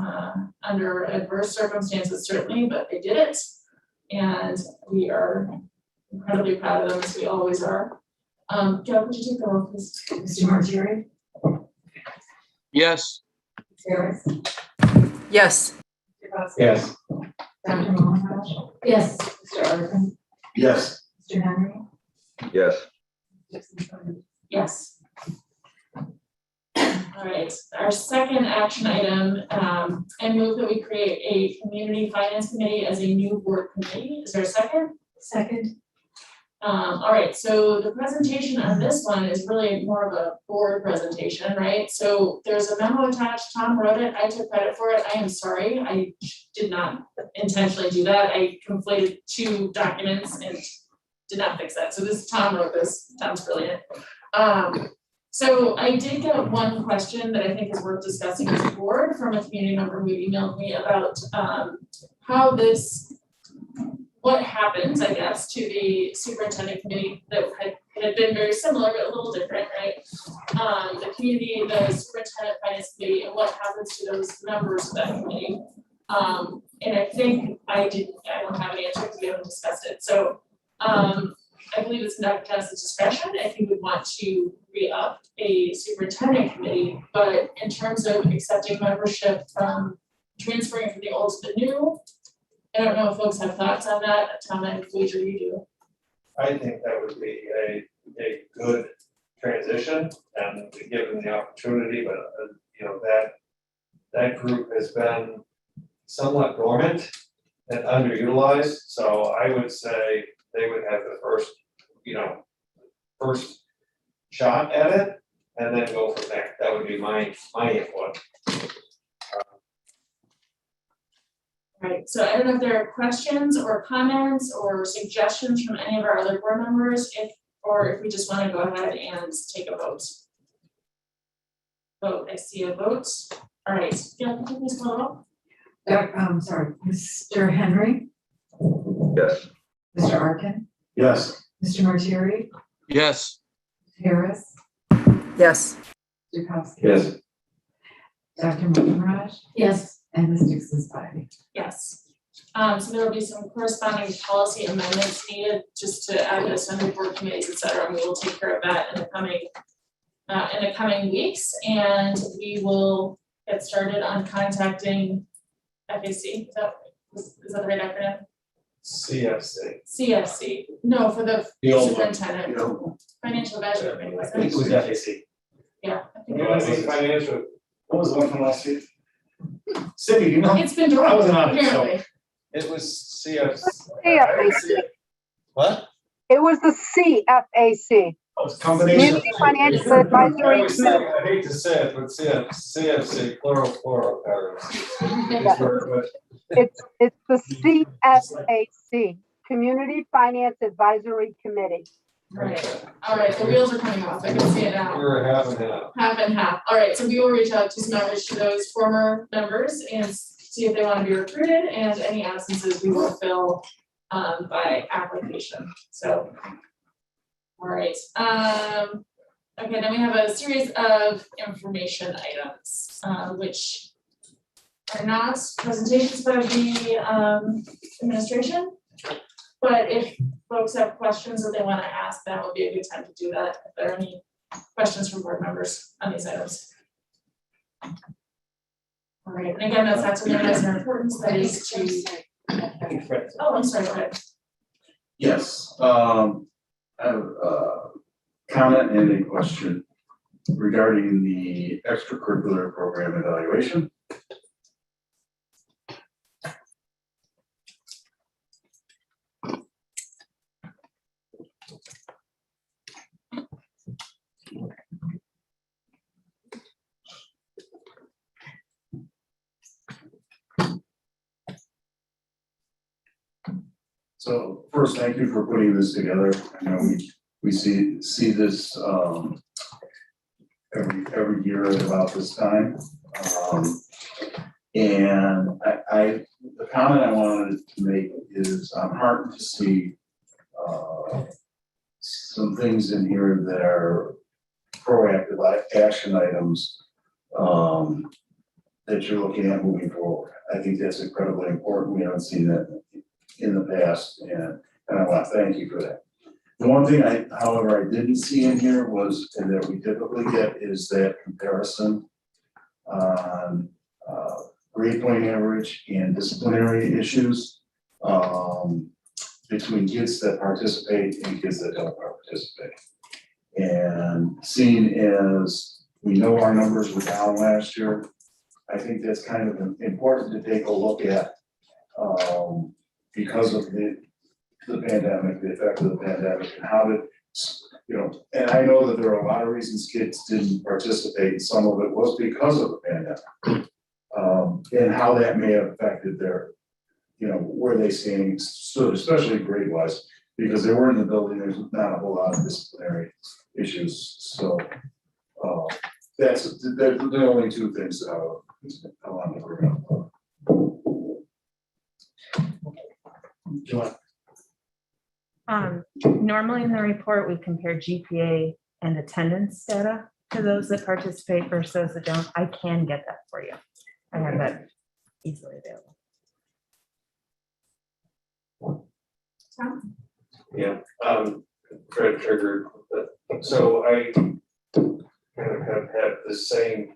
under adverse circumstances, certainly, but they did it. And we are incredibly proud of them, as we always are. Joe, could you take the roll, please? Mr. Martieri? Yes. Harris? Yes. Mr. Costa? Yes. Dr. Monash? Yes. Mr. Arkin? Yes. Mr. Henry? Yes. Yes. All right, our second action item, I move that we create a community finance committee as a new board committee. Is there a second? Second. All right, so the presentation on this one is really more of a board presentation, right? So there's a memo attached, Tom wrote it, I took credit for it, I am sorry, I did not intentionally do that. I conflated 2 documents and did not fix that. So Tom wrote this, Tom's brilliant. So I did get one question that I think is worth discussing as a board from a community member who emailed me about how this what happened, I guess, to the superintendent committee that had been very similar, but a little different, right? The community, the superintendent finance committee, and what happens to those members of that committee. And I think I don't have an answer because we haven't discussed it. So I believe it's Dr. Johnson's discretion if you would want to re-up a superintendent committee, but in terms of accepting membership from transferring from the old to the new, I don't know if folks have thoughts on that. Tom and Felicia, you do. I think that would be a good transition and given the opportunity, but that group has been somewhat dormant and underutilized, so I would say they would have the first shot at it and then go from there. That would be my input. Right, so I don't know if there are questions or comments or suggestions from any of our other board members, if we just want to go ahead and take a vote. Vote, I see a vote. All right, yeah, can you please call the roll? Sorry, Mr. Henry, Yes. Mr. Arkin, Yes. Mr. Martieri, Yes. Harris, Yes. Dutkowsky. Yes. Dr. Martinraj, Yes. and Ms. Dixon Spivey. Yes. So there will be some corresponding policy amendments needed just to add this under board committees, et cetera, and we will take care of that in the coming weeks, and we will get started on contacting FAC. Is that the right acronym? CFC. CFC. No, for the The old one. superintendent. The old one. Financial advisor, maybe, I wasn't think it was FAC. Yeah. I think No, it I was. think financial. What was the one from last year? Cindy, do you know? It's been I dropped, wasn't on it, so. apparently. It was CFC. CFAC. What? It was the CFAC. Oh, it's a combination. Community Financial Advisory I always say, Committee. I hate to say it, but CFC, plural, It's the CFAC, Community Finance Advisory Committee. Right, all right, the wheels are coming off, I can see it now. We're half and half. Half and half, all right, so we will reach out to some outreach to those former members and see if they want to be recruited, and any absences we will fill by application, so. All right, okay, then we have a series of information items, which are not presentations by the administration. But if folks have questions that they want to ask, that would be a good time to do that, if there are any questions from board members on these items. All right, and again, that's not to minimize their importance, that is to. Oh, I'm sorry, go ahead. Yes, I have a comment and a question regarding the extracurricular program evaluation. So first, thank you for putting this together. I know we see this every year at about this time. And the comment I wanted to make is I'm heartened to see some things in here that are proactive action items that you're looking at moving forward. I think that's incredibly important. We haven't seen that in the past, and I want to thank you for that. The one thing however, I didn't see in here was, and that we typically get, is that comparison on grade point average and disciplinary issues between kids that participate and kids that don't participate. And seeing as we know our numbers were down last year, I think that's kind of important to take a look at because of the pandemic, the effect of the pandemic, and how did, and I know that there are a lot of reasons kids didn't participate. Some of it was because of the pandemic, and how that may have affected their, where they stood, especially grade wise, because they were in the building. There's not a whole lot of disciplinary issues. So they're the only two things that I want to bring up. Normally in the report, we compare GPA and attendance data to those that participate versus those that don't. I can get that for you. I have that easily available. Yeah, Fred triggered, so I kind of have had the same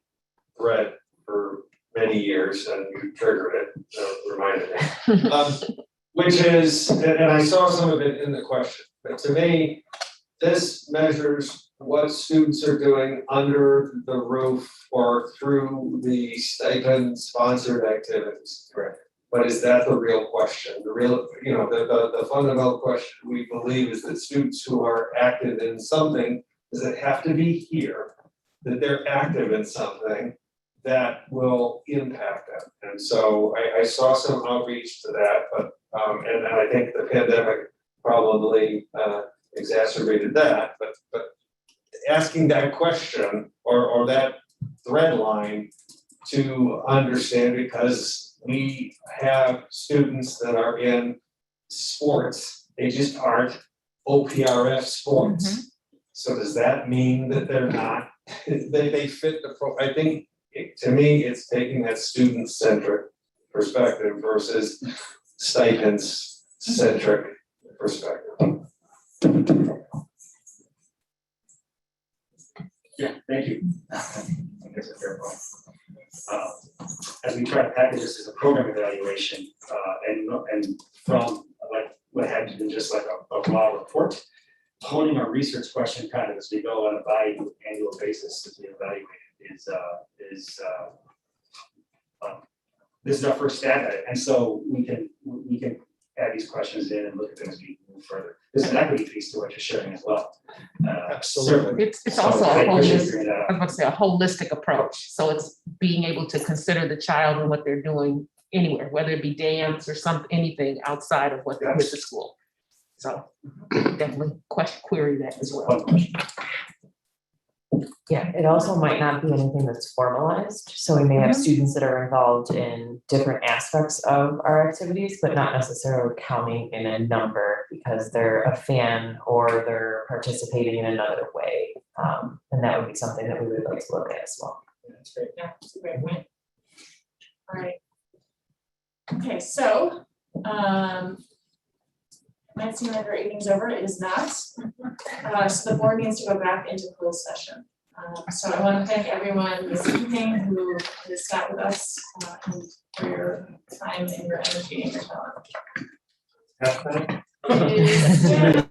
thread for many years, and you triggered it, so reminded me. Which is, and I saw some of it in the question, but to me, this measures what students are doing under the roof or through the stipend sponsored activities. Correct. But is that the real question? The real, the fundamental question we believe is that students who are active in something, does it have to be here, that they're active in something that will impact them. And so I saw some outreach to that, but and I think the pandemic probably exacerbated that, but asking that question or that thread line to understand, because we have students that are in sports, they just aren't OPRF sports. So does that mean that they're not, they fit the I think to me, it's taking that student-centric perspective versus stipends-centric perspective. Yeah, thank you. I think that's a fair point. As we try to package this as a program evaluation, and from like what had been just like a raw report, honing our research question kind of as we go on a biannual basis as we evaluate it this is our first stab at it, and so we can add these questions in and look at them as we move further. There's an equity piece to what you're sharing as well. Absolutely. It's also a holistic approach. So it's being able to consider the child and what they're doing anywhere, whether it be dance or anything outside of what they're with the school. So definitely query that as well. Yeah, it also might not be anything that's formalized. So we may have students that are involved in different aspects of our activities, but not necessarily counting in a number because they're a fan or they're participating in another way. And that would be something that we would like to look at as well. That's great. Yeah, that's a great point. All right. Okay, so might seem like our evening's over. It is not. So the board needs to go back into closed session. So I want to thank everyone this evening who has sat with us and for your time and your energy and your talent. It is-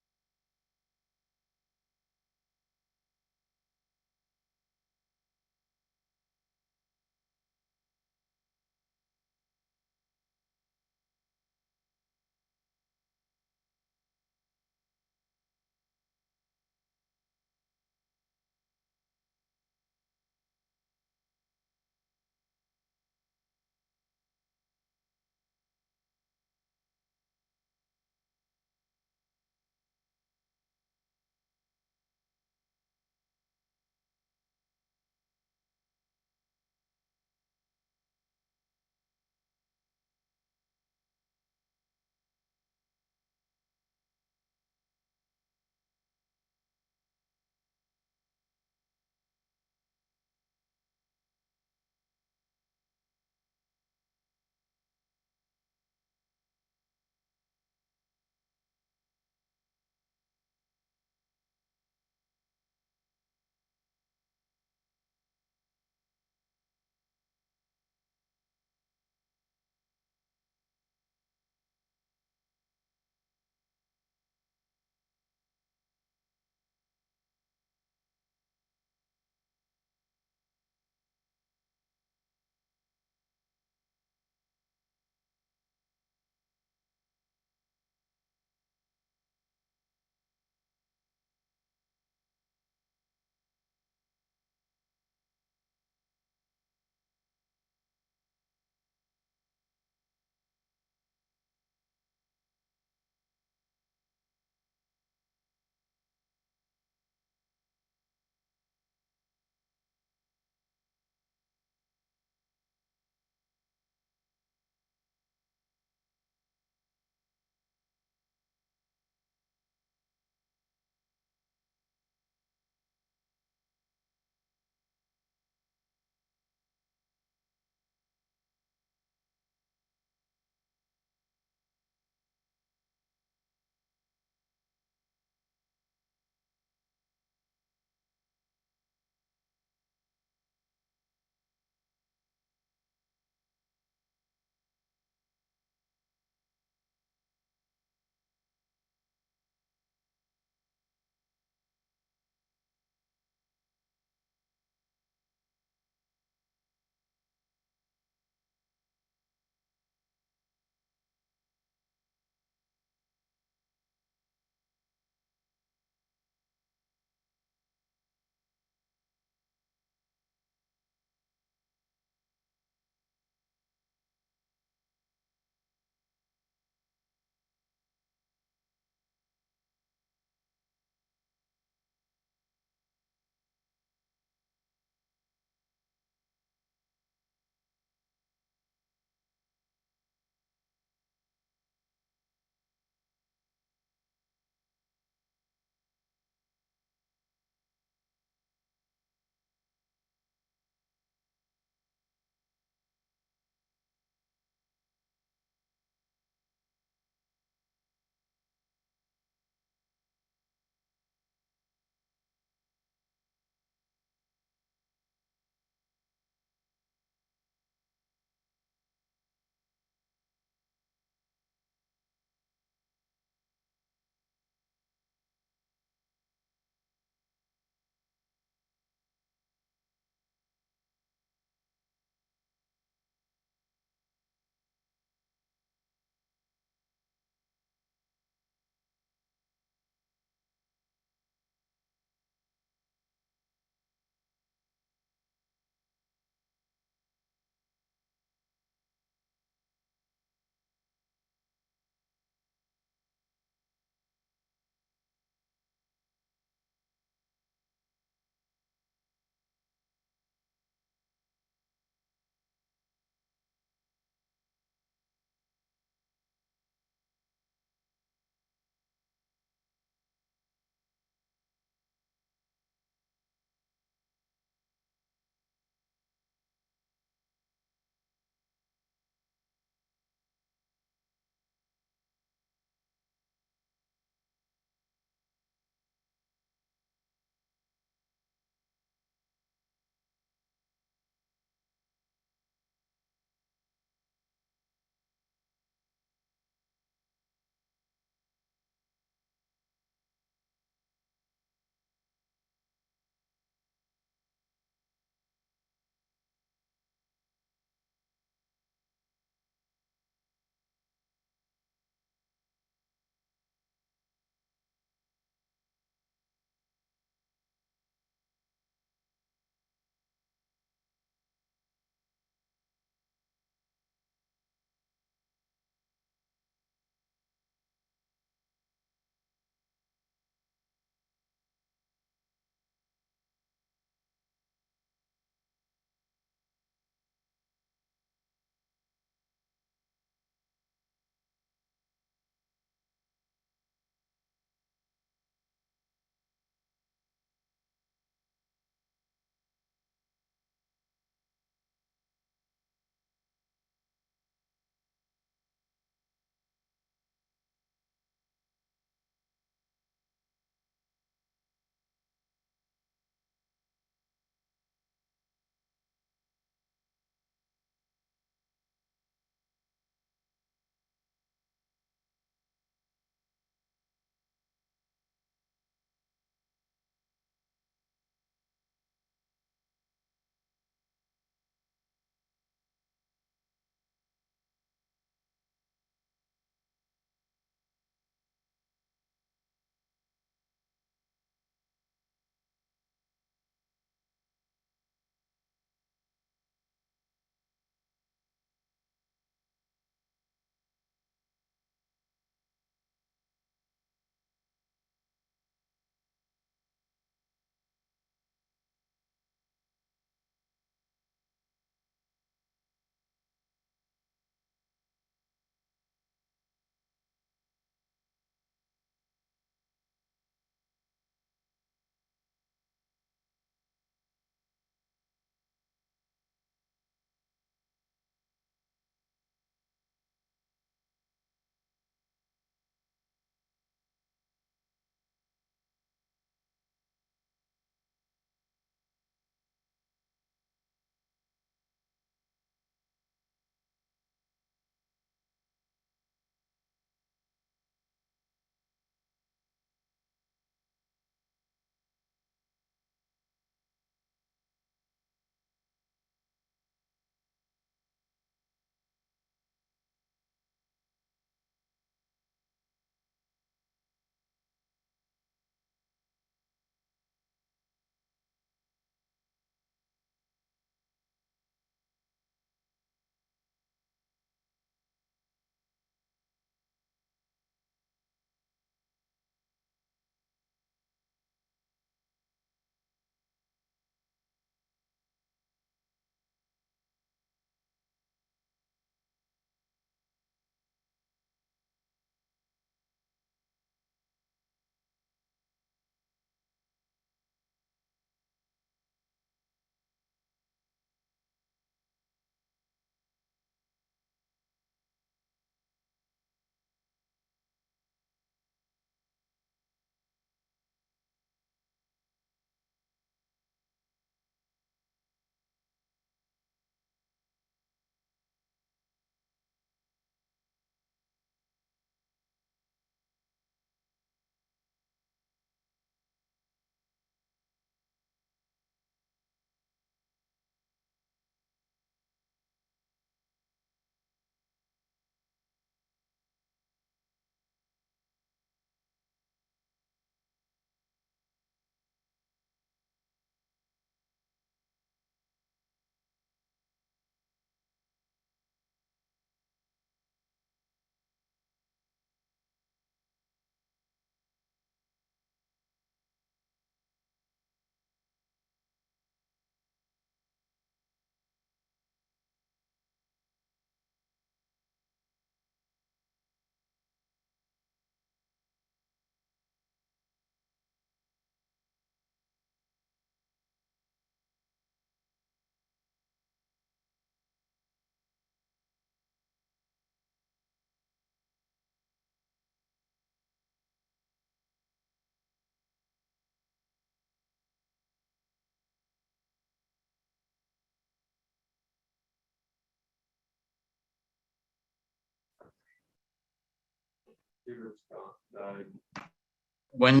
When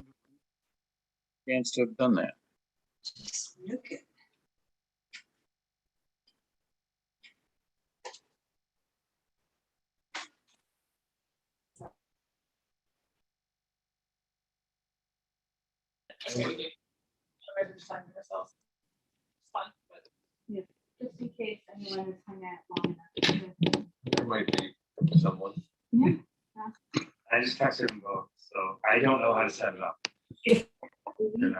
chance to have done that? Just look at. Just in case anyone is hung out long enough. There might be someone. Yeah. I just texted them both, so I don't know how to set it up. We're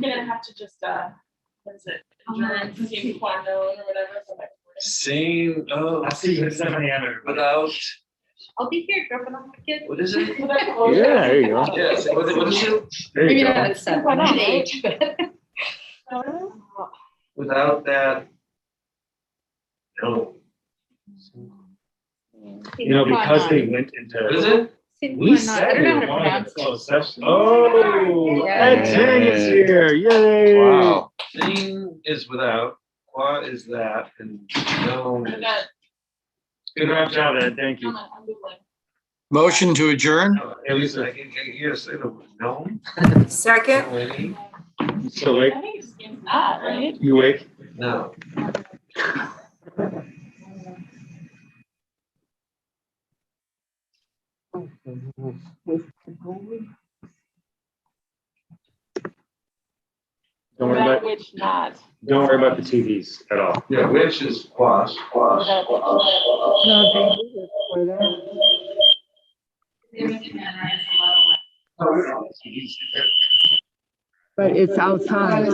gonna have to just, what is it? Adjourn, maybe quando or whatever. So that Same, oh. I see you, Stephanie Hammer. Without, I'll be here dropping off the kids. what is it? Yeah, there you go. Yes, what is it? There you go. It's an age, but. Without that. No. You know, because they went into. What is it? We said we were going into closed session. Oh, Ed Tang is here, yay. Wow. Thing is without, qua is that, and no. Good job, Ed, thank you. Motion to adjourn? At least I can, say the word no. Second. You still awake? I think it's not, right? You awake? No. Don't worry about, Which not. don't worry about the TVs at all. Yeah, which is quas. But it's outside.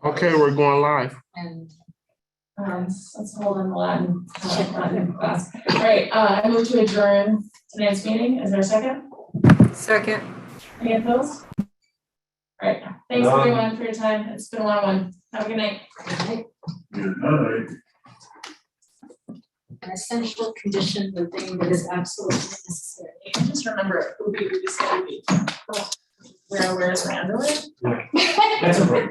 Okay, we're going live. And let's hold on the Latin class. All right, I move to adjourn tonight's meeting. Is there a second? Second. Any opposed? All right, thanks everyone for your time. It's been a long one. Have a good night. An essential condition, the thing that is absolutely necessary. And just remember, Ubi Ubi. Where is Randall? That's a break.